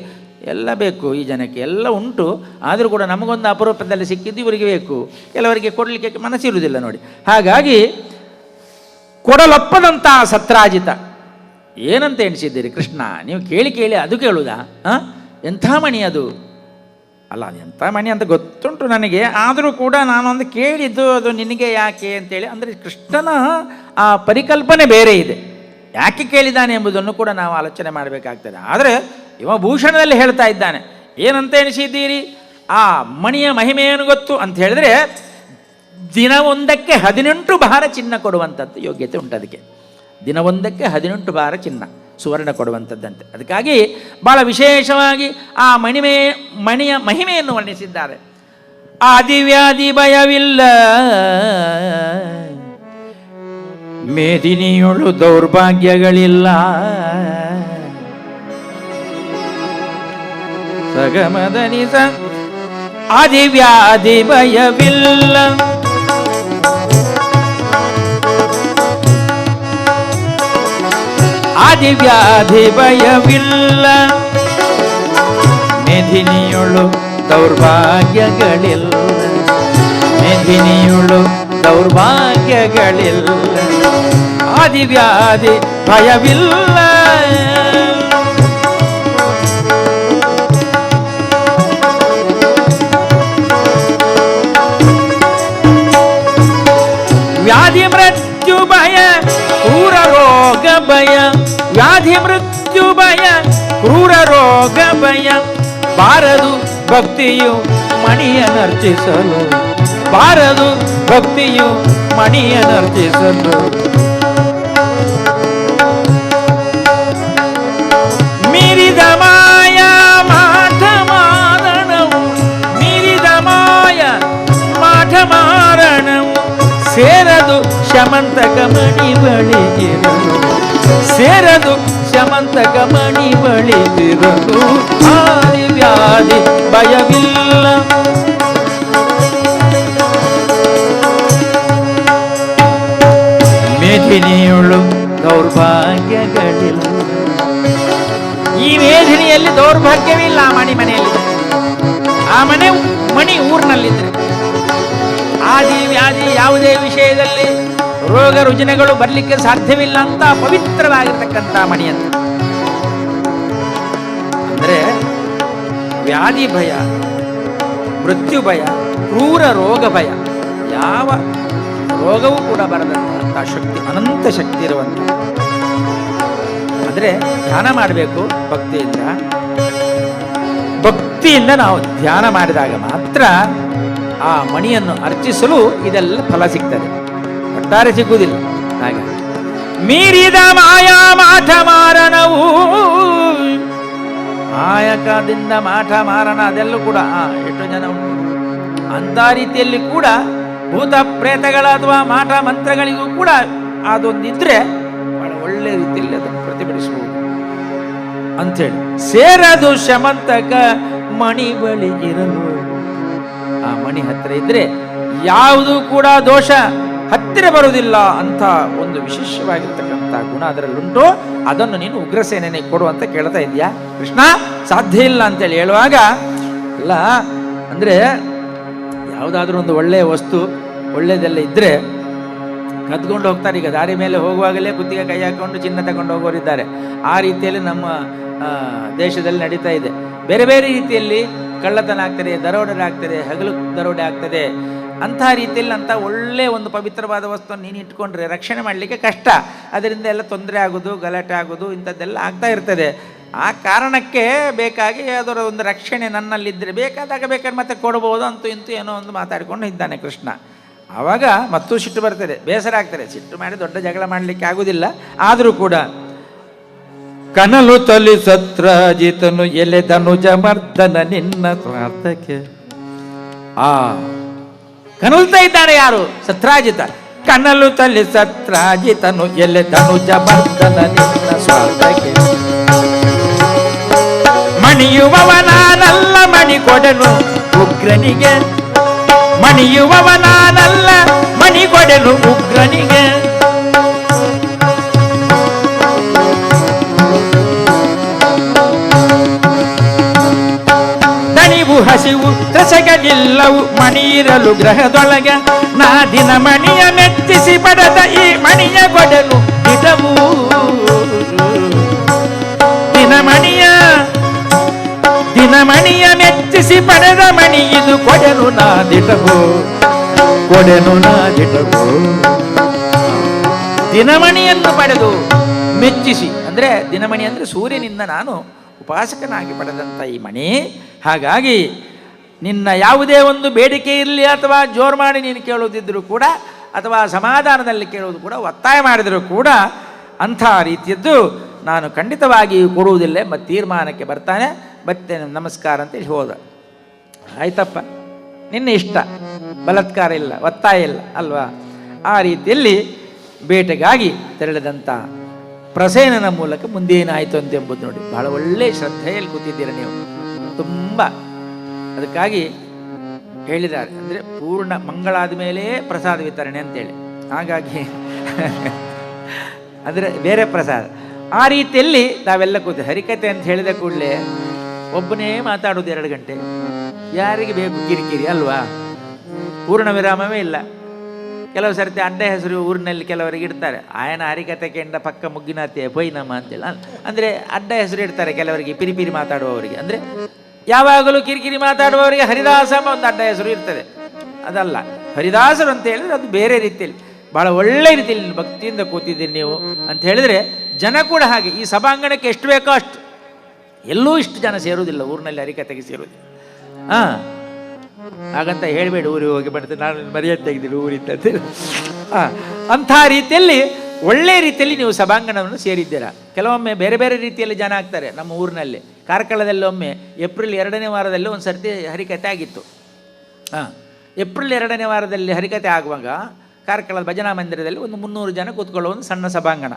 ಎಲ್ಲ ಬೇಕು, ಈ ಜನಕ್ಕೆ ಎಲ್ಲ ಉಂಟು, ಆದರೂ ಕೂಡ ನಮಗೊಂದು ಅಪರೂಪದಲ್ಲಿ ಸಿಕ್ಕಿದ್ದು ಇವರಿಗೆ ಬೇಕು, ಕೆಲವರಿಗೆ ಕೊಡಲಿಕ್ಕೆ ಮನಸ್ಸಿರುವುದಿಲ್ಲ ನೋಡಿ. ಹಾಗಾಗಿ ಕೊಡಲೊಪ್ಪದಂಥ ಸತ್ರಾಜಿತ ಏನಂತ ಎಣಿಸಿದ್ದೀರಿ ಕೃಷ್ಣ, ನೀವು ಕೇಳಿ ಕೇಳಿ ಅದು ಕೇಳುವುದಾ? ಎಂಥ ಮಣಿ ಅದು? ಅಲ್ಲ, ಅದು ಎಂಥ ಮಣಿ ಅಂತ ಗೊತ್ತುಂಟು ನನಗೆ, ಆದರೂ ಕೂಡ ನಾನೊಂದು ಕೇಳಿದ್ದು ಅದು ನಿನಗೆ ಯಾಕೆ ಅಂತೇಳಿ. ಅಂದರೆ ಕೃಷ್ಣನ ಆ ಪರಿಕಲ್ಪನೆ ಬೇರೆ ಇದೆ, ಯಾಕೆ ಕೇಳಿದ್ದಾನೆ ಎಂಬುದನ್ನು ಕೂಡ ನಾವು ಆಲೋಚನೆ ಮಾಡಬೇಕಾಗ್ತದೆ. ಆದರೆ ಇವ ಭೂಷಣದಲ್ಲಿ ಹೇಳ್ತಾ ಇದ್ದಾನೆ, ಏನಂತ ಎಣಿಸಿದ್ದೀರಿ? ಆ ಮಣಿಯ ಮಹಿಮೆ ಏನು ಗೊತ್ತು ಅಂತ ಹೇಳಿದ್ರೆ, ದಿನವೊಂದಕ್ಕೆ 18 ಭಾರ ಚಿನ್ನ ಕೊಡುವಂಥದ್ದು ಯೋಗ್ಯತೆ ಉಂಟು ಅದಕ್ಕೆ. ದಿನವೊಂದಕ್ಕೆ 18 ಭಾರ ಚಿನ್ನ ಸುವರ್ಣ ಕೊಡುವಂಥದ್ದಂತೆ. ಅದಕ್ಕಾಗಿ ಭಾಳ ವಿಶೇಷವಾಗಿ ಆ ಮಣಿಯ ಮಹಿಮೆಯನ್ನು ವರ್ಣಿಸಿದ್ದಾರೆ. ಆದಿವ್ಯಾಧಿ ಭಯವಿಲ್ಲ, ಮೇದಿನಿಯೊಳು ದೌರ್ಭಾಗ್ಯಗಳಿಲ್ಲ, ಸಗಮದನಿಸ ಆದಿವ್ಯಾಧಿ ಭಯವಿಲ್ಲ, ಆದಿವ್ಯಾಧಿ ಭಯವಿಲ್ಲ, ಮೇದಿನಿಯೊಳು ದೌರ್ಭಾಗ್ಯಗಳಿಲ್ಲ, ಮೇದಿನಿಯೊಳು ದೌರ್ಭಾಗ್ಯಗಳಿಲ್ಲ, ಆದಿವ್ಯಾಧಿ ಭಯವಿಲ್ಲ. ವ್ಯಾಧಿ ಮೃತ್ಯು ಭಯ ಕ್ರೂರ ರೋಗ ಭಯ, ವ್ಯಾಧಿ ಮೃತ್ಯು ಭಯ ಕ್ರೂರ ರೋಗ ಭಯ, ಬಾರದು ಭಕ್ತಿಯು ಮಣಿಯನರ್ಚಿಸಲು, ಬಾರದು ಭಕ್ತಿಯು ಮಣಿಯನರ್ಚಿಸಲು. ಮೀರಿದ ಮಾಯ ಮಾಠ ಮಾರಣವು, ಮೀರಿದ ಮಾಯ ಮಾಠ ಮಾರಣವು, ಸೇರದು ಶಮಂತಕ ಮಣಿ ಬಳಿಗಿರಲು, ಸೇರದು ಶಮಂತಕ ಮಣಿ ಬಳಿಗಿರಲು, ಆದಿವ್ಯಾಧಿ ಭಯವಿಲ್ಲ. ಮೇದಿನಿಯೊಳು ದೌರ್ಭಾಗ್ಯಗಳಿಲ್ಲ, ಈ ಮೇದಿನಿಯಲ್ಲಿ ದೌರ್ಭಾಗ್ಯವಿಲ್ಲ. ಆ ಮನೆಯಲ್ಲಿದೆ, ಆ ಮಣಿ ಊರಿನಲ್ಲಿದ್ರೆ ಆದಿ ವ್ಯಾಧಿ ಯಾವುದೇ ವಿಷಯದಲ್ಲಿ ರೋಗ ರುಜಿನಗಳು ಬರಲಿಕ್ಕೆ ಸಾಧ್ಯವಿಲ್ಲ ಅಂತ ಪವಿತ್ರವಾಗಿರ್ತಕ್ಕಂಥ ಮಣಿ ಅಂತ. ಅಂದ್ರೆ ವ್ಯಾಧಿ ಭಯ, ಮೃತ್ಯು ಭಯ, ಕ್ರೂರ ರೋಗ ಭಯ, ಯಾವ ರೋಗವೂ ಕೂಡ ಬರದಂತಹ ಶಕ್ತಿ, ಅನಂತ ಶಕ್ತಿ ಇರುವಂತ. ಅಂದ್ರೆ ಧ್ಯಾನ ಮಾಡಬೇಕು ಭಕ್ತಿಯಿಂದ. ಭಕ್ತಿಯಿಂದ ನಾವು ಧ್ಯಾನ ಮಾಡಿದಾಗ ಮಾತ್ರ ಆ ಮಣಿಯನ್ನು ಅರ್ಚಿಸಲು ಇದೆಲ್ಲ ಫಲ ಸಿಗ್ತದೆ, ಒಟ್ಟಾರೆ ಸಿಗುವುದಿಲ್ಲ. ಹಾಗೆ ಮೀರಿದ ಮಾಯಾ ಮಾಠ ಮಾರಣವು, ಮಾಯಕದಿಂದ ಮಾಠ ಮಾರಣ ಅದೆಲ್ಲೂ ಕೂಡ ಎಷ್ಟು ಜನ ಉಂಟು. ಅಂತ ರೀತಿಯಲ್ಲಿ ಕೂಡ ಭೂತ ಪ್ರೇತಗಳ ಅಥವಾ ಮಾಠ ಮಂತ್ರಗಳಿಗೂ ಕೂಡ ಅದೊಂದಿದ್ರೆ ಬಹಳ ಒಳ್ಳೆ ರೀತಿಯಲ್ಲಿ ಅದನ್ನು ಪ್ರತಿಭಟಿಸಬಹುದು ಅಂಥೇಳಿ. ಸೇರದು ಶಮಂತಕ ಮಣಿ ಬಳಿ ಇರಲು, ಆ ಮಣಿ ಹತ್ತಿರ ಇದ್ರೆ ಯಾವುದು ಕೂಡ ದೋಷ ಹತ್ತಿರ ಬರುವುದಿಲ್ಲ ಅಂತ ಒಂದು ವಿಶೇಷವಾಗಿರ್ತಕ್ಕಂಥ ಗುಣ ಅದರಲ್ಲುಂಟು. ಅದನ್ನು ನೀನು ಉಗ್ರಸೇನೆ ಕೊಡು ಅಂತ ಕೇಳ್ತಾ ಇದೆಯಾ ಕೃಷ್ಣ. ಸಾಧ್ಯ ಇಲ್ಲ ಅಂತೇಳಿ ಹೇಳುವಾಗ, ಅಲ್ಲ ಅಂದ್ರೆ ಯಾವುದಾದ್ರೂ ಒಂದು ಒಳ್ಳೆಯ ವಸ್ತು ಒಳ್ಳೆಯದೆಲ್ಲ ಇದ್ರೆ ಕದ್ಕೊಂಡು ಹೋಗ್ತಾರೆ. ಈಗ ದಾರಿ ಮೇಲೆ ಹೋಗುವಾಗಲೇ ಕುತ್ತಿಗೆ ಕೈ ಹಾಕೊಂಡು ಚಿನ್ನ ತಗೊಂಡು ಹೋಗೋರಿದ್ದಾರೆ. ಆ ರೀತಿಯಲ್ಲಿ ನಮ್ಮ ದೇಶದಲ್ಲಿ ನಡೀತಾ ಇದೆ. ಬೇರೆ ಬೇರೆ ರೀತಿಯಲ್ಲಿ ಕಳ್ಳತನ ಆಗ್ತದೆ, ದರೋಡೆ ಆಗ್ತದೆ, ಹಗಲು ದರೋಡೆ ಆಗ್ತದೆ. ಅಂಥ ರೀತಿಯಲ್ಲಿ ಅಂತ ಒಳ್ಳೆ ಒಂದು ಪವಿತ್ರವಾದ ವಸ್ತುವನ್ನು ನೀನು ಇಟ್ಕೊಂಡ್ರೆ ರಕ್ಷಣೆ ಮಾಡಲಿಕ್ಕೆ ಕಷ್ಟ. ಅದರಿಂದ ಎಲ್ಲ ತೊಂದರೆ ಆಗೋದು, ಗಲಾಟೆ ಆಗೋದು, ಇಂಥದ್ದೆಲ್ಲ ಆಗ್ತಾ ಇರ್ತದೆ. ಆ ಕಾರಣಕ್ಕೆ ಬೇಕಾಗಿ ಅದರ ಒಂದು ರಕ್ಷಣೆ ನನ್ನಲ್ಲಿದ್ದರೆ ಬೇಕಾದಾಗ ಬೇಕಾದ್ರೆ ಮತ್ತೆ ಕೊಡ್ಬೋದು ಅಂತೂ ಇಂತೂ ಏನೋ ಒಂದು ಮಾತಾಡಿಕೊಂಡು ಇದ್ದಾನೆ ಕೃಷ್ಣ. ಆವಾಗ ಮತ್ತೂ ಸಿಟ್ಟು ಬರ್ತದೆ, ಬೇಸರ ಆಗ್ತದೆ. ಸಿಟ್ಟು ಮಾಡಿ ದೊಡ್ಡ ಜಗಳ ಮಾಡಲಿಕ್ಕೆ ಆಗುವುದಿಲ್ಲ. ಆದರೂ ಕೂಡ ಕನಲು ತಲಿ ಸತ್ರಾಜಿತನು ಎಲೆದನು ಜಮರ್ದನ ನಿನ್ನ ಸ್ವಾರ್ಥಕ್ಕೆ. ಕನಲ್ತಾ ಇದ್ದಾನೆ ಯಾರು? ಸತ್ರಾಜಿತ. ಕನಲು ತಲಿ ಸತ್ರಾಜಿತನು ಎಲೆದನು ಜಮರ್ದನ ನಿನ್ನ ಸ್ವಾರ್ಥಕ್ಕೆ. ಮಣಿಯುವವನಾನಲ್ಲ ಮಣಿ ಕೊಡನು ಉಗ್ರನಿಗೆ, ಮಣಿಯುವವನಾನಲ್ಲ ಮಣಿ ಕೊಡನು ಉಗ್ರನಿಗೆ. ದಣಿವು ಹಸಿವು ತ್ರಸಗಳಿಲ್ಲವು ಮಣಿಯಿರಲು ಗ್ರಹದೊಳಗೆ. ನಾ ದಿನ ಮಣಿಯ ಮೆಚ್ಚಿಸಿ ಪಡೆದ ಈ ಮಣಿಯ ಕೊಡನು ದಿಟವು. ದಿನಮಣಿಯ ಮೆಚ್ಚಿಸಿ ಪಡೆದ ಮಣಿ ಇದು ಕೊಡೆನು ನಾದಿಟವು, ಕೊಡೆನು ನಾದಿಟವು. ದಿನಮಣಿಯನ್ನು ಪಡೆದು ಮೆಚ್ಚಿಸಿ, ಅಂದ್ರೆ ದಿನಮಣಿ ಅಂದ್ರೆ ಸೂರ್ಯನಿಂದ ನಾನು ಉಪಾಸಕನಾಗಿ ಪಡೆದಂಥ ಈ ಮಣಿ. ಹಾಗಾಗಿ ನಿನ್ನ ಯಾವುದೇ ಒಂದು ಬೇಡಿಕೆ ಇರಲಿ ಅಥವಾ ಜೋರು ಮಾಡಿ ನೀನು ಕೇಳುವುದಿದ್ರೂ ಕೂಡ, ಅಥವಾ ಸಮಾಧಾನದಲ್ಲಿ ಕೇಳುವುದು ಕೂಡ, ಒತ್ತಾಯ ಮಾಡಿದರೂ ಕೂಡ ಅಂಥ ರೀತಿಯದ್ದು ನಾನು ಖಂಡಿತವಾಗಿ ಕೊಡುವುದಿಲ್ಲ ಎಂಬ ತೀರ್ಮಾನಕ್ಕೆ ಬರ್ತಾನೆ. ಬರ್ತೇನೆ, ನಮಸ್ಕಾರ ಅಂತೇಳಿ ಹೋದ. ಆಯ್ತಪ್ಪ, ನಿನ್ನ ಇಷ್ಟ, ಬಲಾತ್ಕಾರ ಇಲ್ಲ, ಒತ್ತಾಯ ಇಲ್ಲ ಅಲ್ವಾ. ಆ ರೀತಿಯಲ್ಲಿ ಬೇಟೆಗಾಗಿ ತೆರಳಿದಂಥ ಪ್ರಸೇನನ ಮೂಲಕ ಮುಂದೇನಾಯಿತು ಅಂತ ಎಂಬುದು ನೋಡಿ. ಬಹಳ ಒಳ್ಳೆಯ ಶ್ರದ್ಧೆಯಲ್ಲಿ ಕೂತಿದ್ದೀರ ನೀವು ತುಂಬ. ಅದಕ್ಕಾಗಿ ಹೇಳಿದ್ದಾರೆ. ಅಂದರೆ ಪೂರ್ಣ ಮಂಗಳಾದ ಮೇಲೆ ಪ್ರಸಾದ ವಿತರಣೆ ಅಂತೇಳಿ, ಹಾಗಾಗಿ ಅಂದರೆ ಬೇರೆ ಪ್ರಸಾದ. ಆ ರೀತಿಯಲ್ಲಿ ನಾವೆಲ್ಲ ಕೂತು ಹರಿಕತೆ ಅಂತ ಹೇಳಿದ ಕೂಡಲೇ ಒಬ್ಬನೇ ಮಾತಾಡೋದು 2 ಗಂಟೆ. ಯಾರಿಗೆ ಬೇಕು ಕಿರಿಕಿರಿ ಅಲ್ವಾ? ಪೂರ್ಣ ವಿರಾಮವೇ ಇಲ್ಲ. ಕೆಲವು ಸರ್ತಿ ಅಡ್ಡ ಹೆಸರು ಊರಿನಲ್ಲಿ ಕೆಲವರಿಗೆ ಇಡ್ತಾರೆ. ಆಯನ ಹರಿಕತೆ ಕೆಂಡ ಪಕ್ಕ ಮುಗ್ಗಿನಾತೆ ಪೊಯ್ನಮ್ಮ ಅಂತೇಳಿ. ಅಂದರೆ ಅಡ್ಡ ಹೆಸರು ಇಡ್ತಾರೆ ಕೆಲವರಿಗೆ, ಪಿರಿಪಿರಿ ಮಾತಾಡುವವರಿಗೆ. ಅಂದರೆ ಯಾವಾಗಲೂ ಕಿರಿಕಿರಿ ಮಾತಾಡುವವರಿಗೆ ಹರಿದಾಸ ಒಂದು ಅಡ್ಡ ಹೆಸರು ಇರ್ತದೆ. ಅದಲ್ಲ, ಹರಿದಾಸರು ಅಂತ ಹೇಳಿದ್ರೆ ಅದು ಬೇರೆ ರೀತಿಯಲ್ಲಿ, ಭಾಳ ಒಳ್ಳೆ ರೀತಿಯಲ್ಲಿ ಭಕ್ತಿಯಿಂದ ಕೂತಿದ್ದೀರಿ ನೀವು ಅಂತ ಹೇಳಿದರೆ ಜನ ಕೂಡ ಹಾಗೆ. ಈ ಸಭಾಂಗಣಕ್ಕೆ ಎಷ್ಟು ಬೇಕೋ ಅಷ್ಟು, ಎಲ್ಲೂ ಇಷ್ಟು ಜನ ಸೇರುವುದಿಲ್ಲ, ಊರಿನಲ್ಲಿ ಹರಿಕತೆಗೆ ಸೇರುವುದಿಲ್ಲ. ಹಾಗಂತ ಹೇಳಬೇಡಿ ಊರಿಗೆ ಹೋಗಿ ಬರ್ತದೆ ನಾನು ಮರ್ಯಾದೆ ತೆಗೆದಿಲ್ಲ ಊರಿಂದ ಅಂತೇಳಿ. ಅಂಥ ರೀತಿಯಲ್ಲಿ ಒಳ್ಳೆಯ ರೀತಿಯಲ್ಲಿ ನೀವು ಸಭಾಂಗಣವನ್ನು ಸೇರಿದ್ದೀರಾ. ಕೆಲವೊಮ್ಮೆ ಬೇರೆ ಬೇರೆ ರೀತಿಯಲ್ಲಿ ಜನ ಆಗ್ತಾರೆ. ನಮ್ಮ ಊರಿನಲ್ಲಿ ಕಾರ್ಕಳದಲ್ಲಿ ಒಮ್ಮೆ ಏಪ್ರಿಲ್ 2ನೇ ವಾರದಲ್ಲಿ ಒಂದು ಸರ್ತಿ ಹರಿಕತೆ ಆಗಿತ್ತು. ಏಪ್ರಿಲ್ 2ನೇ ವಾರದಲ್ಲಿ ಹರಿಕತೆ ಆಗುವಾಗ ಕಾರ್ಕಳದ ಭಜನಾ ಮಂದಿರದಲ್ಲಿ ಒಂದು 300 ಜನ ಕೂತ್ಕೊಳ್ಳೋ ಒಂದು ಸಣ್ಣ ಸಭಾಂಗಣ.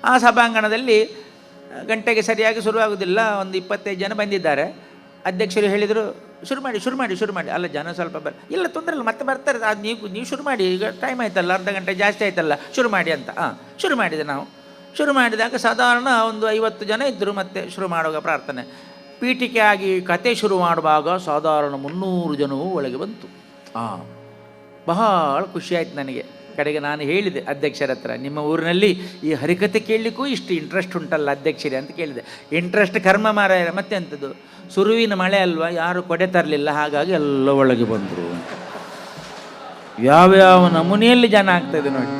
ಆ ಸಭಾಂಗಣದಲ್ಲಿ ಗಂಟೆಗೆ ಸರಿಯಾಗಿ ಶುರುವಾಗೋದಿಲ್ಲ, ಒಂದು 25 ಜನ ಬಂದಿದ್ದಾರೆ. ಅಧ್ಯಕ್ಷರು ಹೇಳಿದರು ಶುರು ಮಾಡಿ. ಅಲ್ಲ ಜನ ಸ್ವಲ್ಪ ಇಲ್ಲ ತೊಂದರೆ ಇಲ್ಲ, ಮತ್ತೆ ಬರ್ತಾರೆ, ಅದು ನೀವು ಶುರು ಮಾಡಿ, ಈಗ ಟೈಮ್ ಆಯ್ತಲ್ಲ, ಅರ್ಧ ಗಂಟೆ ಜಾಸ್ತಿ ಆಯ್ತಲ್ಲ, ಶುರು ಮಾಡಿ ಅಂತ. ಶುರು ಮಾಡಿದೆ ನಾವು. ಶುರು ಮಾಡಿದಾಗ ಸಾಧಾರಣ ಒಂದು 50 ಜನ ಇದ್ದರು. ಮತ್ತೆ ಶುರು ಮಾಡುವಾಗ ಪ್ರಾರ್ಥನೆ ಪೀಠಿಕೆ ಆಗಿ ಕತೆ ಶುರು ಮಾಡುವಾಗ ಸಾಧಾರಣ 300 ಜನವೂ ಒಳಗೆ ಬಂತು. ಬಹಳ ಖುಷಿಯಾಯಿತು ನನಗೆ. ಕಡೆಗೆ ನಾನು ಹೇಳಿದೆ ಅಧ್ಯಕ್ಷರ ಹತ್ರ, ನಿಮ್ಮ ಊರಿನಲ್ಲಿ ಈ ಹರಿಕತೆ ಕೇಳಲಿಕ್ಕೂ ಇಷ್ಟು ಇಂಟ್ರೆಸ್ಟ್ ಉಂಟಲ್ಲ ಅಧ್ಯಕ್ಷರೇ ಅಂತ ಕೇಳಿದೆ. ಇಂಟ್ರೆಸ್ಟ್ ಕರ್ಮ ಮಾರಾಯ, ಮತ್ತೆ ಅಂಥದ್ದು ಸುರುವಿನ ಮಳೆ ಅಲ್ವಾ, ಯಾರು ಕೊಡೆ ತರಲಿಲ್ಲ, ಹಾಗಾಗಿ ಎಲ್ಲ ಒಳಗೆ ಬಂದರು. ಯಾವ್ಯಾವ ನಮೂನೆಯಲ್ಲಿ ಜನ ಆಗ್ತದೆ ನೋಡಿ.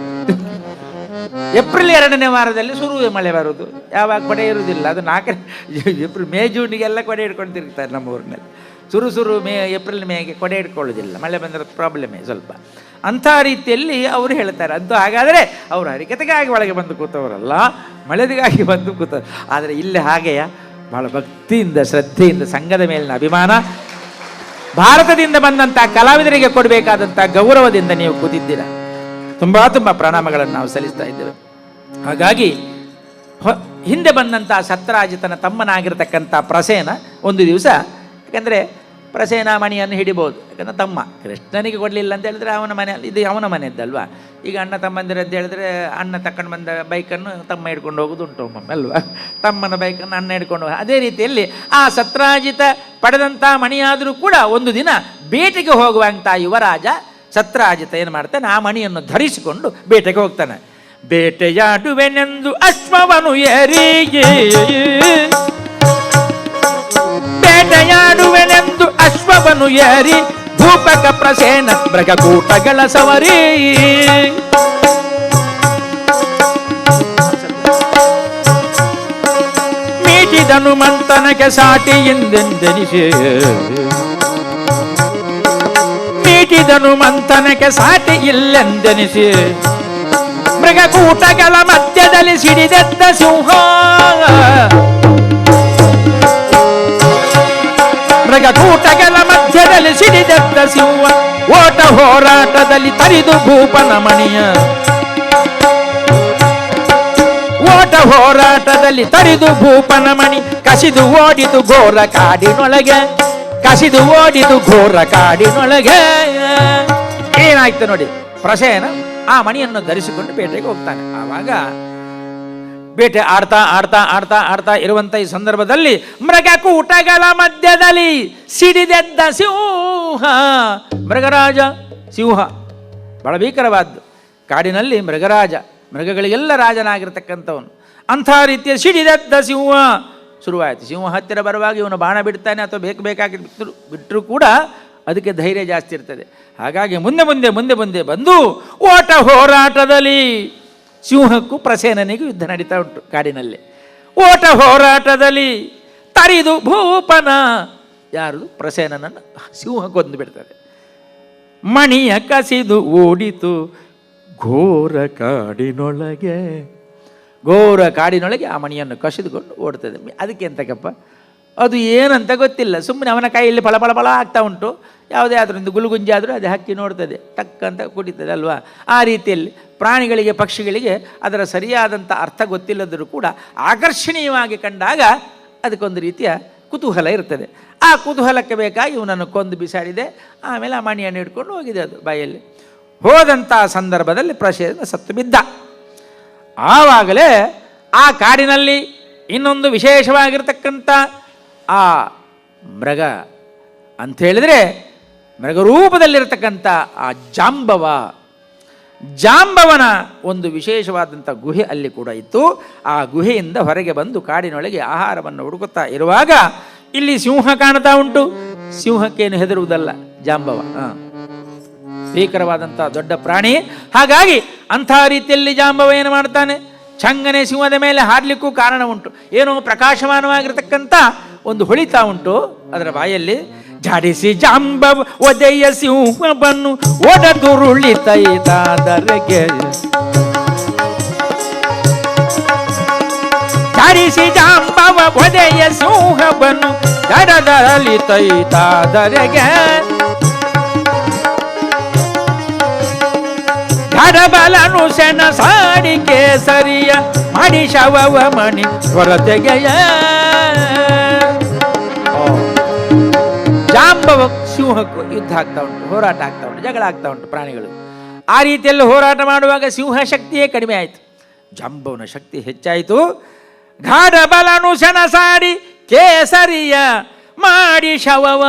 ಏಪ್ರಿಲ್ 2ನೇ ವಾರದಲ್ಲಿ ಸುರುವೆ ಮಳೆ ಬರೋದು, ಯಾವಾಗ ಕೊಡೆ ಇರುವುದಿಲ್ಲ. ಅದು 4 ಮೇ ಜೂನಿಗೆಲ್ಲ ಕೊಡೆ ಹಿಡ್ಕೊಂಡು ತಿರುಗ್ತಾರೆ ನಮ್ಮ ಊರಿನಲ್ಲಿ. ಸುರು ಏಪ್ರಿಲ್ ಮೇಗೆ ಕೊಡೆ ಹಿಡ್ಕೊಳ್ಳೋದಿಲ್ಲ, ಮಳೆ ಬಂದರೆ ಪ್ರಾಬ್ಲಮೇ ಸ್ವಲ್ಪ. ಅಂಥ ರೀತಿಯಲ್ಲಿ ಅವರು ಹೇಳ್ತಾರೆ. ಅಂತೂ ಹಾಗಾದರೆ ಅವರು ಹರಿಕತೆಗಾಗಿ ಒಳಗೆ ಬಂದು ಕೂತವರಲ್ಲ, ಮಳೆದಿಗಾಗಿ ಬಂದು ಕೂತವರು. ಆದರೆ ಇಲ್ಲಿ ಹಾಗೆಯ ಭಾಳ ಭಕ್ತಿಯಿಂದ ಶ್ರದ್ಧೆಯಿಂದ ಸಂಘದ ಮೇಲಿನ ಅಭಿಮಾನ, ಭಾರತದಿಂದ ಬಂದಂಥ ಕಲಾವಿದರಿಗೆ ಕೊಡಬೇಕಾದಂಥ ಗೌರವದಿಂದ ನೀವು ಕೂತಿದ್ದೀರ. ತುಂಬ ತುಂಬ ಪ್ರಣಾಮಗಳನ್ನು ನಾವು ಸಲ್ಲಿಸ್ತಾ ಇದ್ದೇವೆ. ಹಾಗಾಗಿ ಹಿಂದೆ ಬಂದಂಥ ಸತ್ರಾಜಿತನ ತಮ್ಮನಾಗಿರ್ತಕ್ಕಂಥ ಪ್ರಸೇನ ಒಂದು ದಿವಸ, ಯಾಕಂದರೆ ಪ್ರಸೇನ ಮಣಿಯನ್ನು ಹಿಡಿಬೋದು, ಯಾಕಂದರೆ ತಮ್ಮ ಕೃಷ್ಣನಿಗೆ ಕೊಡಲಿಲ್ಲ ಅಂತ ಹೇಳಿದ್ರೆ ಅವನ ಮನೆಯಲ್ಲಿ, ಇದು ಅವನ ಮನೆಯದ್ದಲ್ವಾ. ಈಗ ಅಣ್ಣ ತಮ್ಮಂದಿರ ಅಂತ ಹೇಳಿದ್ರೆ ಅಣ್ಣ ತಕೊಂಡು ಬಂದ ಬೈಕನ್ನು ತಮ್ಮ ಹಿಡ್ಕೊಂಡು ಹೋಗೋದು ಉಂಟು ಒಮ್ಮೊಮ್ಮೆ ಅಲ್ವಾ, ತಮ್ಮನ ಬೈಕನ್ನು ಅಣ್ಣ ಹಿಡ್ಕೊಂಡು ಹೋಗಿ. ಅದೇ ರೀತಿಯಲ್ಲಿ ಆ ಸತ್ರಾಜಿತ ಪಡೆದಂಥ ಮಣಿಯಾದರೂ ಕೂಡ ಒಂದು ದಿನ ಬೇಟೆಗೆ ಹೋಗುವಂಥ ಯುವರಾಜ ಸತ್ರಾಜಿತ ಏನು ಮಾಡ್ತಾನೆ, ಆ ಮಣಿಯನ್ನು ಧರಿಸಿಕೊಂಡು ಬೇಟೆಗೆ ಹೋಗ್ತಾನೆ. ಬೇಟೆಯಾಡುವೆನೆಂದು ಅಶ್ವವನು ಏರಿಗೆ, ಬೇಟೆಯಾಡುವೆನೆಂದು ಅಶ್ವವನು ಏರಿ ಭೂಪಕ ಪ್ರಸೇನ ಮೃಗಕೂಟಗಳ ಸವರಿ. ಮೀಟಿದನು ಮಂಥನಕ್ಕೆ ಸಾಟಿ ಎಂದೆಂದೆನಿಸಿ, ಮೀಟಿದನು ಮಂಥನಕ್ಕೆ ಸಾಟಿ ಇಲ್ಲೆಂದೆನಿಸಿ, ಮೃಗಕೂಟಗಳ ಮಧ್ಯದಲ್ಲಿ ಸಿಡಿದೆದ್ದ ಸಿಂಹ, ಮೃಗಕೂಟಗಳ ಮಧ್ಯದಲ್ಲಿ ಸಿಡಿದೆದ್ದ ಸಿಂಹ, ಓಟ ಹೋರಾಟದಲ್ಲಿ ತರಿದು ಭೂಪನ ಮಣಿಯ, ಓಟ ಹೋರಾಟದಲ್ಲಿ ತರಿದು ಭೂಪನ ಮಣಿ, ಕಸಿದು ಓಡಿತು ಘೋರ ಕಾಡಿನೊಳಗೆ, ಕಸಿದು ಓಡಿತು ಘೋರ ಕಾಡಿನೊಳಗೆ. ಏನಾಯ್ತು ನೋಡಿ, ಪ್ರಸೇನ ಆ ಮಣಿಯನ್ನು ಧರಿಸಿಕೊಂಡು ಬೇಟೆಗೆ ಹೋಗ್ತಾನೆ. ಆವಾಗ ಬೇಟೆ ಆಡ್ತಾ ಆಡ್ತಾ ಆಡ್ತಾ ಆಡ್ತಾ ಇರುವಂಥ ಈ ಸಂದರ್ಭದಲ್ಲಿ ಮೃಗಕೂಟಗಳ ಮಧ್ಯದಲ್ಲಿ ಸಿಡಿದೆದ್ದ ಸಿಂಹ, ಮೃಗರಾಜ ಸಿಂಹ ಬಹಳ ಭೀಕರವಾದ್ದು. ಕಾಡಿನಲ್ಲಿ ಮೃಗರಾಜ, ಮೃಗಗಳಿಗೆಲ್ಲ ರಾಜನಾಗಿರ್ತಕ್ಕಂಥವನು. ಅಂಥ ರೀತಿಯ ಸಿಡಿದೆದ್ದ ಸಿಂಹ ಶುರುವಾಯಿತು. ಸಿಂಹ ಹತ್ತಿರ ಬರುವಾಗ ಇವನು ಬಾಣ ಬಿಡ್ತಾನೆ ಅಥವಾ ಬೇಕಾಗಿ ಬಿಟ್ಟರೂ ಕೂಡ ಅದಕ್ಕೆ ಧೈರ್ಯ ಜಾಸ್ತಿ ಇರ್ತದೆ. ಹಾಗಾಗಿ ಮುಂದೆ ಮುಂದೆ ಮುಂದೆ ಮುಂದೆ ಬಂದು ಓಟ ಹೋರಾಟದಲ್ಲಿ ಸಿಂಹಕ್ಕೂ ಪ್ರಸೇನನಿಗೂ ಯುದ್ಧ ನಡೀತಾ ಉಂಟು ಕಾಡಿನಲ್ಲಿ. ಓಟ ಹೋರಾಟದಲ್ಲಿ ತರಿದು ಭೂಪನ, ಯಾರು ಪ್ರಸೇನನನ್ನು ಸಿಂಹ ಕೊಂದು ಬಿಡ್ತದೆ. ಮಣಿಯ ಕಸಿದು ಓಡಿತು ಘೋರ ಕಾಡಿನೊಳಗೆ, ಘೋರ ಕಾಡಿನೊಳಗೆ ಆ ಮಣಿಯನ್ನು ಕಸಿದುಕೊಂಡು ಓಡ್ತದೆ. ಅದಕ್ಕೆ ಎಂತಕ್ಕಪ್ಪ, ಅದು ಏನಂತ ಗೊತ್ತಿಲ್ಲ, ಸುಮ್ಮನೆ ಅವನ ಕೈಯಲ್ಲಿ ಫಳ ಫಳ ಫಳ ಆಗ್ತಾ ಉಂಟು. ಯಾವುದೇ ಆದರೂ ಒಂದು ಗುಲುಗುಂಜಿ ಆದರೂ ಅದು ಹಕ್ಕಿ ನೋಡ್ತದೆ, ಟಕ್ಕಂತ ಕುಡಿತದೆ ಅಲ್ವಾ. ಆ ರೀತಿಯಲ್ಲಿ ಪ್ರಾಣಿಗಳಿಗೆ ಪಕ್ಷಿಗಳಿಗೆ ಅದರ ಸರಿಯಾದಂಥ ಅರ್ಥ ಗೊತ್ತಿಲ್ಲದರೂ ಕೂಡ ಆಕರ್ಷಣೀಯವಾಗಿ ಕಂಡಾಗ ಅದಕ್ಕೊಂದು ರೀತಿಯ ಕುತೂಹಲ ಇರ್ತದೆ. ಆ ಕುತೂಹಲಕ್ಕೆ ಬೇಕಾಗಿ ಇವನನ್ನು ಕೊಂದು ಬಿಸಾಡಿದೆ. ಆಮೇಲೆ ಆ ಮಣಿಯನ್ನು ಹಿಡ್ಕೊಂಡು ಹೋಗಿದೆ ಅದು ಬಾಯಲ್ಲಿ. ಹೋದಂಥ ಸಂದರ್ಭದಲ್ಲಿ ಪ್ರಸೇನ ಸತ್ತು ಬಿದ್ದ. ಆವಾಗಲೇ ಆ ಕಾಡಿನಲ್ಲಿ ಇನ್ನೊಂದು ವಿಶೇಷವಾಗಿರ್ತಕ್ಕಂಥ ಆ ಮೃಗ ಅಂಥೇಳಿದರೆ ಮೃಗರೂಪದಲ್ಲಿರತಕ್ಕಂಥ ಆ ಜಾಂಬವನ ಒಂದು ವಿಶೇಷವಾದಂಥ ಗುಹೆ ಅಲ್ಲಿ ಕೂಡ ಇತ್ತು. ಆ ಗುಹೆಯಿಂದ ಹೊರಗೆ ಬಂದು ಕಾಡಿನೊಳಗೆ ಆಹಾರವನ್ನು ಹುಡುಕುತ್ತಾ ಇರುವಾಗ ಇಲ್ಲಿ ಸಿಂಹ ಕಾಣ್ತಾ ಉಂಟು. ಸಿಂಹಕ್ಕೇನು ಹೆದರುವುದಲ್ಲ ಜಾಂಬವ, ಭೀಕರವಾದಂಥ ದೊಡ್ಡ ಪ್ರಾಣಿ. ಹಾಗಾಗಿ ಅಂಥ ರೀತಿಯಲ್ಲಿ ಜಾಂಬವ ಏನು ಮಾಡ್ತಾನೆ, ಚಂಗನೆ ಸಿಂಹದ ಮೇಲೆ ಹಾರಲಿಕ್ಕೂ ಕಾರಣ ಉಂಟು. ಏನೋ ಪ್ರಕಾಶಮಾನವಾಗಿರತಕ್ಕಂಥ ಒಂದು ಹೊಳಿತಾ ಉಂಟು ಅದರ ಬಾಯಲ್ಲಿ. ಜಾಡಿಸಿ ಜಾಂಬವ ಒದೆಯ ಸಿಂಹವನ್ನು ಒಡದುರುಳಿತೈತಾದರೆಗೆ, ಜಾಡಿಸಿ ಜಾಂಬವ ಒದೆಯ ಸಿಂಹವನ್ನು ದಡದರಳಿತೈತಾದರೆಗೆ, ಧಡಬಲನು ಸೆಣ ಸಾಡಿ ಕೇಸರಿಯ ಮಾಡಿ ಶವವ ಮಣಿ ಹೊರತೆಗೆಯ. ಜಾಂಬವ ಸಿಂಹಕ್ಕೂ ಯುದ್ಧ ಆಗ್ತಾ ಉಂಟು, ಹೋರಾಟ ಆಗ್ತಾ ಉಂಟು, ಜಗಳ ಆಗ್ತಾ ಉಂಟು ಪ್ರಾಣಿಗಳು. ಆ ರೀತಿಯಲ್ಲಿ ಹೋರಾಟ ಮಾಡುವಾಗ ಸಿಂಹ ಶಕ್ತಿಯೇ ಕಡಿಮೆ ಆಯಿತು, ಜಾಂಬವನ ಶಕ್ತಿ ಹೆಚ್ಚಾಯಿತು. ಗಾಢಬಲನು ಸೆಣಸಾಡಿ ಕೇಸರಿಯ ಮಾಡಿ ಶವವ,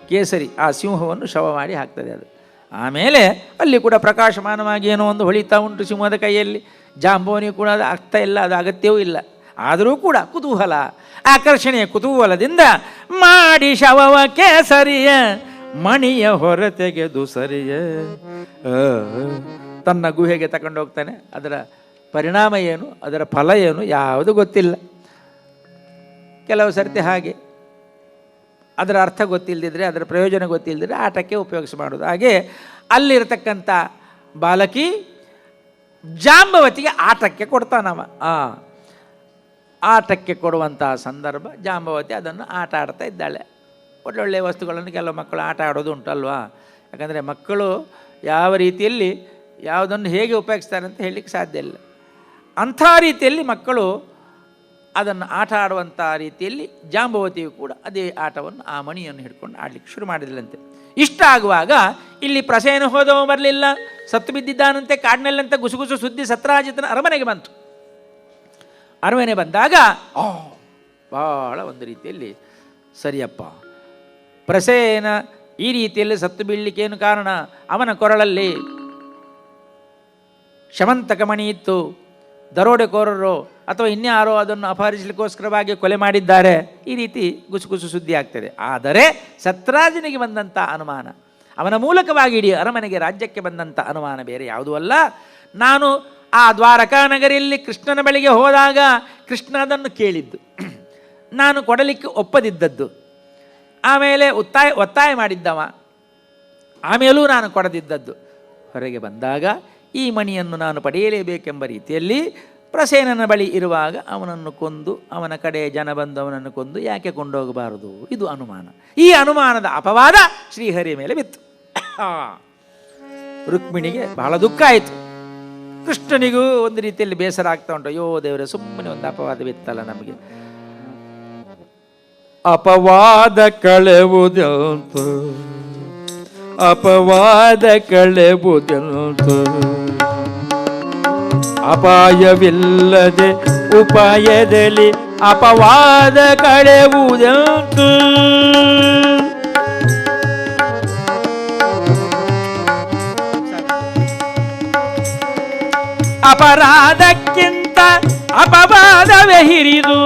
ಕೇಸರಿ ಆ ಸಿಂಹವನ್ನು ಶವ ಮಾಡಿ ಹಾಕ್ತದೆ ಅದು. ಆಮೇಲೆ ಅಲ್ಲಿ ಕೂಡ ಪ್ರಕಾಶಮಾನವಾಗಿ ಏನೋ ಒಂದು ಹೊಳಿತಾ ಉಂಟು ಸಿಂಹದ ಕೈಯಲ್ಲಿ. ಜಾಂಬವನಿಗೂ ಕೂಡ ಅದು ಆಗ್ತಾ ಇಲ್ಲ, ಅದು ಅಗತ್ಯವೂ ಇಲ್ಲ. ಆದರೂ ಕೂಡ ಕುತೂಹಲ, ಆಕರ್ಷಣೆಯ ಕುತೂಹಲದಿಂದ ಮಾಡಿ ಶವವ ಕೇಸರಿಯ ಮಣಿಯ ಹೊರತೆಗೆದು ಸರಿಯ ತನ್ನ ಗುಹೆಗೆ ತಗೊಂಡು ಹೋಗ್ತಾನೆ. ಅದರ ಪರಿಣಾಮ ಏನು, ಅದರ ಫಲ ಏನು ಯಾವುದು ಗೊತ್ತಿಲ್ಲ. ಕೆಲವು ಸರ್ತಿ ಹಾಗೆ ಅದರ ಅರ್ಥ ಗೊತ್ತಿಲ್ಲದಿದ್ದರೆ, ಅದರ ಪ್ರಯೋಜನ ಗೊತ್ತಿಲ್ಲದಿದ್ದರೆ ಆಟಕ್ಕೆ ಉಪಯೋಗಿಸ ಮಾಡೋದು. ಹಾಗೆ ಅಲ್ಲಿರತಕ್ಕಂಥ ಬಾಲಕಿ ಜಾಂಬವತಿಗೆ ಆಟಕ್ಕೆ ಕೊಡ್ತಾನವ. ಆಟಕ್ಕೆ ಕೊಡುವಂಥ ಸಂದರ್ಭ ಜಾಂಬವತಿ ಅದನ್ನು ಆಟ ಆಡ್ತಾ ಇದ್ದಾಳೆ. ಒಳ್ಳೊಳ್ಳೆಯ ವಸ್ತುಗಳನ್ನು ಕೆಲವು ಮಕ್ಕಳು ಆಟ ಆಡೋದು ಉಂಟಲ್ವಾ. ಯಾಕಂದರೆ ಮಕ್ಕಳು ಯಾವ ರೀತಿಯಲ್ಲಿ ಯಾವುದನ್ನು ಹೇಗೆ ಉಪಯೋಗಿಸ್ತಾರೆ ಅಂತ ಹೇಳಲಿಕ್ಕೆ ಸಾಧ್ಯ ಇಲ್ಲ. ಅಂಥ ರೀತಿಯಲ್ಲಿ ಮಕ್ಕಳು ಅದನ್ನು ಆಟ ಆಡುವಂಥ ರೀತಿಯಲ್ಲಿ ಜಾಂಬವತಿಯು ಕೂಡ ಅದೇ ಆಟವನ್ನು ಆ ಮಣಿಯನ್ನು ಹಿಡ್ಕೊಂಡು ಆಡಲಿಕ್ಕೆ ಶುರು ಮಾಡಿದಳಂತೆ. ಇಷ್ಟ ಆಗುವಾಗ ಇಲ್ಲಿ ಪ್ರಸೇನ ಹೋದವ ಬರಲಿಲ್ಲ, ಸತ್ತು ಬಿದ್ದಿದ್ದಾನಂತೆ ಕಾಡಿನಲ್ಲಂತ ಗುಸುಗುಸು ಸುದ್ದಿ ಸತ್ರಾಜಿತನ ಅರಮನೆಗೆ ಬಂತು. ಅರಮನೆ ಬಂದಾಗ ಭಾಳ ಒಂದು ರೀತಿಯಲ್ಲಿ ಸರಿಯಪ್ಪ, ಪ್ರಸೇನ ಈ ರೀತಿಯಲ್ಲಿ ಸತ್ತು ಬೀಳಲಿಕ್ಕೇನು ಕಾರಣ, ಅವನ ಕೊರಳಲ್ಲಿ ಶಮಂತಕ ಮಣಿ ಇತ್ತು, ದರೋಡೆಕೋರರು ಅಥವಾ ಇನ್ಯಾರೋ ಅದನ್ನು ಅಪಹರಿಸಲಿಕ್ಕೋಸ್ಕರವಾಗಿ ಕೊಲೆ ಮಾಡಿದ್ದಾರೆ, ಈ ರೀತಿ ಗುಸುಗುಸು ಸುದ್ದಿ ಆಗ್ತದೆ. ಆದರೆ ಸತ್ರಾಜನಿಗೆ ಬಂದಂಥ ಅನುಮಾನ, ಅವನ ಮೂಲಕವಾಗಿ ಇಡೀ ಅರಮನೆಗೆ ರಾಜ್ಯಕ್ಕೆ ಬಂದಂಥ ಅನುಮಾನ ಬೇರೆ ಯಾವುದೂ ಅಲ್ಲ. ನಾನು ಆ ದ್ವಾರಕಾ ನಗರಿಯಲ್ಲಿ ಕೃಷ್ಣನ ಬಳಿಗೆ ಹೋದಾಗ ಕೃಷ್ಣ ಅದನ್ನು ಕೇಳಿದ್ದು, ನಾನು ಕೊಡಲಿಕ್ಕೆ ಒಪ್ಪದಿದ್ದದ್ದು, ಆಮೇಲೆ ಒತ್ತಾಯ ಮಾಡಿದ್ದವ, ಆಮೇಲೂ ನಾನು ಕೊಡದಿದ್ದದ್ದು. ಹೊರಗೆ ಬಂದಾಗ ಈ ಮಣಿಯನ್ನು ನಾನು ಪಡೆಯಲೇಬೇಕೆಂಬ ರೀತಿಯಲ್ಲಿ ಪ್ರಸೇನನ ಬಳಿ ಇರುವಾಗ ಅವನನ್ನು ಕೊಂದು, ಅವನ ಕಡೆ ಜನ ಬಂದು ಅವನನ್ನು ಕೊಂದು ಯಾಕೆ ಕೊಂಡೋಗಬಾರದು, ಇದು ಅನುಮಾನ. ಈ ಅನುಮಾನದ ಅಪವಾದ ಶ್ರೀಹರಿಯ ಮೇಲೆ ಬಿತ್ತು. ರುಕ್ಮಿಣಿಗೆ ಬಹಳ ದುಃಖ ಆಯಿತು. ಕೃಷ್ಣನಿಗೂ ಒಂದು ರೀತಿಯಲ್ಲಿ ಬೇಸರ ಆಗ್ತಾ ಉಂಟು. ಅಯ್ಯೋ ದೇವರೇ, ಸುಮ್ಮನೆ ಒಂದು ಅಪವಾದ ಬಿತ್ತಲ್ಲ ನಮಗೆ. ಅಪವಾದ ಕಳೆವುದಂತ, ಅಪವಾದ ಕಳೆವುದಂತ, ಅಪಾಯವಿಲ್ಲದೆ ಉಪಾಯದಲ್ಲಿ ಅಪವಾದ ಕಳೆವುದಂತ. ಅಪರಾಧಕ್ಕಿಂತ ಅಪವಾದವೇ ಹಿರಿದು,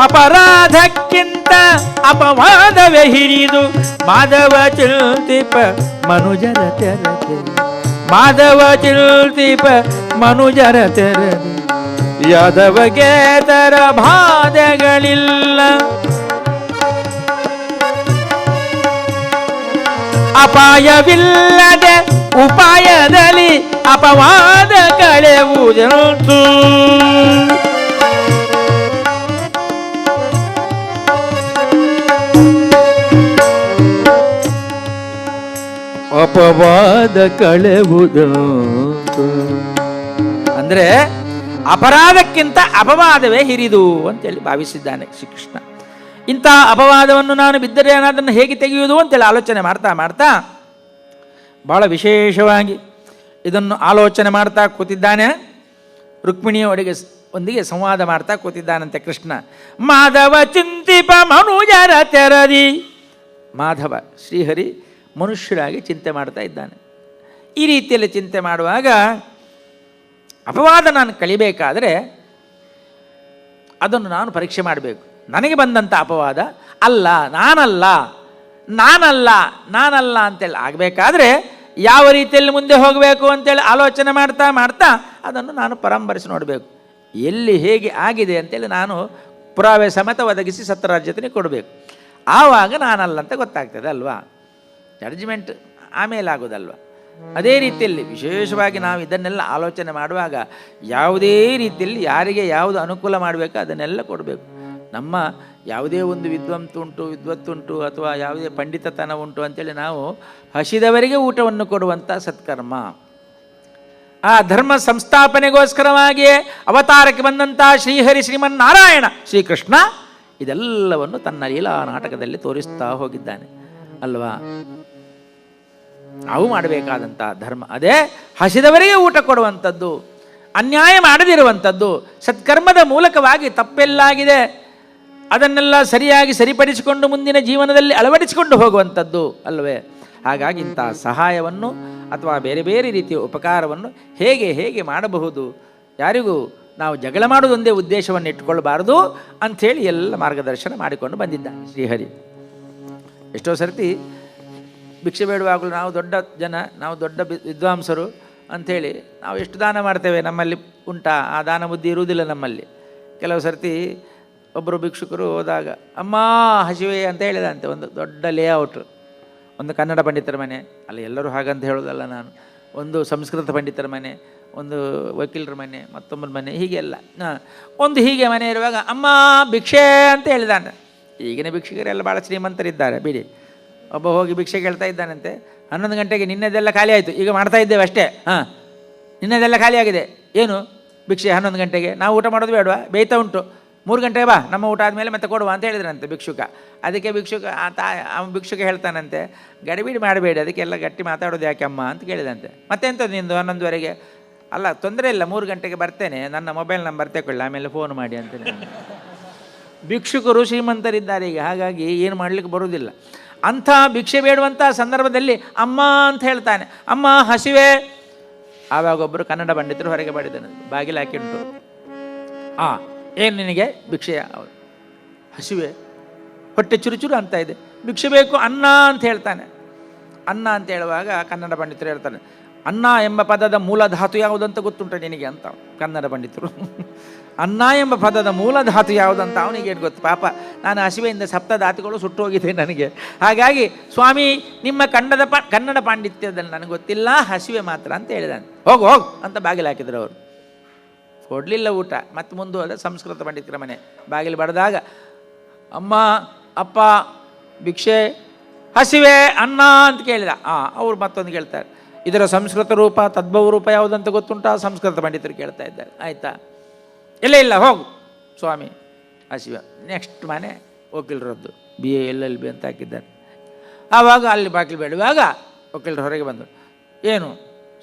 ಅಪರಾಧಕ್ಕಿಂತ ಅಪವಾದವೇ ಹಿರಿದು, ಮಾಧವ ಚಿಲ್ತಿಪ ಮನುಜರ ತೆರದೆ, ಮಾಧವ ಚಿಲ್ತಿಪ ಮನುಜರ ತೆರದೆ, ಯಾದವಗೆ ತರ ಬಾಧೆಗಳಿಲ್ಲ. ಅಪಾಯವಿಲ್ಲದೆ ಉಪಾಯದಲ್ಲಿ ಅಪವಾದ ಕಳೆವುದಂತು. ಅಪವಾದ ಕಳೆವುದಂತು ಅಂದರೆ ಅಪರಾಧಕ್ಕಿಂತ ಅಪವಾದವೇ ಹಿರಿದು ಅಂತೇಳಿ ಭಾವಿಸಿದ್ದಾನೆ ಶ್ರೀಕೃಷ್ಣ. ಇಂಥ ಅಪವಾದವನ್ನು ನಾನು ಬಿದ್ದರೆ ಅದನ್ನು ಹೇಗೆ ತೆಗೆಯುವುದು ಅಂತೇಳಿ ಆಲೋಚನೆ ಮಾಡ್ತಾ ಮಾಡ್ತಾ ಬಹಳ ವಿಶೇಷವಾಗಿ ಇದನ್ನು ಆಲೋಚನೆ ಮಾಡ್ತಾ ಕೂತಿದ್ದಾನೆ. ರುಕ್ಮಿಣಿಯ ಒಂದಿಗೆ ಸಂವಾದ ಮಾಡ್ತಾ ಕೂತಿದ್ದಾನಂತೆ ಕೃಷ್ಣ. ಮಾಧವ ಚಿಂತಿಪ ಮನುಜರ ತೆರದಿ. ಮಾಧವ ಶ್ರೀಹರಿ ಮನುಷ್ಯರಾಗಿ ಚಿಂತೆ ಮಾಡ್ತಾ ಇದ್ದಾನೆ. ಈ ರೀತಿಯಲ್ಲಿ ಚಿಂತೆ ಮಾಡುವಾಗ ಅಪವಾದ ನಾನು ಕಳಿಬೇಕಾದರೆ ಅದನ್ನು ನಾನು ಪರೀಕ್ಷೆ ಮಾಡಬೇಕು. ನನಗೆ ಬಂದಂಥ ಅಪವಾದ ಅಲ್ಲ, ನಾನಲ್ಲ ಅಂತೇಳಿ ಆಗಬೇಕಾದ್ರೆ ಯಾವ ರೀತಿಯಲ್ಲಿ ಮುಂದೆ ಹೋಗಬೇಕು ಅಂತೇಳಿ ಆಲೋಚನೆ ಮಾಡ್ತಾ ಮಾಡ್ತಾ ಅದನ್ನು ನಾನು ಪರಂಬರಿಸಿ ನೋಡಬೇಕು. ಎಲ್ಲಿ ಹೇಗೆ ಆಗಿದೆ ಅಂತೇಳಿ ನಾನು ಪುರಾವೆ ಸಮೇತ ಒದಗಿಸಿ ಸತ್ಯರಾಜ್ಯತನಿಗೆ ಕೊಡಬೇಕು. ಆವಾಗ ನಾನಲ್ಲ ಅಂತ ಗೊತ್ತಾಗ್ತದೆ ಅಲ್ವಾ. ಜಡ್ಜ್ಮೆಂಟ್ ಆಮೇಲೆ ಆಗೋದಲ್ವ. ಅದೇ ರೀತಿಯಲ್ಲಿ ವಿಶೇಷವಾಗಿ ನಾವು ಇದನ್ನೆಲ್ಲ ಆಲೋಚನೆ ಮಾಡುವಾಗ ಯಾವುದೇ ರೀತಿಯಲ್ಲಿ ಯಾರಿಗೆ ಯಾವುದು ಅನುಕೂಲ ಮಾಡಬೇಕು ಅದನ್ನೆಲ್ಲ ಕೊಡಬೇಕು. ನಮ್ಮ ಯಾವುದೇ ಒಂದು ವಿದ್ವತ್ತುಂಟು ಅಥವಾ ಯಾವುದೇ ಪಂಡಿತತನ ಉಂಟು ಅಂತೇಳಿ ನಾವು ಹಸಿದವರಿಗೆ ಊಟವನ್ನು ಕೊಡುವಂಥ ಸತ್ಕರ್ಮ. ಆ ಧರ್ಮ ಸಂಸ್ಥಾಪನೆಗೋಸ್ಕರವಾಗಿಯೇ ಅವತಾರಕ್ಕೆ ಬಂದಂಥ ಶ್ರೀಹರಿ ಶ್ರೀಮನ್ನಾರಾಯಣ ಶ್ರೀಕೃಷ್ಣ ಇದೆಲ್ಲವನ್ನು ತನ್ನ ಲೀಲಾ ನಾಟಕದಲ್ಲಿ ತೋರಿಸ್ತಾ ಹೋಗಿದ್ದಾನೆ ಅಲ್ವಾ. ನಾವು ಮಾಡಬೇಕಾದಂಥ ಧರ್ಮ ಅದೇ ಹಸಿದವರಿಗೆ ಊಟ ಕೊಡುವಂಥದ್ದು, ಅನ್ಯಾಯ ಮಾಡದಿರುವಂಥದ್ದು, ಸತ್ಕರ್ಮದ ಮೂಲಕವಾಗಿ ತಪ್ಪೆಲ್ಲಾಗಿದೆ ಅದನ್ನೆಲ್ಲ ಸರಿಯಾಗಿ ಸರಿಪಡಿಸಿಕೊಂಡು ಮುಂದಿನ ಜೀವನದಲ್ಲಿ ಅಳವಡಿಸಿಕೊಂಡು ಹೋಗುವಂಥದ್ದು ಅಲ್ಲವೇ. ಹಾಗಾಗಿ ಇಂಥ ಸಹಾಯವನ್ನು ಅಥವಾ ಬೇರೆ ಬೇರೆ ರೀತಿಯ ಉಪಕಾರವನ್ನು ಹೇಗೆ ಮಾಡಬಹುದು, ಯಾರಿಗೂ ನಾವು ಜಗಳ ಮಾಡೋದೊಂದೇ ಉದ್ದೇಶವನ್ನು ಇಟ್ಕೊಳ್ಬಾರ್ದು ಅಂಥೇಳಿ ಎಲ್ಲ ಮಾರ್ಗದರ್ಶನ ಮಾಡಿಕೊಂಡು ಬಂದಿದ್ದಾನೆ ಶ್ರೀಹರಿ. ಎಷ್ಟೋ ಸರ್ತಿ ಭಿಕ್ಷೆ ಬೇಡುವಾಗಲೂ ನಾವು ದೊಡ್ಡ ವಿದ್ವಾಂಸರು ಅಂಥೇಳಿ ನಾವು ಎಷ್ಟು ದಾನ ಮಾಡ್ತೇವೆ, ನಮ್ಮಲ್ಲಿ ಉಂಟಾ ಆ ದಾನ ಬುದ್ಧಿ ಇರುವುದಿಲ್ಲ ನಮ್ಮಲ್ಲಿ. ಕೆಲವು ಸರ್ತಿ ಒಬ್ಬರು ಭಿಕ್ಷುಕರು ಹೋದಾಗ ಅಮ್ಮ ಹಸಿವೆ ಅಂತ ಹೇಳಿದಂತೆ. ಒಂದು ದೊಡ್ಡ ಲೇಔಟ್, ಒಂದು ಕನ್ನಡ ಪಂಡಿತರ ಮನೆ, ಅಲ್ಲಿ ಎಲ್ಲರೂ ಹಾಗಂತ ಹೇಳೋದಲ್ಲ ನಾನು, ಒಂದು ಸಂಸ್ಕೃತ ಪಂಡಿತರ ಮನೆ, ಒಂದು ವಕೀಲರ ಮನೆ, ಮತ್ತೊಬ್ಬರ ಮನೆ, ಹೀಗೆಲ್ಲ ಒಂದು ಹೀಗೆ ಮನೆ ಇರುವಾಗ ಅಮ್ಮ ಭಿಕ್ಷೆ ಅಂತ ಹೇಳಿದಾನೆ. ಈಗಿನ ಭಿಕ್ಷುಕರೆಲ್ಲ ಭಾಳ ಶ್ರೀಮಂತರಿದ್ದಾರೆ ಬಿಡಿ. ಒಬ್ಬ ಹೋಗಿ ಭಿಕ್ಷೆ ಕೇಳ್ತಾ ಇದ್ದಾನಂತೆ. 11 ಗಂಟೆಗೆ ನಿನ್ನೆದೆಲ್ಲ ಖಾಲಿ ಆಯಿತು, ಈಗ ಮಾಡ್ತಾ ಇದ್ದೇವೆ ಅಷ್ಟೇ, ನಿನ್ನೆದೆಲ್ಲ ಖಾಲಿ ಆಗಿದೆ, ಏನು ಭಿಕ್ಷೆ 11 ಗಂಟೆಗೆ ನಾವು ಊಟ ಮಾಡೋದು ಬೇಡವಾ, ಬೇಯ್ತಾ ಉಂಟು, 3 ಗಂಟೆಗೆ ಬಾ, ನಮ್ಮ ಊಟ ಆದಮೇಲೆ ಮತ್ತೆ ಕೊಡುವ ಅಂತ ಹೇಳಿದ್ರಂತೆ ಭಿಕ್ಷುಕ. ಅದಕ್ಕೆ ಭಿಕ್ಷುಕ ಹೇಳ್ತಾನಂತೆ, ಗಡಿಬಿಡಿ ಮಾಡಬೇಡಿ, ಅದಕ್ಕೆಲ್ಲ ಗಟ್ಟಿ ಮಾತಾಡೋದು ಯಾಕೆ ಅಮ್ಮ ಅಂತ ಕೇಳಿದಂತೆ. ಮತ್ತೆಂಥದ್ದು ನಿಂದು 11ವರೆಗೆ? ಅಲ್ಲ ತೊಂದರೆ ಇಲ್ಲ, 3 ಗಂಟೆಗೆ ಬರ್ತೇನೆ, ನನ್ನ ಮೊಬೈಲ್ ನಂಬರ್ ತಗೊಳ್ಳಿ, ಆಮೇಲೆ ಫೋನ್ ಮಾಡಿ ಅಂತ. ಭಿಕ್ಷುಕರು ಶ್ರೀಮಂತರಿದ್ದಾರೆ ಈಗ, ಹಾಗಾಗಿ ಏನು ಮಾಡಲಿಕ್ಕೆ ಬರುವುದಿಲ್ಲ. ಅಂಥ ಭಿಕ್ಷೆ ಬೇಡುವಂಥ ಸಂದರ್ಭದಲ್ಲಿ ಅಮ್ಮ ಅಂತ ಹೇಳ್ತಾನೆ, ಅಮ್ಮ ಹಸಿವೆ. ಆವಾಗ ಒಬ್ಬರು ಕನ್ನಡ ಪಂಡಿತರು ಹೊರಗೆ ಮಾಡಿದ್ದಾನೆ, ಬಾಗಿಲು ಹಾಕಿಂಟು. ಏನು ನಿನಗೆ ಭಿಕ್ಷೆಯ? ಹಸಿವೆ, ಹೊಟ್ಟೆ ಚುರುಚುರು ಅಂತ ಇದೆ, ಭಿಕ್ಷೆ ಬೇಕು, ಅನ್ನ ಅಂತ ಹೇಳ್ತಾನೆ. ಅನ್ನ ಅಂತ ಹೇಳುವಾಗ ಕನ್ನಡ ಪಂಡಿತರು ಹೇಳ್ತಾನೆ, ಅನ್ನ ಎಂಬ ಪದದ ಮೂಲ ಧಾತು ಯಾವುದಂತ ಗೊತ್ತುಂಟ ನಿನಗೆ ಅಂತ ಕನ್ನಡ ಪಂಡಿತರು. ಅನ್ನ ಎಂಬ ಪದದ ಮೂಲ ಧಾತು ಯಾವುದಂತ ಅವನಿಗೆ ಏನು ಗೊತ್ತು ಪಾಪ. ನಾನು ಹಸಿವೆಯಿಂದ ಸಪ್ತ ಧಾತುಗಳು ಸುಟ್ಟು ಹೋಗಿದೆ ನನಗೆ. ಹಾಗಾಗಿ ಸ್ವಾಮಿ ನಿಮ್ಮ ಕನ್ನಡ ಪಾಂಡಿತ್ಯದಲ್ಲಿ ನನಗೆ ಗೊತ್ತಿಲ್ಲ, ಹಸಿವೆ ಮಾತ್ರ ಅಂತ ಹೇಳಿದಾನೆ. ಹೋಗು ಅಂತ ಬಾಗಿಲು ಹಾಕಿದ್ರು ಅವರು. ಕೊಡಲಿಲ್ಲ ಊಟ. ಮತ್ತೆ ಮುಂದುವರೆದ ಸಂಸ್ಕೃತ ಪಂಡಿತರ ಮನೆ. ಬಾಗಿಲು ಬಡಿದಾಗ ಅಮ್ಮ ಅಪ್ಪ ಭಿಕ್ಷೆ, ಹಸಿವೆ, ಅನ್ನ ಅಂತ ಕೇಳಿದ. ಅವ್ರು ಮತ್ತೊಂದು ಕೇಳ್ತಾರೆ, ಇದರ ಸಂಸ್ಕೃತ ರೂಪ ತದ್ಭವ ರೂಪ ಯಾವುದಂತ ಗೊತ್ತುಂಟ? ಸಂಸ್ಕೃತ ಪಂಡಿತರು ಕೇಳ್ತಾ ಇದ್ದಾರೆ. ಆಯಿತಾ, ಇಲ್ಲ ಹೋಗು ಸ್ವಾಮಿ ಹಸಿವೆ. ನೆಕ್ಸ್ಟ್ ಮನೆ ವಕೀಲರದ್ದು, BA LLB ಅಂತ ಹಾಕಿದ್ದಾರೆ. ಆವಾಗ ಅಲ್ಲಿ ಬಾಗಿಲು ಬೇಡುವಾಗ ವಕೀಲರು ಹೊರಗೆ ಬಂದರು. ಏನು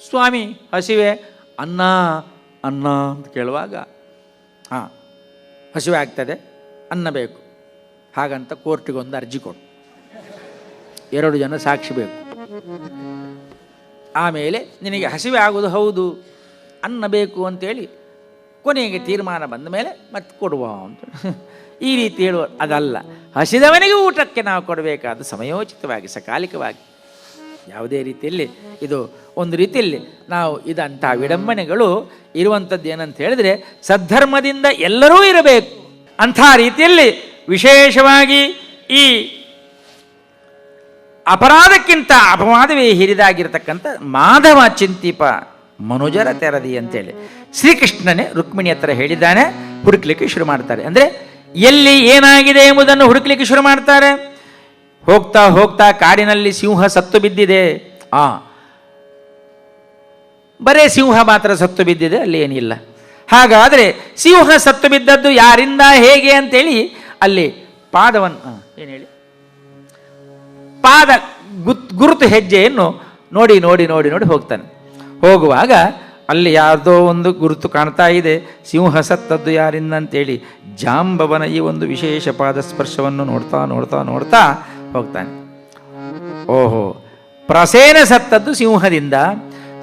ಸ್ವಾಮಿ ಹಸಿವೆ, ಅನ್ನ ಅಂತ ಕೇಳುವಾಗ ಹಸಿವೆ ಆಗ್ತದೆ, ಅನ್ನ ಬೇಕು, ಹಾಗಂತ ಕೋರ್ಟಿಗೊಂದು ಅರ್ಜಿ ಕೊಡು, 2 ಜನ ಸಾಕ್ಷಿ ಬೇಕು, ಆಮೇಲೆ ನಿನಗೆ ಹಸಿವೆ ಆಗೋದು ಹೌದು, ಅನ್ನ ಬೇಕು ಅಂತೇಳಿ ಕೊನೆಗೆ ತೀರ್ಮಾನ ಬಂದ ಮೇಲೆ ಮತ್ತೆ ಕೊಡುವ ಅಂತ ಈ ರೀತಿ ಹೇಳುವ. ಅದಲ್ಲ, ಹಸಿದವನಿಗೆ ಊಟಕ್ಕೆ ನಾವು ಕೊಡಬೇಕಾದ ಸಮಯೋಚಿತವಾಗಿ ಸಕಾಲಿಕವಾಗಿ. ಯಾವುದೇ ರೀತಿಯಲ್ಲಿ ಇದು ಒಂದು ರೀತಿಯಲ್ಲಿ ನಾವು ಇದಂಥ ವಿಡಂಬನೆಗಳು ಇರುವಂಥದ್ದು ಏನಂತ ಹೇಳಿದರೆ ಸದ್ಧರ್ಮದಿಂದ ಎಲ್ಲರೂ ಇರಬೇಕು. ಅಂಥ ರೀತಿಯಲ್ಲಿ ವಿಶೇಷವಾಗಿ ಈ ಅಪರಾಧಕ್ಕಿಂತ ಅಪವಾದವೇ ಹಿರಿದಾಗಿರ್ತಕ್ಕಂಥ ಮಾಧವ ಚಿಂತಿಪ ಮನುಜರ ತೆರದಿ ಅಂತೇಳಿ ಶ್ರೀಕೃಷ್ಣನೇ ರುಕ್ಮಿಣಿ ಹತ್ರ ಹೇಳಿದ್ದಾನೆ. ಹುಡುಕ್ಲಿಕ್ಕೆ ಶುರು ಮಾಡ್ತಾರೆ. ಅಂದರೆ ಎಲ್ಲಿ ಏನಾಗಿದೆ ಎಂಬುದನ್ನು ಹುಡುಕ್ಲಿಕ್ಕೆ ಶುರು ಮಾಡ್ತಾರೆ. ಹೋಗ್ತಾ ಹೋಗ್ತಾ ಕಾಡಿನಲ್ಲಿ ಸಿಂಹ ಸತ್ತು ಬಿದ್ದಿದೆ. ಬರೇ ಸಿಂಹ ಮಾತ್ರ ಸತ್ತು ಬಿದ್ದಿದೆ, ಅಲ್ಲಿ ಏನಿಲ್ಲ. ಹಾಗಾದರೆ ಸಿಂಹ ಸತ್ತು ಬಿದ್ದದ್ದು ಯಾರಿಂದ ಹೇಗೆ ಅಂತೇಳಿ ಅಲ್ಲಿ ಪಾದವನ್ನು ಏನು ಹೇಳಿ ಪಾದ ಗುರುತು ಹೆಜ್ಜೆಯನ್ನು ನೋಡಿ ನೋಡಿ ನೋಡಿ ನೋಡಿ ಹೋಗ್ತಾನೆ. ಹೋಗುವಾಗ ಅಲ್ಲಿ ಯಾವುದೋ ಒಂದು ಗುರುತು ಕಾಣ್ತಾ ಇದೆ, ಸಿಂಹ ಸತ್ತದ್ದು ಯಾರಿಂದ ಅಂತೇಳಿ ಜಾಂಬವನ ಈ ಒಂದು ವಿಶೇಷ ಪಾದ ಸ್ಪರ್ಶವನ್ನು ನೋಡ್ತಾ ನೋಡ್ತಾ ನೋಡ್ತಾ ಹೋಗ್ತಾನೆ. ಓಹೋ, ಪ್ರಸೇನ ಸತ್ತದ್ದು ಸಿಂಹದಿಂದ,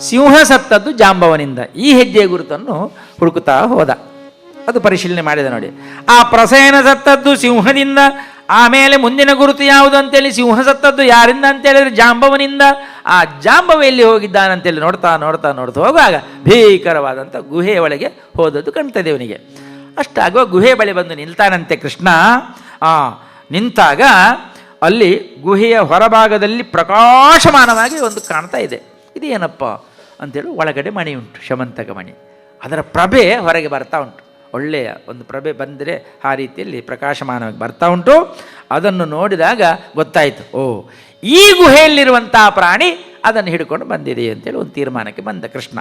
ಸಿಂಹ ಸತ್ತದ್ದು ಜಾಂಬವನಿಂದ. ಈ ಹೆಜ್ಜೆ ಗುರುತನ್ನು ಹುಡುಕುತ್ತಾ ಹೋದ. ಅದು ಪರಿಶೀಲನೆ ಮಾಡಿದೆ ನೋಡಿ. ಆ ಪ್ರಸೇನ ಸತ್ತದ್ದು ಸಿಂಹದಿಂದ, ಆಮೇಲೆ ಮುಂದಿನ ಗುರುತು ಯಾವುದು ಅಂತೇಳಿ ಸಿಂಹ ಸತ್ತದ್ದು ಯಾರಿಂದ ಅಂತೇಳಿದ್ರೆ ಜಾಂಬವನಿಂದ. ಆ ಜಾಂಬವ ಎಲ್ಲಿ ಹೋಗಿದ್ದಾನಂತೇಳಿ ನೋಡ್ತಾ ನೋಡ್ತಾ ನೋಡ್ತಾ ಹೋಗುವಾಗ ಭೀಕರವಾದಂಥ ಗುಹೆಯ ಒಳಗೆ ಹೋದದ್ದು ಕಾಣ್ತದೆ ಅವನಿಗೆ. ಅಷ್ಟಾಗುವ ಗುಹೆ ಬಳಿ ಬಂದು ನಿಲ್ತಾನಂತೆ ಕೃಷ್ಣ. ನಿಂತಾಗ ಅಲ್ಲಿ ಗುಹೆಯ ಹೊರಭಾಗದಲ್ಲಿ ಪ್ರಕಾಶಮಾನವಾಗಿ ಒಂದು ಕಾಣ್ತಾ ಇದೆ. ಇದೇನಪ್ಪ ಅಂತೇಳಿ ಒಳಗಡೆ ಮಣಿ ಉಂಟು, ಶಮಂತಕ ಮಣಿ. ಅದರ ಪ್ರಭೆ ಹೊರಗೆ ಬರ್ತಾ ಉಂಟು. ಒಳ್ಳೆಯ ಒಂದು ಪ್ರಭೆ ಬಂದರೆ ಆ ರೀತಿಯಲ್ಲಿ ಪ್ರಕಾಶಮಾನವಾಗಿ ಬರ್ತಾ ಉಂಟು. ಅದನ್ನು ನೋಡಿದಾಗ ಗೊತ್ತಾಯಿತು, ಓ ಈ ಗುಹೆಯಲ್ಲಿರುವಂಥ ಪ್ರಾಣಿ ಅದನ್ನು ಹಿಡ್ಕೊಂಡು ಬಂದಿದೆ ಅಂತೇಳಿ ಒಂದು ತೀರ್ಮಾನಕ್ಕೆ ಬಂದ ಕೃಷ್ಣ.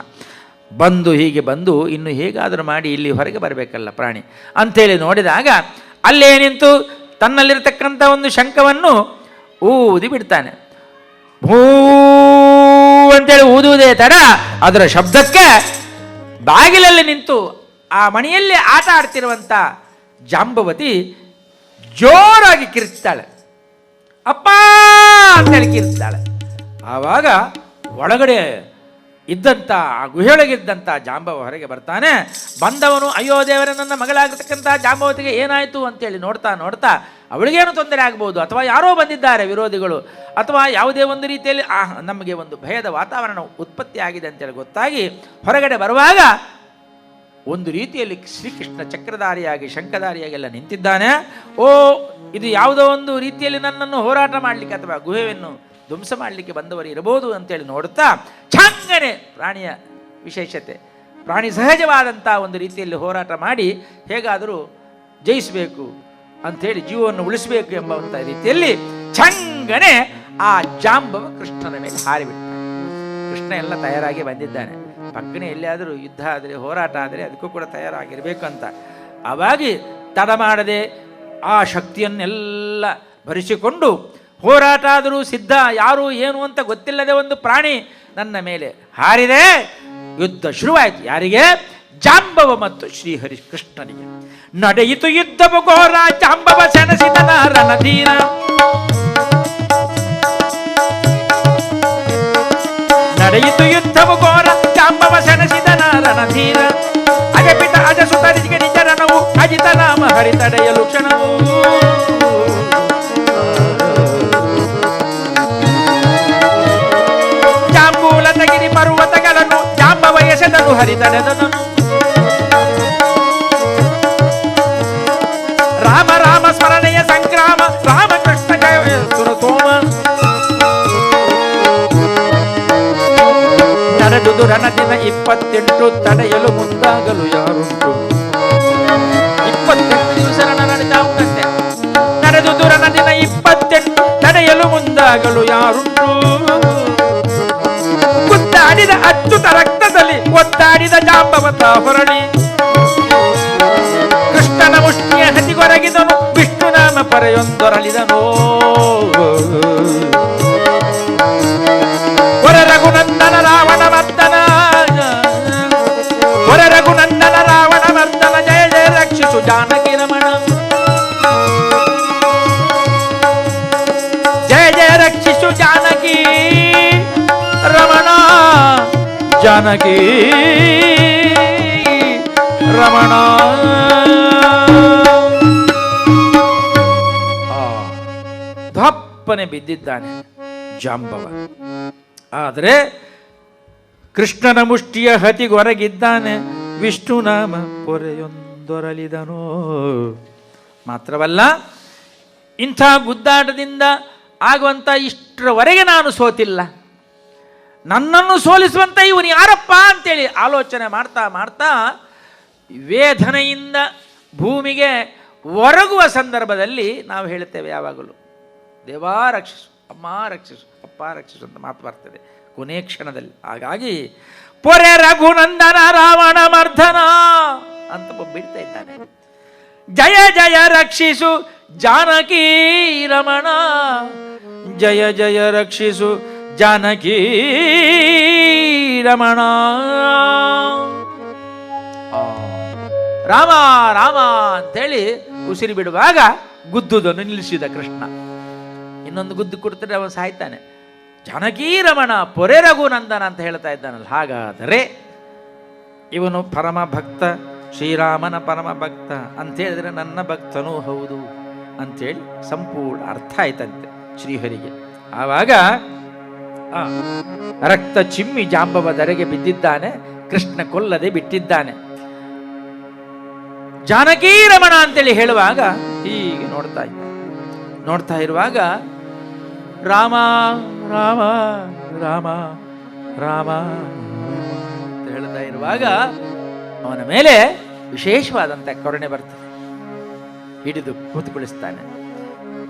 ಹೀಗೆ ಬಂದು ಇನ್ನು ಹೇಗಾದರೂ ಮಾಡಿ ಇಲ್ಲಿ ಹೊರಗೆ ಬರಬೇಕಲ್ಲ ಪ್ರಾಣಿ ಅಂಥೇಳಿ ನೋಡಿದಾಗ ಅಲ್ಲೇ ನಿಂತು ತನ್ನಲ್ಲಿರತಕ್ಕಂಥ ಒಂದು ಶಂಖವನ್ನು ಊದಿ ಬಿಡ್ತಾನೆ. ಭೂ ಅಂತೇಳಿ ಊದುವುದೇ ತಡ ಅದರ ಶಬ್ದಕ್ಕೆ ಬಾಗಿಲಲ್ಲಿ ನಿಂತು ಆ ಮಣಿಯಲ್ಲಿ ಆಟ ಆಡ್ತಿರುವಂಥ ಜಾಂಬವತಿ ಜೋರಾಗಿ ಕಿರ್ತಾಳೆ. ಅಪ್ಪ ಅಂತೇಳಿ ಕಿರ್ತಾಳೆ. ಆವಾಗ ಒಳಗಡೆ ಇದ್ದಂಥ ಆ ಗುಹೆಯೊಳಗಿದ್ದಂಥ ಜಾಂಬವ ಹೊರಗೆ ಬರ್ತಾನೆ. ಬಂದವನು, ಅಯ್ಯೋ ದೇವರ, ನನ್ನ ಮಗಳಾಗಿರ್ತಕ್ಕಂಥ ಜಾಂಬವತಿಗೆ ಏನಾಯಿತು ಅಂತೇಳಿ ನೋಡ್ತಾ ನೋಡ್ತಾ ಅವಳಿಗೇನು ತೊಂದರೆ ಆಗ್ಬೋದು, ಅಥವಾ ಯಾರೋ ಬಂದಿದ್ದಾರೆ ವಿರೋಧಿಗಳು, ಅಥವಾ ಯಾವುದೇ ಒಂದು ರೀತಿಯಲ್ಲಿ ನಮಗೆ ಒಂದು ಭಯದ ವಾತಾವರಣ ಉತ್ಪತ್ತಿ ಆಗಿದೆ ಅಂತೇಳಿ ಗೊತ್ತಾಗಿ ಹೊರಗಡೆ ಬರುವಾಗ ಒಂದು ರೀತಿಯಲ್ಲಿ ಶ್ರೀಕೃಷ್ಣ ಚಕ್ರಧಾರಿಯಾಗಿ ಶಂಖಧಾರಿಯಾಗೆಲ್ಲ ನಿಂತಿದ್ದಾನೆ. ಓ, ಇದು ಯಾವುದೋ ಒಂದು ರೀತಿಯಲ್ಲಿ ನನ್ನನ್ನು ಹೋರಾಟ ಮಾಡಲಿಕ್ಕೆ ಅಥವಾ ಗುಹೆಯನ್ನು ಧ್ವಂಸ ಮಾಡಲಿಕ್ಕೆ ಬಂದವರು ಇರಬಹುದು ಅಂತೇಳಿ ನೋಡುತ್ತಾ ಛಂಗನೆ ಪ್ರಾಣಿಯ ವಿಶೇಷತೆ, ಪ್ರಾಣಿ ಸಹಜವಾದಂಥ ಒಂದು ರೀತಿಯಲ್ಲಿ ಹೋರಾಟ ಮಾಡಿ ಹೇಗಾದರೂ ಜಯಿಸಬೇಕು ಅಂಥೇಳಿ ಜೀವವನ್ನು ಉಳಿಸಬೇಕು ಎಂಬಂಥ ರೀತಿಯಲ್ಲಿ ಛಂಗನೆ ಆ ಜಾಂಬವ ಕೃಷ್ಣನ ಮೇಲೆ ಹಾರಿಬಿಟ್ಟ. ಕೃಷ್ಣ ಎಲ್ಲ ತಯಾರಾಗಿ ಬಂದಿದ್ದಾನೆ. ಪಕ್ಕನೆ ಎಲ್ಲಿಯಾದರೂ ಯುದ್ಧ ಆದರೆ, ಹೋರಾಟ ಆದರೆ ಅದಕ್ಕೂ ಕೂಡ ತಯಾರಾಗಿರಬೇಕು ಅಂತ. ಆವಾಗಿ ತಡ ಮಾಡದೆ ಆ ಶಕ್ತಿಯನ್ನೆಲ್ಲ ಭರಿಸಿಕೊಂಡು ಹೋರಾಟ ಆದರೂ ಸಿದ್ಧ, ಯಾರು ಏನು ಅಂತ ಗೊತ್ತಿಲ್ಲದೆ ಒಂದು ಪ್ರಾಣಿ ನನ್ನ ಮೇಲೆ ಹಾರಿದೆ. ಯುದ್ಧ ಶುರುವಾಯಿತು. ಯಾರಿಗೆ? ಜಾಂಬವ ಮತ್ತು ಶ್ರೀಹರಿ ಕೃಷ್ಣನಿಗೆ. ನಡೆಯಿತು ಯುದ್ಧವು ಘೋರ, ಜಾಂಬವ ಸೆಣಸಿದನ ರಣಧೀರ. ನಡೆಯಿತು ಯುದ್ಧವು ಘೋರ, ಜಾಂಬವ ಸೆಣಸಿದನ ರಣಧೀರ. ಅಜಪಿತ ಅಜಸುತರಿಗೆ ನಿಜ ರಣವು, ಅಜಿತ ನಾಮ ಹರಿತಡೆಯಲು ಕ್ಷಣವು. ಜಾಂಬೂಲತಗಿರಿ ಪರ್ವತಗಳನ್ನು ಜಾಂಬವ ಎಸೆದನು ಹರಿತಡೆದನು. ರಾಮ ರಾಮ ಸ್ಮರಣೆಯ ಸಂಗ್ರಾಮ, ರಾಮಕೃಷ್ಣ ಜಯ ಸುರಸೋಮ. ನಡೆದುದು ರಣದಿನ 28, ತಡೆಯಲು ಮುಂದಾಗಲು ಯಾರುಂಟು. 28 ದಿವಸ ರಣ ನಡೆದ ಉಂಟಂತೆ. ನಡೆದುದು ರಣದಿನ 28, ತಡೆಯಲು ಮುಂದಾಗಲು ಯಾರುಂಟು. ಗುದ್ದಾಡಿದ ಅಚ್ಚುತ ರಕ್ತದಲ್ಲಿ ಒದ್ದಾಡಿದ ಜಾಂಬವಂತ ಹೊರಳಿ. ಕೃಷ್ಣನ ಮುಷ್ಟಿಯ ಹತಿಗೊರಗಿದನು, ವಿಷ್ಣು ನಾಮ ಪರೆಯೊಂದೊರಳಿದನು. ಹೊರ ರಘುನಂದನ ರಾವಣ ಮರ್ದನ, ಹೊರ ರಘುನಂದನ ರಾವಣ ಮರ್ದನ. ಜಯ ಜಯ ರಕ್ಷಿಸು ಜಾನಕಿ ರಮಣ, ಜಯ ಜಯ ರಕ್ಷಿಸು ಜಾನಕಿ ರಮಣ. ಜಾನಕಿ ರಮಣ. ಧಪ್ಪನೆ ಬಿದ್ದಿದ್ದಾನೆ ಜಾಂಬವ. ಆದರೆ ಕೃಷ್ಣನ ಮುಷ್ಟಿಯ ಹತಿಗೊರಗಿದ್ದಾನೆ, ವಿಷ್ಣು ನಾಮ ಪೊರೆಯೊಂದೊರಲಿದನು. ಮಾತ್ರವಲ್ಲ, ಇಂಥ ಗುದ್ದಾಟದಿಂದ ಆಗುವಂಥ ಇಷ್ಟರವರೆಗೆ ನಾನು ಸೋತಿಲ್ಲ, ನನ್ನನ್ನು ಸೋಲಿಸುವಂಥ ಇವನು ಯಾರಪ್ಪ ಅಂತೇಳಿ ಆಲೋಚನೆ ಮಾಡ್ತಾ ಮಾಡ್ತಾ ವೇದನೆಯಿಂದ ಭೂಮಿಗೆ ಒರಗುವ ಸಂದರ್ಭದಲ್ಲಿ ನಾವು ಹೇಳ್ತೇವೆ ಯಾವಾಗಲೂ, ದೇವಾ ರಕ್ಷಿಸು, ಅಮ್ಮ ರಕ್ಷಿಸು, ಅಪ್ಪ ರಕ್ಷಿಸು ಅಂತ ಮಾತು ಬರ್ತದೆ ಕೊನೆ ಕ್ಷಣದಲ್ಲಿ. ಹಾಗಾಗಿ ಪೊರೆ ರಘುನಂದನ ರಾವಣ ಮರ್ಧನ ಅಂತ ಬಿಡ್ತಾ ಇದ್ದಾನೆ. ಜಯ ಜಯ ರಕ್ಷಿಸು ಜಾನಕಿ ರಮಣ, ಜಯ ಜಯ ರಕ್ಷಿಸು ಜಾನಕಿ ರಮಣ. ರಾಮ ರಾಮ ಅಂತೇಳಿ ಉಸಿರು ಬಿಡುವಾಗ ಗುದ್ದುದನ್ನು ನಿಲ್ಲಿಸಿದ ಕೃಷ್ಣ. ಇನ್ನೊಂದು ಗುದ್ದು ಕೊಡ್ತಾರೆ ಅವನು ಸಾಯ್ತಾನೆ. ಜಾನಕಿ ರಮಣ ಪೊರೆ ರಘುನಂದನ ಅಂತ ಹೇಳ್ತಾ ಇದ್ದಾನಲ್ಲ. ಹಾಗಾದರೆ ಇವನು ಪರಮ ಭಕ್ತ, ಶ್ರೀರಾಮನ ಪರಮ ಭಕ್ತ ಅಂತೇಳಿದ್ರೆ ನನ್ನ ಭಕ್ತನೂ ಹೌದು ಅಂಥೇಳಿ ಸಂಪೂರ್ಣ ಅರ್ಥ ಆಯ್ತಂತೆ ಶ್ರೀಹರಿಗೆ. ಆವಾಗ ರಕ್ತ ಚಿಮ್ಮಿ ಜಾಂಬವ ಧರೆಗೆ ಬಿದ್ದಿದ್ದಾನೆ. ಕೃಷ್ಣ ಕೊಲ್ಲದೆ ಬಿಟ್ಟಿದ್ದಾನೆ. ಜಾನಕಿ ರಮಣ ಅಂತೇಳಿ ಹೇಳುವಾಗ ಹೀಗೆ ನೋಡ್ತಾ ಇರುವಾಗ ರಾಮ ರಾಮ ರಾಮ ರಾಮ ಅಂತ ಹೇಳ್ತಾ ಇರುವಾಗ ಅವನ ಮೇಲೆ ವಿಶೇಷವಾದಂಥ ಕರುಣೆ ಬರ್ತದೆ. ಹಿಡಿದು ಕೂತುಕೊಳಿಸ್ತಾನೆ.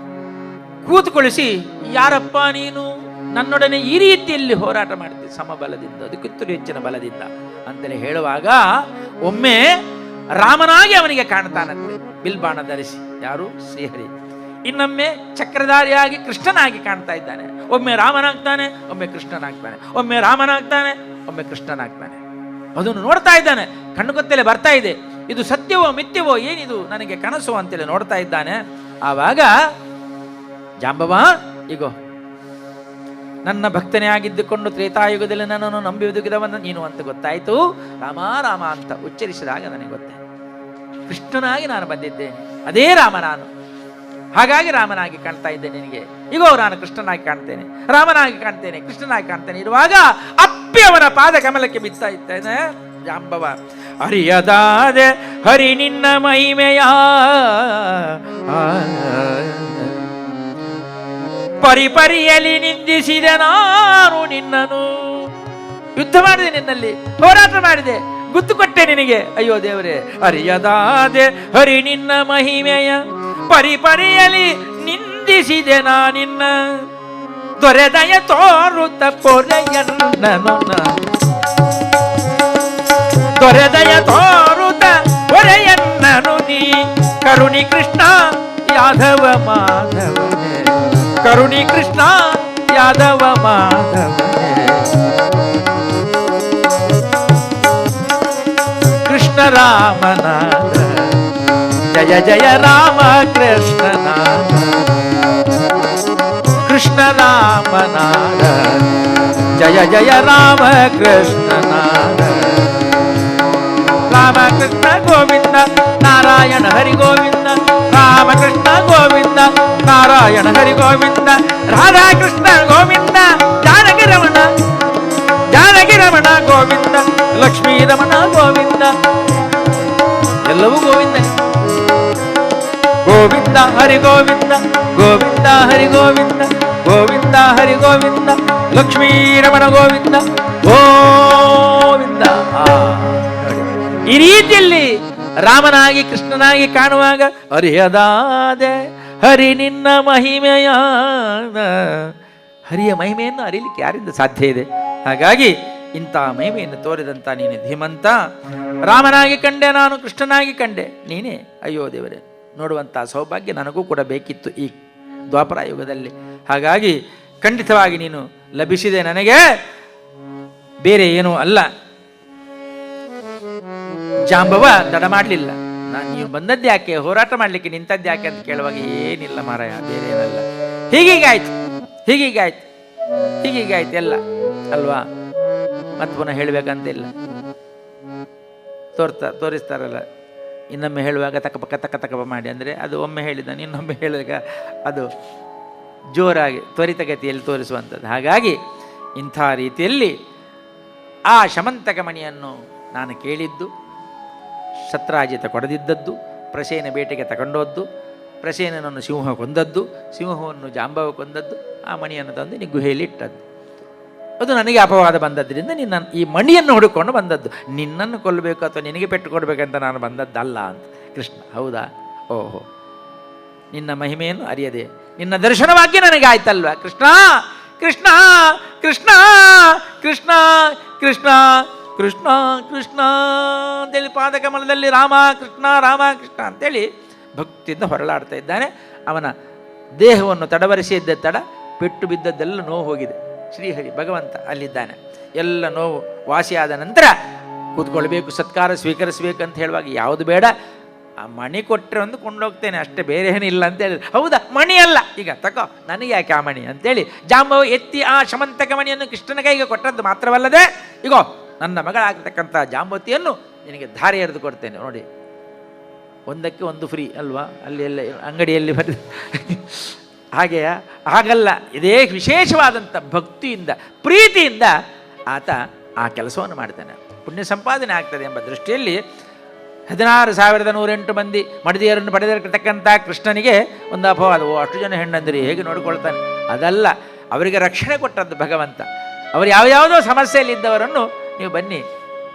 ಕೂತುಕೊಳಿಸಿ, ಯಾರಪ್ಪ ನೀನು ನನ್ನೊಡನೆ ಈ ರೀತಿಯಲ್ಲಿ ಹೋರಾಟ ಮಾಡ್ತೀವಿ ಸಮಬಲದಿಂದ, ಅದಕ್ಕಿಂತಲೂ ಹೆಚ್ಚಿನ ಬಲದಿಂದ ಅಂತೇಳಿ ಹೇಳುವಾಗ ಒಮ್ಮೆ ರಾಮನಾಗಿ ಅವನಿಗೆ ಕಾಣ್ತಾನಂತೆ, ಬಿಲ್ಬಾಣ ಧರಿಸಿ. ಯಾರು? ಶ್ರೀಹರಿ. ಇನ್ನೊಮ್ಮೆ ಚಕ್ರಧಾರಿಯಾಗಿ ಕೃಷ್ಣನಾಗಿ ಕಾಣ್ತಾ ಇದ್ದಾನೆ. ಒಮ್ಮೆ ರಾಮನಾಗ್ತಾನೆ, ಒಮ್ಮೆ ಕೃಷ್ಣನಾಗ್ತಾನೆ, ಒಮ್ಮೆ ರಾಮನಾಗ್ತಾನೆ, ಒಮ್ಮೆ ಕೃಷ್ಣನಾಗ್ತಾನೆ. ಅದನ್ನು ನೋಡ್ತಾ ಇದ್ದಾನೆ. ಕಣ್ಣು ಗೊತ್ತಲೆ ಬರ್ತಾ ಇದೆ. ಇದು ಸತ್ಯವೋ ಮಿಥ್ಯವೋ, ಏನಿದು ನನಗೆ ಕನಸು ಅಂತೇಳಿ ನೋಡ್ತಾ ಇದ್ದಾನೆ. ಆವಾಗ ಜಾಂಬವ, ಈಗೋ ನನ್ನ ಭಕ್ತನೇ ಆಗಿದ್ದುಕೊಂಡು ತ್ರೇತಾಯುಗದಲ್ಲಿ ನನ್ನನ್ನು ನಂಬಿದುಗಿದವನ್ನ ನೀನು ಅಂತ ಗೊತ್ತಾಯಿತು. ರಾಮ ರಾಮ ಅಂತ ಉಚ್ಚರಿಸಿದಾಗ ನನಗೆ ಗೊತ್ತಾಯ್ತು, ಕೃಷ್ಣನಾಗಿ ನಾನು ಬಂದಿದ್ದೇನೆ, ಅದೇ ರಾಮ ನಾನು. ಹಾಗಾಗಿ ರಾಮನಾಗಿ ಕಾಣ್ತಾ ಇದ್ದೇನೆ ನಿನಗೆ. ಈಗೋ ನಾನು ಕೃಷ್ಣನಾಗಿ ಕಾಣ್ತೇನೆ, ರಾಮನಾಗಿ ಕಾಣ್ತೇನೆ, ಕೃಷ್ಣನಾಗಿ ಕಾಣ್ತೇನೆ. ಇರುವಾಗ ಅಪ್ಪಿ ಅವನ ಪಾದ ಕಮಲಕ್ಕೆ ಬಿತ್ತಾ ಇದ್ದೇನೆ. ಜಾಂಬವ, ಅರಿಯದಾದೆ ಹರಿ ನಿನ್ನ ಮಹಿಮೆಯ, ಪರಿಪರಿಯಲಿ ನಿಂದಿಸಿದೆ ನಾನು ನಿನ್ನನು. ಯುದ್ಧ ಮಾಡಿದೆ, ನಿನ್ನಲ್ಲಿ ಹೋರಾಟ ಮಾಡಿದೆ, ಗುದ್ದು ಕೊಟ್ಟೆ ನಿನಗೆ. ಅಯ್ಯೋ ದೇವರೇ, ಅರಿಯದಾದೆ ಹರಿ ನಿನ್ನ ಮಹಿಮೆಯ, ಪರಿಪರಿಯಲಿ ನಿಂದಿಸಿದೆ ನಾ ನಿನ್ನ. ದೊರೆದಯ ತೋರುತ್ತ ಪೊರೆಯನ್ನನು, ದೊರೆದಯ ತೋರುತ್ತ ಪೊರೆಯನ್ನನು ನೀ. ಕರುಣಿ ಕೃಷ್ಣ ಯಾದವ ಮಾಧವನೇ, ಕರುಣಿ ಕೃಷ್ಣ ಯಾದವ ಮಾಧವನೇ. ಕೃಷ್ಣ ರಾಮನಾದ, ಜಯ ಜಯ ರಾಮ ಕೃಷ್ಣನಾದ. ಕೃಷ್ಣ ರಾಮನಾದ, ಜಯ ಜಯ ರಾಮ ಕೃಷ್ಣನಾದ. ರಾಮ ಕೃಷ್ಣ ಗೋವಿಂದ, ನಾರಾಯಣ ಹರಿ ಗೋವಿಂದ. ರಾಮ ಕೃಷ್ಣ ಗೋವಿಂದ, ನಾರಾಯಣ ಹರಿ ಗೋವಿಂದ. ರಾಧಾ ಕೃಷ್ಣ ಗೋವಿಂದ, ಜಾನಕಿ ರಮಣ, ಜಾನಕಿ ರಮಣ ಗೋವಿಂದ. ಲಕ್ಷ್ಮೀ ರಮಣ ಗೋವಿಂದ, ಎಲ್ಲವೂ ಗೋವಿಂದ. ಗೋವಿಂದ ಹರಿ ಗೋವಿಂದ, ಗೋವಿಂದ ಹರಿ ಗೋವಿಂದ, ಗೋವಿಂದ ಹರಿ ಗೋವಿಂದ. ಲಕ್ಷ್ಮೀ ರಮಣ ಗೋವಿಂದ, ಗೋವಿಂದ. ಈ ರೀತಿಯಲ್ಲಿ ರಾಮನಾಗಿ ಕೃಷ್ಣನಾಗಿ ಕಾಣುವಾಗ ಅರಿಯದಾದೆ ಹರಿ ನಿನ್ನ ಮಹಿಮೆಯ. ಹರಿಯ ಮಹಿಮೆಯನ್ನು ಅರಿಲಿಕ್ಕೆ ಯಾರಿಂದ ಸಾಧ್ಯ ಇದೆ? ಹಾಗಾಗಿ ಇಂಥ ಮಹಿಮೆಯನ್ನು ತೋರಿದಂಥ ನೀನು ಧೀಮಂತ. ರಾಮನಾಗಿ ಕಂಡೆ ನಾನು, ಕೃಷ್ಣನಾಗಿ ಕಂಡೆ ನೀನೇ. ಅಯ್ಯೋ ದೇವರೇ, ನೋಡುವಂಥ ಸೌಭಾಗ್ಯ ನನಗೂ ಕೂಡ ಬೇಕಿತ್ತು ಈ ದ್ವಾಪರ ಯುಗದಲ್ಲಿ. ಹಾಗಾಗಿ ಖಂಡಿತವಾಗಿ ನೀನು ಲಭಿಸಿದೆ ನನಗೆ, ಬೇರೆ ಏನೂ ಅಲ್ಲ. ಜಾಂಬವ ತಡ ಮಾಡಲಿಲ್ಲ. ನೀನು ಬಂದದ್ದು ಯಾಕೆ, ಹೋರಾಟ ಮಾಡಲಿಕ್ಕೆ ನಿಂತದ್ದು ಯಾಕೆ ಅಂತ ಕೇಳುವಾಗ ಏನಿಲ್ಲ ಮಾರಾಯ, ಬೇರೆ ಏನಲ್ಲ, ಹೀಗೀಗಾಯ್ತು, ಹೀಗೀಗಾಯ್ತು, ಹೀಗೀಗಾಯ್ತು ಎಲ್ಲ ಅಲ್ವಾ. ಮತ್ತೆ ಪುನಃ ಹೇಳಬೇಕಂತಿಲ್ಲ, ತೋರಿಸ್ತಾರಲ್ಲ, ಇನ್ನೊಮ್ಮೆ ಹೇಳುವಾಗ ತಕಪ ಮಾಡಿ ಅಂದರೆ ಅದು ಒಮ್ಮೆ ಹೇಳಿದ್ದಾನೆ, ಇನ್ನೊಮ್ಮೆ ಹೇಳಿದಾಗ ಅದು ಜೋರಾಗಿ ತ್ವರಿತಗತಿಯಲ್ಲಿ ತೋರಿಸುವಂಥದ್ದು. ಹಾಗಾಗಿ ಇಂಥ ರೀತಿಯಲ್ಲಿ ಆ ಶಮಂತಕ ಮಣಿಯನ್ನು ನಾನು ಕೇಳಿದ್ದು, ಶತ್ರಾಜಿತ ಕೊಡದಿದ್ದದ್ದು, ಪ್ರಸೇನ ಬೇಟೆಗೆ ತಗೊಂಡೋದ್ದು, ಪ್ರಸೇನನನ್ನು ಸಿಂಹ ಕೊಂದದ್ದು, ಸಿಂಹವನ್ನು ಜಾಂಬವ ಕೊಂದದ್ದು, ಆ ಮಣಿಯನ್ನು ತಂದು ನೀ ಗುಹೆಯಲ್ಲಿ ಇಟ್ಟದ್ದು. ಅದು ನನಗೆ ಅಪವಾದ ಬಂದದ್ದರಿಂದ ನಿನ್ನ ಈ ಮಣಿಯನ್ನು ಹುಡುಕೊಂಡು ಬಂದದ್ದು. ನಿನ್ನನ್ನು ಕೊಲ್ಲಬೇಕು ಅಥವಾ ನಿನಗೆ ಪೆಟ್ಟು ಕೊಡಬೇಕಂತ ನಾನು ಬಂದದ್ದಲ್ಲ ಅಂತ. ಕೃಷ್ಣ, ಹೌದಾ? ಓಹೋ, ನಿನ್ನ ಮಹಿಮೆಯನ್ನು ಅರಿಯದೆ ನಿನ್ನ ದರ್ಶನವಾಗಿ ನನಗೆ ಆಯ್ತಲ್ವ. ಕೃಷ್ಣ ಕೃಷ್ಣ ಕೃಷ್ಣ ಕೃಷ್ಣ ಕೃಷ್ಣ ಕೃಷ್ಣ ಕೃಷ್ಣ ಅಂತೇಳಿ ಪಾದಕಮಲದಲ್ಲಿ ರಾಮ ಕೃಷ್ಣ ಅಂತೇಳಿ ಭಕ್ತಿಯಿಂದ ಹೊರಳಾಡ್ತಾ ಇದ್ದಾನೆ. ಅವನ ದೇಹವನ್ನು ತಡವರಿಸಿದ್ದ ತಡ ಪೆಟ್ಟು ಬಿದ್ದದ್ದೆಲ್ಲ ನೋವು ಹೋಗಿದೆ. ಶ್ರೀಹರಿ ಭಗವಂತ ಅಲ್ಲಿದ್ದಾನೆ. ಎಲ್ಲ ನೋವು ವಾಸಿಯಾದ ನಂತರ ಕೂತ್ಕೊಳ್ಬೇಕು, ಸತ್ಕಾರ ಸ್ವೀಕರಿಸಬೇಕು ಅಂತ ಹೇಳುವಾಗ ಯಾವುದು ಬೇಡ, ಆ ಮಣಿ ಕೊಟ್ಟರೆ ಒಂದು ಕೊಂಡೋಗ್ತೇನೆ ಅಷ್ಟೇ, ಬೇರೆ ಏನಿಲ್ಲ ಅಂತ ಹೇಳಿದ್ರು. ಹೌದಾ, ಮಣಿ ಅಲ್ಲ, ಈಗ ತಕೋ, ನನಗೆ ಯಾಕೆ ಆ ಮಣಿ ಅಂತೇಳಿ ಜಾಂಬವ ಎತ್ತಿ ಆ ಶಮಂತಕ ಮಣಿಯನ್ನು ಕೃಷ್ಣನ ಕೈಗೆ ಕೊಟ್ಟದ್ದು ಮಾತ್ರವಲ್ಲದೆ, ಈಗೋ ನನ್ನ ಮಗಳಾಗತಕ್ಕಂಥ ಜಾಂಬವತಿಯನ್ನು ನಿನಗೆ ಧಾರೆ ಎರೆದು ಕೊಡ್ತೇನೆ ನೋಡಿ, ಒಂದಕ್ಕೆ ಒಂದು ಫ್ರೀ ಅಲ್ವಾ, ಅಲ್ಲಿ ಎಲ್ಲ ಅಂಗಡಿಯಲ್ಲಿ ಬರೆದು ಹಾಗೆಯಾ? ಹಾಗಲ್ಲ, ಇದೇ ವಿಶೇಷವಾದಂಥ ಭಕ್ತಿಯಿಂದ ಪ್ರೀತಿಯಿಂದ ಆತ ಆ ಕೆಲಸವನ್ನು ಮಾಡ್ತಾನೆ. ಪುಣ್ಯ ಸಂಪಾದನೆ ಆಗ್ತದೆ ಎಂಬ ದೃಷ್ಟಿಯಲ್ಲಿ 16,108 ಮಂದಿ ಮಡದಿಯರನ್ನು ಪಡೆದಿರತಕ್ಕಂಥ ಕೃಷ್ಣನಿಗೆ ಒಂದು ಅಪವಾದ, ಅಷ್ಟು ಜನ ಹೆಣ್ಣಂದಿರಿ ಹೇಗೆ ನೋಡಿಕೊಳ್ತಾನೆ, ಅದಲ್ಲ, ಅವರಿಗೆ ರಕ್ಷಣೆ ಕೊಟ್ಟದ್ದು ಭಗವಂತ. ಅವರು ಯಾವ್ಯಾವುದೋ ಸಮಸ್ಯೆಯಲ್ಲಿದ್ದವರನ್ನು ನೀವು ಬನ್ನಿ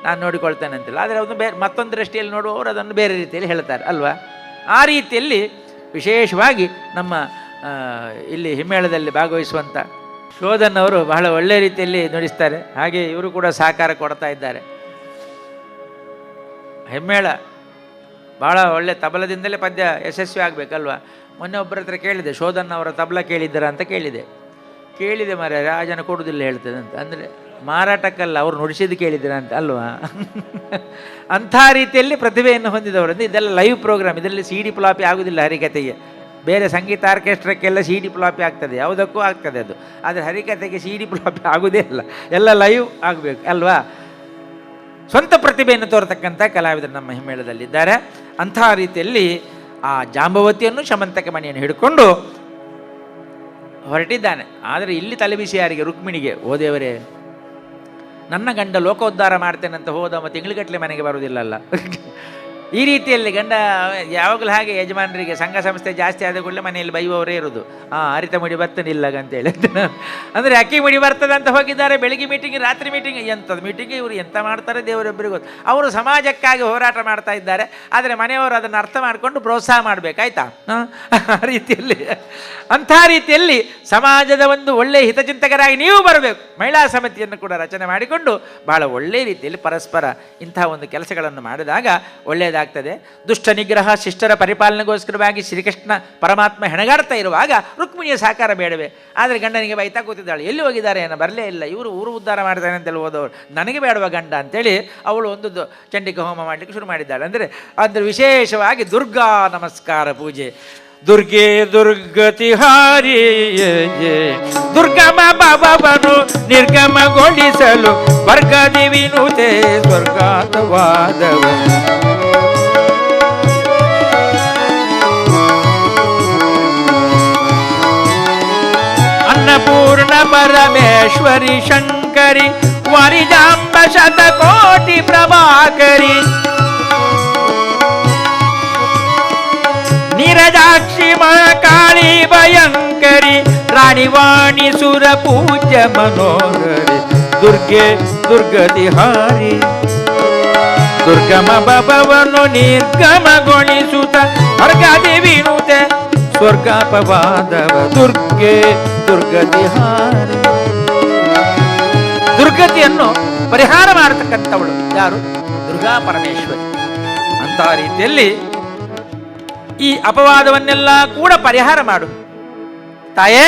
ನಾನು ನೋಡಿಕೊಳ್ತೇನೆ ಅಂತಿಲ್ಲ, ಆದರೆ ಅದನ್ನು ಮತ್ತೊಂದು ದೃಷ್ಟಿಯಲ್ಲಿ ನೋಡುವವರು ಅದನ್ನು ಬೇರೆ ರೀತಿಯಲ್ಲಿ ಹೇಳ್ತಾರೆ ಅಲ್ವಾ. ಆ ರೀತಿಯಲ್ಲಿ ವಿಶೇಷವಾಗಿ ನಮ್ಮ ಇಲ್ಲಿ ಹಿಮ್ಮೇಳದಲ್ಲಿ ಭಾಗವಹಿಸುವಂಥ ಶೋಧನ್ ಅವರು ಬಹಳ ಒಳ್ಳೆಯ ರೀತಿಯಲ್ಲಿ ನುಡಿಸ್ತಾರೆ. ಹಾಗೆ ಇವರು ಕೂಡ ಸಹಕಾರ ಕೊಡ್ತಾ ಇದ್ದಾರೆ. ಹೆಮ್ಮೇಳ ಭಾಳ ಒಳ್ಳೆ ತಬಲದಿಂದಲೇ ಪದ್ಯ ಯಶಸ್ವಿ ಆಗಬೇಕಲ್ವ. ಮೊನ್ನೆ ಒಬ್ಬರ ಹತ್ರ ಕೇಳಿದೆ, ಶೋಧನ್ ಅವರ ತಬಲ ಕೇಳಿದ್ದೀರಾ ಅಂತ ಕೇಳಿದೆ ಮರ ಆ ಜನ ಕೊಡುವುದಿಲ್ಲ ಹೇಳ್ತದೆ ಅಂತ. ಅಂದರೆ ಮಾರಾಟಕ್ಕಲ್ಲ, ಅವ್ರು ನುಡಿಸಿದ್ದು ಕೇಳಿದ್ದೀರಾ ಅಂತ ಅಲ್ವಾ. ಅಂಥ ರೀತಿಯಲ್ಲಿ ಪ್ರತಿಭೆಯನ್ನು ಹೊಂದಿದವರಿಂದ ಇದೆಲ್ಲ ಲೈವ್ ಪ್ರೋಗ್ರಾಮ್, ಇದರಲ್ಲಿ CD ಫ್ಲಾಪಿ ಆಗೋದಿಲ್ಲ ಹರಿಕತೆಗೆ. ಬೇರೆ ಸಂಗೀತ ಆರ್ಕೆಸ್ಟ್ರಕ್ಕೆಲ್ಲ CD ಫ್ಲಾಪಿ ಆಗ್ತದೆ, ಯಾವುದಕ್ಕೂ ಆಗ್ತದೆ ಅದು, ಆದರೆ ಹರಿಕತೆಗೆ CD ಫ್ಲಾಪಿ ಆಗೋದೇ ಇಲ್ಲ, ಎಲ್ಲ ಲೈವ್ ಆಗಬೇಕು ಅಲ್ವಾ. ಸ್ವಂತ ಪ್ರತಿಭೆಯನ್ನು ತೋರತಕ್ಕಂಥ ಕಲಾವಿದರು ನಮ್ಮ ಹಿಮ್ಮೇಳದಲ್ಲಿದ್ದಾರೆ. ಅಂಥ ರೀತಿಯಲ್ಲಿ ಆ ಜಾಂಬವತಿಯನ್ನು ಶಮಂತಕ ಮಣಿಯನ್ನು ಹಿಡ್ಕೊಂಡು ಹೊರಟಿದ್ದಾನೆ. ಆದರೆ ಇಲ್ಲಿ ತಲೆಬಿಸಿ ಯಾರಿಗೆ? ರುಕ್ಮಿಣಿಗೆ. ಓ ದೇವರೇ, ನನ್ನ ಗಂಡ ಲೋಕೋದ್ಧಾರ ಮಾಡ್ತೇನೆ ಅಂತ ಹೋದ ಮತ್ತು ತಿಂಗಳಿಗಟ್ಟಲೆ ಮನೆಗೆ ಬರುವುದಿಲ್ಲಲ್ಲ. ಈ ರೀತಿಯಲ್ಲಿ ಗಂಡ ಯಾವಾಗಲೂ ಹಾಗೆ ಯಜಮಾನರಿಗೆ ಸಂಘ ಸಂಸ್ಥೆ ಜಾಸ್ತಿ ಆದ ಕೂಡಲೇ ಮನೆಯಲ್ಲಿ ಬೈಯುವವರೇ ಇರೋದು. ಅರಿತ ಮುಡಿ ಬರ್ತಾನಿಲ್ಲ ಅಂತೇಳಿ. ಅಂದರೆ ಅಕ್ಕಿ ಮುಡಿ ಬರ್ತದೆ ಅಂತ ಹೋಗಿದ್ದಾರೆ, ಬೆಳಿಗ್ಗೆ ಮೀಟಿಂಗ್ ರಾತ್ರಿ ಮೀಟಿಂಗ್, ಎಂಥದ್ದು ಮೀಟಿಂಗ್, ಇವರು ಎಂತ ಮಾಡ್ತಾರೆ ದೇವರೊಬ್ಬರಿಗೆ ಗೊತ್ತು. ಅವರು ಸಮಾಜಕ್ಕಾಗಿ ಹೋರಾಟ ಮಾಡ್ತಾ ಇದ್ದಾರೆ, ಆದರೆ ಮನೆಯವರು ಅದನ್ನು ಅರ್ಥ ಮಾಡಿಕೊಂಡು ಪ್ರೋತ್ಸಾಹ ಮಾಡಬೇಕಾಯ್ತಾ. ಆ ರೀತಿಯಲ್ಲಿ ಅಂಥ ರೀತಿಯಲ್ಲಿ ಸಮಾಜದ ಒಂದು ಒಳ್ಳೆಯ ಹಿತಚಿಂತಕರಾಗಿ ನೀವು ಬರಬೇಕು. ಮಹಿಳಾ ಸಮಿತಿಯನ್ನು ಕೂಡ ರಚನೆ ಮಾಡಿಕೊಂಡು ಬಹಳ ಒಳ್ಳೆಯ ರೀತಿಯಲ್ಲಿ ಪರಸ್ಪರ ಇಂಥ ಒಂದು ಕೆಲಸಗಳನ್ನು ಮಾಡಿದಾಗ ಒಳ್ಳೆಯದಾಗ್ತದೆ. ದುಷ್ಟ ನಿಗ್ರಹ ಶಿಷ್ಟರ ಪರಿಪಾಲನೆಗೋಸ್ಕರವಾಗಿ ಶ್ರೀಕೃಷ್ಣ ಪರಮಾತ್ಮ ಹೆಣಗಾಡ್ತಾ ಇರುವಾಗ ರುಕ್ಮಿಣಿಯ ಸಹಕಾರ ಬೇಡವೇ? ಆದರೆ ಗಂಡನಿಗೆ ಬೈತಾ ಕೂತಿದ್ದಾಳೆ, ಎಲ್ಲಿ ಹೋಗಿದ್ದಾರೆ ಏನೋ ಬರಲೇ ಇಲ್ಲ, ಇವರು ಊರು ಉದ್ಧಾರ ಮಾಡ್ತಾನೆ ಅಂತೇಳಿ ಹೋದವರು, ನನಗೆ ಬೇಡವ ಗಂಡ ಅಂತೇಳಿ ಅವಳು ಒಂದು ಚಂಡಿಕಾ ಹೋಮ ಮಾಡಲಿಕ್ಕೆ ಶುರು ಮಾಡಿದ್ದಾಳೆ. ಅಂದರೆ ವಿಶೇಷವಾಗಿ ದುರ್ಗಾ ನಮಸ್ಕಾರ ಪೂಜೆ. ದುರ್ಗೆ ದುರ್ಗತಿಹಾರಿ ದುರ್ಗಮ ಭವವನ್ನು ನಿರ್ಗಮಗೊಳಿಸಲು ವರ್ಗದಿ ವಿನುತೆ ಸ್ವರ್ಗಾತವಾದವ ಅನ್ನಪೂರ್ಣ ಪರಮೇಶ್ವರಿ ಶಂಕರಿ ವಾರಿಜಾಂಬ ಶತಕೋಟಿ ಪ್ರಭಾಕರಿ ನೀರಜಾಕ್ಷಿ ಮಹಾಕಾಳಿ ಭಯಂಕರಿ ರಾಣಿವಾಣಿ ಸುರ ಪೂಜ್ಯ ಮನೋಹರಿ ದುರ್ಗೆ ದುರ್ಗತಿಹಾರಿ ದುರ್ಗಮ ಭವವನ್ನು ನಿರ್ಗಮಗೊಳಿಸುತ್ತ ವರ್ಗದಿ ವಿನುತೆ ಸ್ವರ್ಗಾಪವಾದವ ದುರ್ಗೆ ದುರ್ಗತಿಹಾರಿ. ದುರ್ಗತಿಯನ್ನು ಪರಿಹಾರ ಮಾಡತಕ್ಕಂಥವಳು ಯಾರು? ದುರ್ಗಾ ಪರಮೇಶ್ವರಿ. ಅಂತಹ ರೀತಿಯಲ್ಲಿ ಈ ಅಪವಾದವನ್ನೆಲ್ಲ ಕೂಡ ಪರಿಹಾರ ಮಾಡು ತಾಯೇ.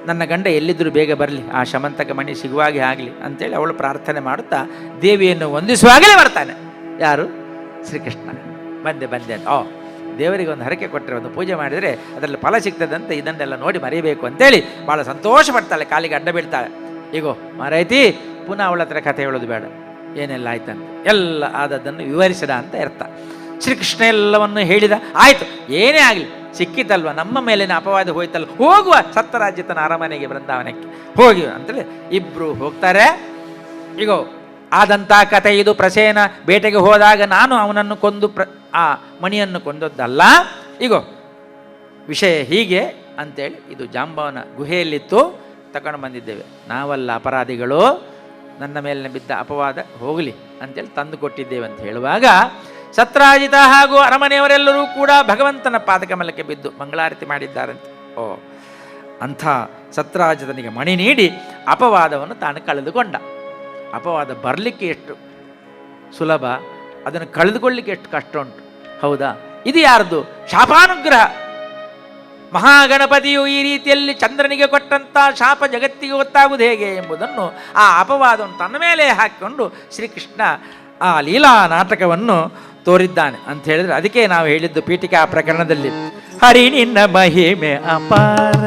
ನನ್ನ ಗಂಡ ಎಲ್ಲಿದ್ದರೂ ಬೇಗ ಬರಲಿ, ಆ ಶಮಂತಕ ಮಣಿ ಸಿಗುವಾಗೆ ಆಗಲಿ ಅಂತೇಳಿ ಅವಳು ಪ್ರಾರ್ಥನೆ ಮಾಡುತ್ತಾ ದೇವಿಯನ್ನು ವಂದಿಸುವಾಗಲೇ ಬರ್ತಾನೆ. ಯಾರು? ಶ್ರೀಕೃಷ್ಣ. ಬಂದೆ ದೇವರಿಗೆ ಒಂದು ಹರಕೆ ಕೊಟ್ಟರೆ, ಒಂದು ಪೂಜೆ ಮಾಡಿದರೆ ಅದರಲ್ಲಿ ಫಲ ಸಿಗ್ತದಂತೆ, ಇದನ್ನೆಲ್ಲ ನೋಡಿ ಮರೆಯಬೇಕು ಅಂತೇಳಿ ಭಾಳ ಸಂತೋಷ ಪಡ್ತಾಳೆ, ಕಾಲಿಗೆ ಅಡ್ಡ ಬೀಳ್ತಾಳೆ. ಈಗೋ ಮಾರೈತಿ, ಪುನಃ ಅವಳ ಹತ್ರ ಕಥೆ ಹೇಳೋದು ಬೇಡ, ಏನೆಲ್ಲ ಆಯ್ತಂತ ಎಲ್ಲ ಆದದ್ದನ್ನು ವಿವರಿಸಿದ ಅಂತ ಅರ್ಥ. ಶ್ರೀಕೃಷ್ಣ ಎಲ್ಲವನ್ನು ಹೇಳಿದ, ಆಯಿತು ಏನೇ ಆಗಲಿ ಸಿಕ್ಕಿತಲ್ವ, ನಮ್ಮ ಮೇಲಿನ ಅಪವಾದ ಹೋಯ್ತಲ್ಲ, ಹೋಗುವ ಸತ್ತರಾಜ್ಯತನ ಅರಮನೆಗೆ ಬೃಂದಾವನಕ್ಕೆ ಹೋಗಿ ಅಂತೇಳಿ ಇಬ್ಬರು ಹೋಗ್ತಾರೆ. ಈಗೋ ಆದಂಥ ಕಥೆ ಇದು. ಪ್ರಸೇನ ಬೇಟೆಗೆ ಹೋದಾಗ ನಾನು ಅವನನ್ನು ಕೊಂದು ಆ ಮಣಿಯನ್ನು ಕೊಂದದ್ದಲ್ಲ, ಈಗೋ ವಿಷಯ ಹೀಗೆ ಅಂತೇಳಿ ಇದು ಜಾಂಬವನ ಗುಹೆಯಲ್ಲಿತ್ತು, ತಗೊಂಡು ಬಂದಿದ್ದೇವೆ, ನಾವಲ್ಲ ಅಪರಾಧಿಗಳು, ನನ್ನ ಮೇಲಿನ ಬಿದ್ದ ಅಪವಾದ ಹೋಗಲಿ ಅಂತೇಳಿ ತಂದು ಕೊಟ್ಟಿದ್ದೇವೆ ಅಂತ ಹೇಳುವಾಗ ಸತ್ರಾಜಿತ ಹಾಗೂ ಅರಮನೆಯವರೆಲ್ಲರೂ ಕೂಡ ಭಗವಂತನ ಪಾದಕಮಲಕ್ಕೆ ಬಿದ್ದು ಮಂಗಳಾರತಿ ಮಾಡಿದ್ದಾರಂತೆ. ಅಂಥ ಸತ್ರಾಜಿತನಿಗೆ ಮಣಿ ನೀಡಿ ಅಪವಾದವನ್ನು ತಾನು ಕಳೆದುಕೊಂಡ. ಅಪವಾದ ಬರಲಿಕ್ಕೆ ಎಷ್ಟು ಸುಲಭ, ಅದನ್ನು ಕಳೆದುಕೊಳ್ಳಿಕ್ಕೆ ಎಷ್ಟು ಕಷ್ಟ ಉಂಟು. ಹೌದಾ? ಇದು ಯಾರ್ದು? ಶಾಪಾನುಗ್ರಹ. ಮಹಾಗಣಪತಿಯು ಈ ರೀತಿಯಲ್ಲಿ ಚಂದ್ರನಿಗೆ ಕೊಟ್ಟಂಥ ಶಾಪ ಜಗತ್ತಿಗೆ ಗೊತ್ತಾಗುವುದು ಹೇಗೆ ಎಂಬುದನ್ನು ಆ ಅಪವಾದವನ್ನು ತನ್ನ ಮೇಲೆ ಹಾಕಿಕೊಂಡು ಶ್ರೀಕೃಷ್ಣ ಆ ಲೀಲಾ ನಾಟಕವನ್ನು ತೋರಿದ್ದಾನೆ ಅಂತ ಹೇಳಿದ್ರೆ, ಅದಕ್ಕೆ ನಾವು ಹೇಳಿದ್ದು ಪೀಠಿಕಾ ಪ್ರಕರಣದಲ್ಲಿ, ಹರಿ ನಿನ್ನ ಮಹಿಮೆ ಅಪಾರ,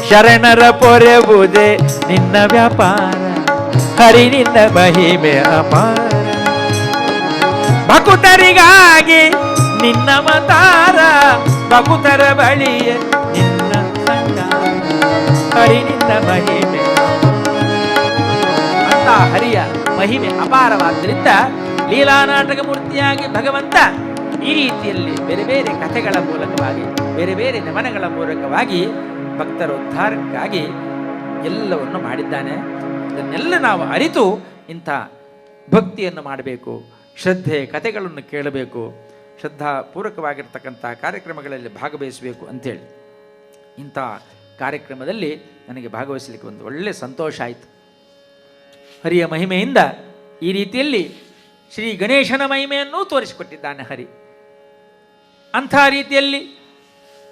ಶರಣರ ಪೊರೆವುದೇ ನಿನ್ನ ವ್ಯಾಪಾರ, ಹರಿ ನಿನ್ನ ಮಹಿಮೆ ಅಪಾರ, ಭಕುತರಿಗಾಗಿ ನಿನ್ನ ಮತಾರ, ಭಕುತರ ಬಳಿಯ ನಿನ್ನ ಸಂಗಾರ, ಹರಿ ನಿನ್ನ ಮಹಿಮೆ ಅಂತ. ಹರಿಯ ಮಹಿಮೆ ಅಪಾರವಾದ್ದರಿಂದ ಲೀಲಾ ನಾಟಕ ಮೂರ್ತಿಯಾಗಿ ಭಗವಂತ ಈ ರೀತಿಯಲ್ಲಿ ಬೇರೆ ಬೇರೆ ಕಥೆಗಳ ಮೂಲಕವಾಗಿ, ಬೇರೆ ಬೇರೆ ನಮನಗಳ ಮೂಲಕವಾಗಿ ಭಕ್ತರ ಉದ್ಧಾರಕ್ಕಾಗಿ ಎಲ್ಲವನ್ನು ಮಾಡಿದ್ದಾನೆ. ಇದನ್ನೆಲ್ಲ ನಾವು ಅರಿತು ಇಂಥ ಭಕ್ತಿಯನ್ನು ಮಾಡಬೇಕು, ಶ್ರದ್ಧೆ ಕಥೆಗಳನ್ನು ಕೇಳಬೇಕು, ಶ್ರದ್ಧಾಪೂರ್ವಕವಾಗಿರ್ತಕ್ಕಂಥ ಕಾರ್ಯಕ್ರಮಗಳಲ್ಲಿ ಭಾಗವಹಿಸಬೇಕು ಅಂಥೇಳಿ ಇಂಥ ಕಾರ್ಯಕ್ರಮದಲ್ಲಿ ನನಗೆ ಭಾಗವಹಿಸಲಿಕ್ಕೆ ಒಂದು ಒಳ್ಳೆಯ ಸಂತೋಷ ಆಯಿತು. ಹರಿಯ ಮಹಿಮೆಯಿಂದ ಈ ರೀತಿಯಲ್ಲಿ ಶ್ರೀ ಗಣೇಶನ ಮಹಿಮೆಯನ್ನೂ ತೋರಿಸಿಕೊಟ್ಟಿದ್ದಾನೆ ಹರಿ. ಅಂಥ ರೀತಿಯಲ್ಲಿ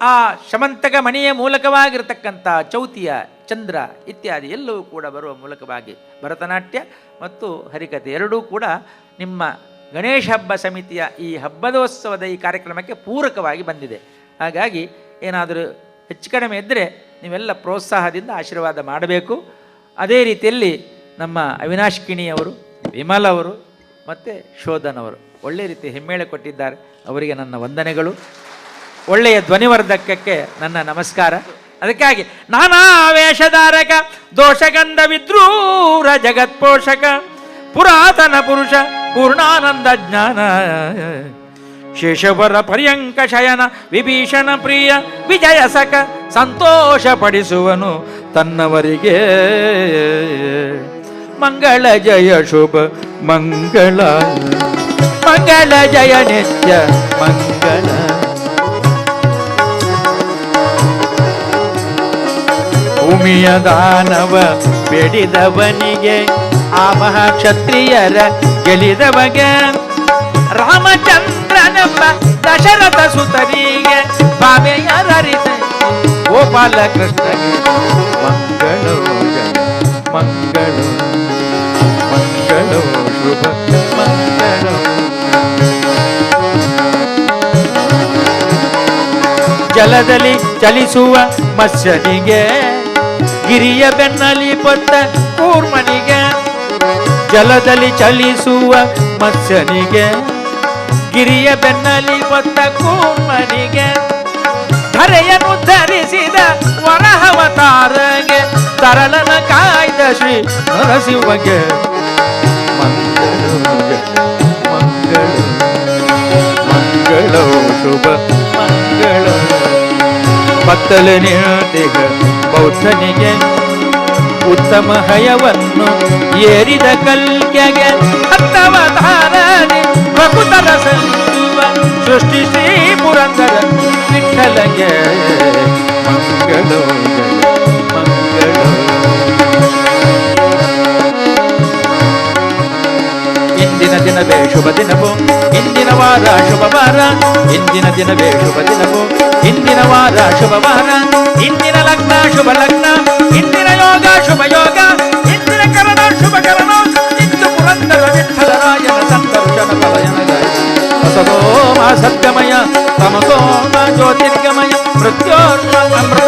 ಆ ಶಮಂತಕ ಮಣಿಯ ಮೂಲಕವಾಗಿರತಕ್ಕಂಥ ಚೌತಿಯ ಚಂದ್ರ ಇತ್ಯಾದಿ ಎಲ್ಲವೂ ಕೂಡ ಬರುವ ಮೂಲಕವಾಗಿ ಭರತನಾಟ್ಯ ಮತ್ತು ಹರಿಕಥೆ ಎರಡೂ ಕೂಡ ನಿಮ್ಮ ಗಣೇಶ ಹಬ್ಬ ಸಮಿತಿಯ ಈ ಹಬ್ಬದೋತ್ಸವದ ಈ ಕಾರ್ಯಕ್ರಮಕ್ಕೆ ಪೂರಕವಾಗಿ ಬಂದಿದೆ. ಹಾಗಾಗಿ ಏನಾದರೂ ಹೆಚ್ಚು ಕಡಿಮೆ ಇದ್ದರೆ ನೀವೆಲ್ಲ ಪ್ರೋತ್ಸಾಹದಿಂದ ಆಶೀರ್ವಾದ ಮಾಡಬೇಕು. ಅದೇ ರೀತಿಯಲ್ಲಿ ನಮ್ಮ ಅವಿನಾಶ್ ಕಿಣಿಯವರು, ವಿಮಲ್ ಅವರು ಮತ್ತು ಶೋಧನ್ ಅವರು ಒಳ್ಳೆಯ ರೀತಿ ಹೆಮ್ಮೇಳೆ ಕೊಟ್ಟಿದ್ದಾರೆ. ಅವರಿಗೆ ನನ್ನ ವಂದನೆಗಳು. ಒಳ್ಳೆಯ ಧ್ವನಿವರ್ಧಕಕ್ಕೆ ನನ್ನ ನಮಸ್ಕಾರ. ಅದಕ್ಕಾಗಿ ನಾನಾ ವೇಷಧಾರಕ ದೋಷಗಂಧ ವಿದ್ರೂರ ಜಗತ್ಪೋಷಕ ಪುರಾತನ ಪುರುಷ ಪೂರ್ಣಾನಂದ ಜ್ಞಾನ ಶೇಷವರ ಪರ್ಯಂಕ ಶಯನ ವಿಭೀಷಣ ಪ್ರಿಯ ವಿಜಯ ಸಕ ಸಂತೋಷ ಪಡಿಸುವನು ತನ್ನವರಿಗೆ. ಮಂಗಳ ಜಯ ಶುಭ ಮಂಗಳ, ಮಂಗಳ ಜಯ ನಿತ್ಯ ಮಂಗಳ. ಭೂಮಿಯ ದಾನವ ಬೇಡಿದವನಿಗೆ ಆ ಮಹಾಕ್ಷತ್ರಿಯರ ಗೆಲಿದವಗೆ, ರಾಮಚಂದ್ರನೆಂಬ ದಶರಥ ಸುತರಿಗೆ ಬಾಮೆಯರರಿಸ ಗೋಪಾಲ ಕೃಷ್ಣಗೆ ಮಂಗಳೋ ಜಯ ಮಂಗಳೋ ಮಂಗಳೋ ಶುಭ ಮಂಗಳೋ. ಜಲದಲ್ಲಿ ಚಲಿಸುವ ಮತ್ಸ್ಯನಿಗೆ, ಗಿರಿಯ ಬೆನ್ನಲಿ ಪೊತ್ತ ಕೂರ್ಮನಿಗೆ, ಜಲದಲ್ಲಿ ಚಲಿಸುವ ಮತ್ಸ್ಯನಿಗೆ, ಗಿರಿಯ ಬೆನ್ನಲಿ ಪೊತ್ತ ಕೂರ್ಮನಿಗೆ, ಧರೆಯನ್ನು ಧರಿಸಿದ ವರಹವತಾರಗೆ, ತರಳನ ಕಾಯ್ದ ಶ್ರೀ ನರಸಿಂಹಗೆ ಮಂಗಳೋ ಮಂಗಳೋ ಮಂಗಳೋ ಶುಭ ಮಂಗಳೋ. ಭಕ್ತಲು ನಿಂತಿಗ ಬೌದ್ಧನಿಗೆ, ಉತ್ತಮ ಹಯವನ್ನು ಏರಿದ ಕಲ್ಕೆಗೆ, ಹತ್ತವತಾರನೆ ಭಕುತರ ಸಲ್ಲಿಸುವ ಸೃಷ್ಟಿ ಶ್ರೀ ಪುರಂದರ ವಿಠ್ಠಲಗೆ ಮಂಗಳೋ ಮಂಗಳೋ. ಇಂದಿನ ದಿನವೇ ಶುಭ ದಿನವು, ಇಂದಿನ ವಾರ ಶುಭ ವಾರ, ಇಂದಿನ ದಿನವೇ ಶುಭ ದಿನವು, ಇಂದಿನ ವಾರ ಶುಭ ವಾರ, ಇಂದಿನ ಲಗ್ನ ಶುಭ ಲಗ್ನ, ಇಂದಿನ ಯೋಗ ಶುಭ ಯೋಗ, ಇಂದಿನ ಕರಣ ಶುಭ ಕರಣ, ಇಂದು ಪುರಂದರ ವಿಠ್ಠಲರಾಯನ ಸಂದರ್ಶನ ಫಲಯನಗ. ಸತೋಮ ಸತ್ಯಮಯ ತಮಸೋಮ ಜ್ಯೋತಿರ್ಗಮಯ ಮೃತ್ಯೋರ್ಮ ಅಮೃತ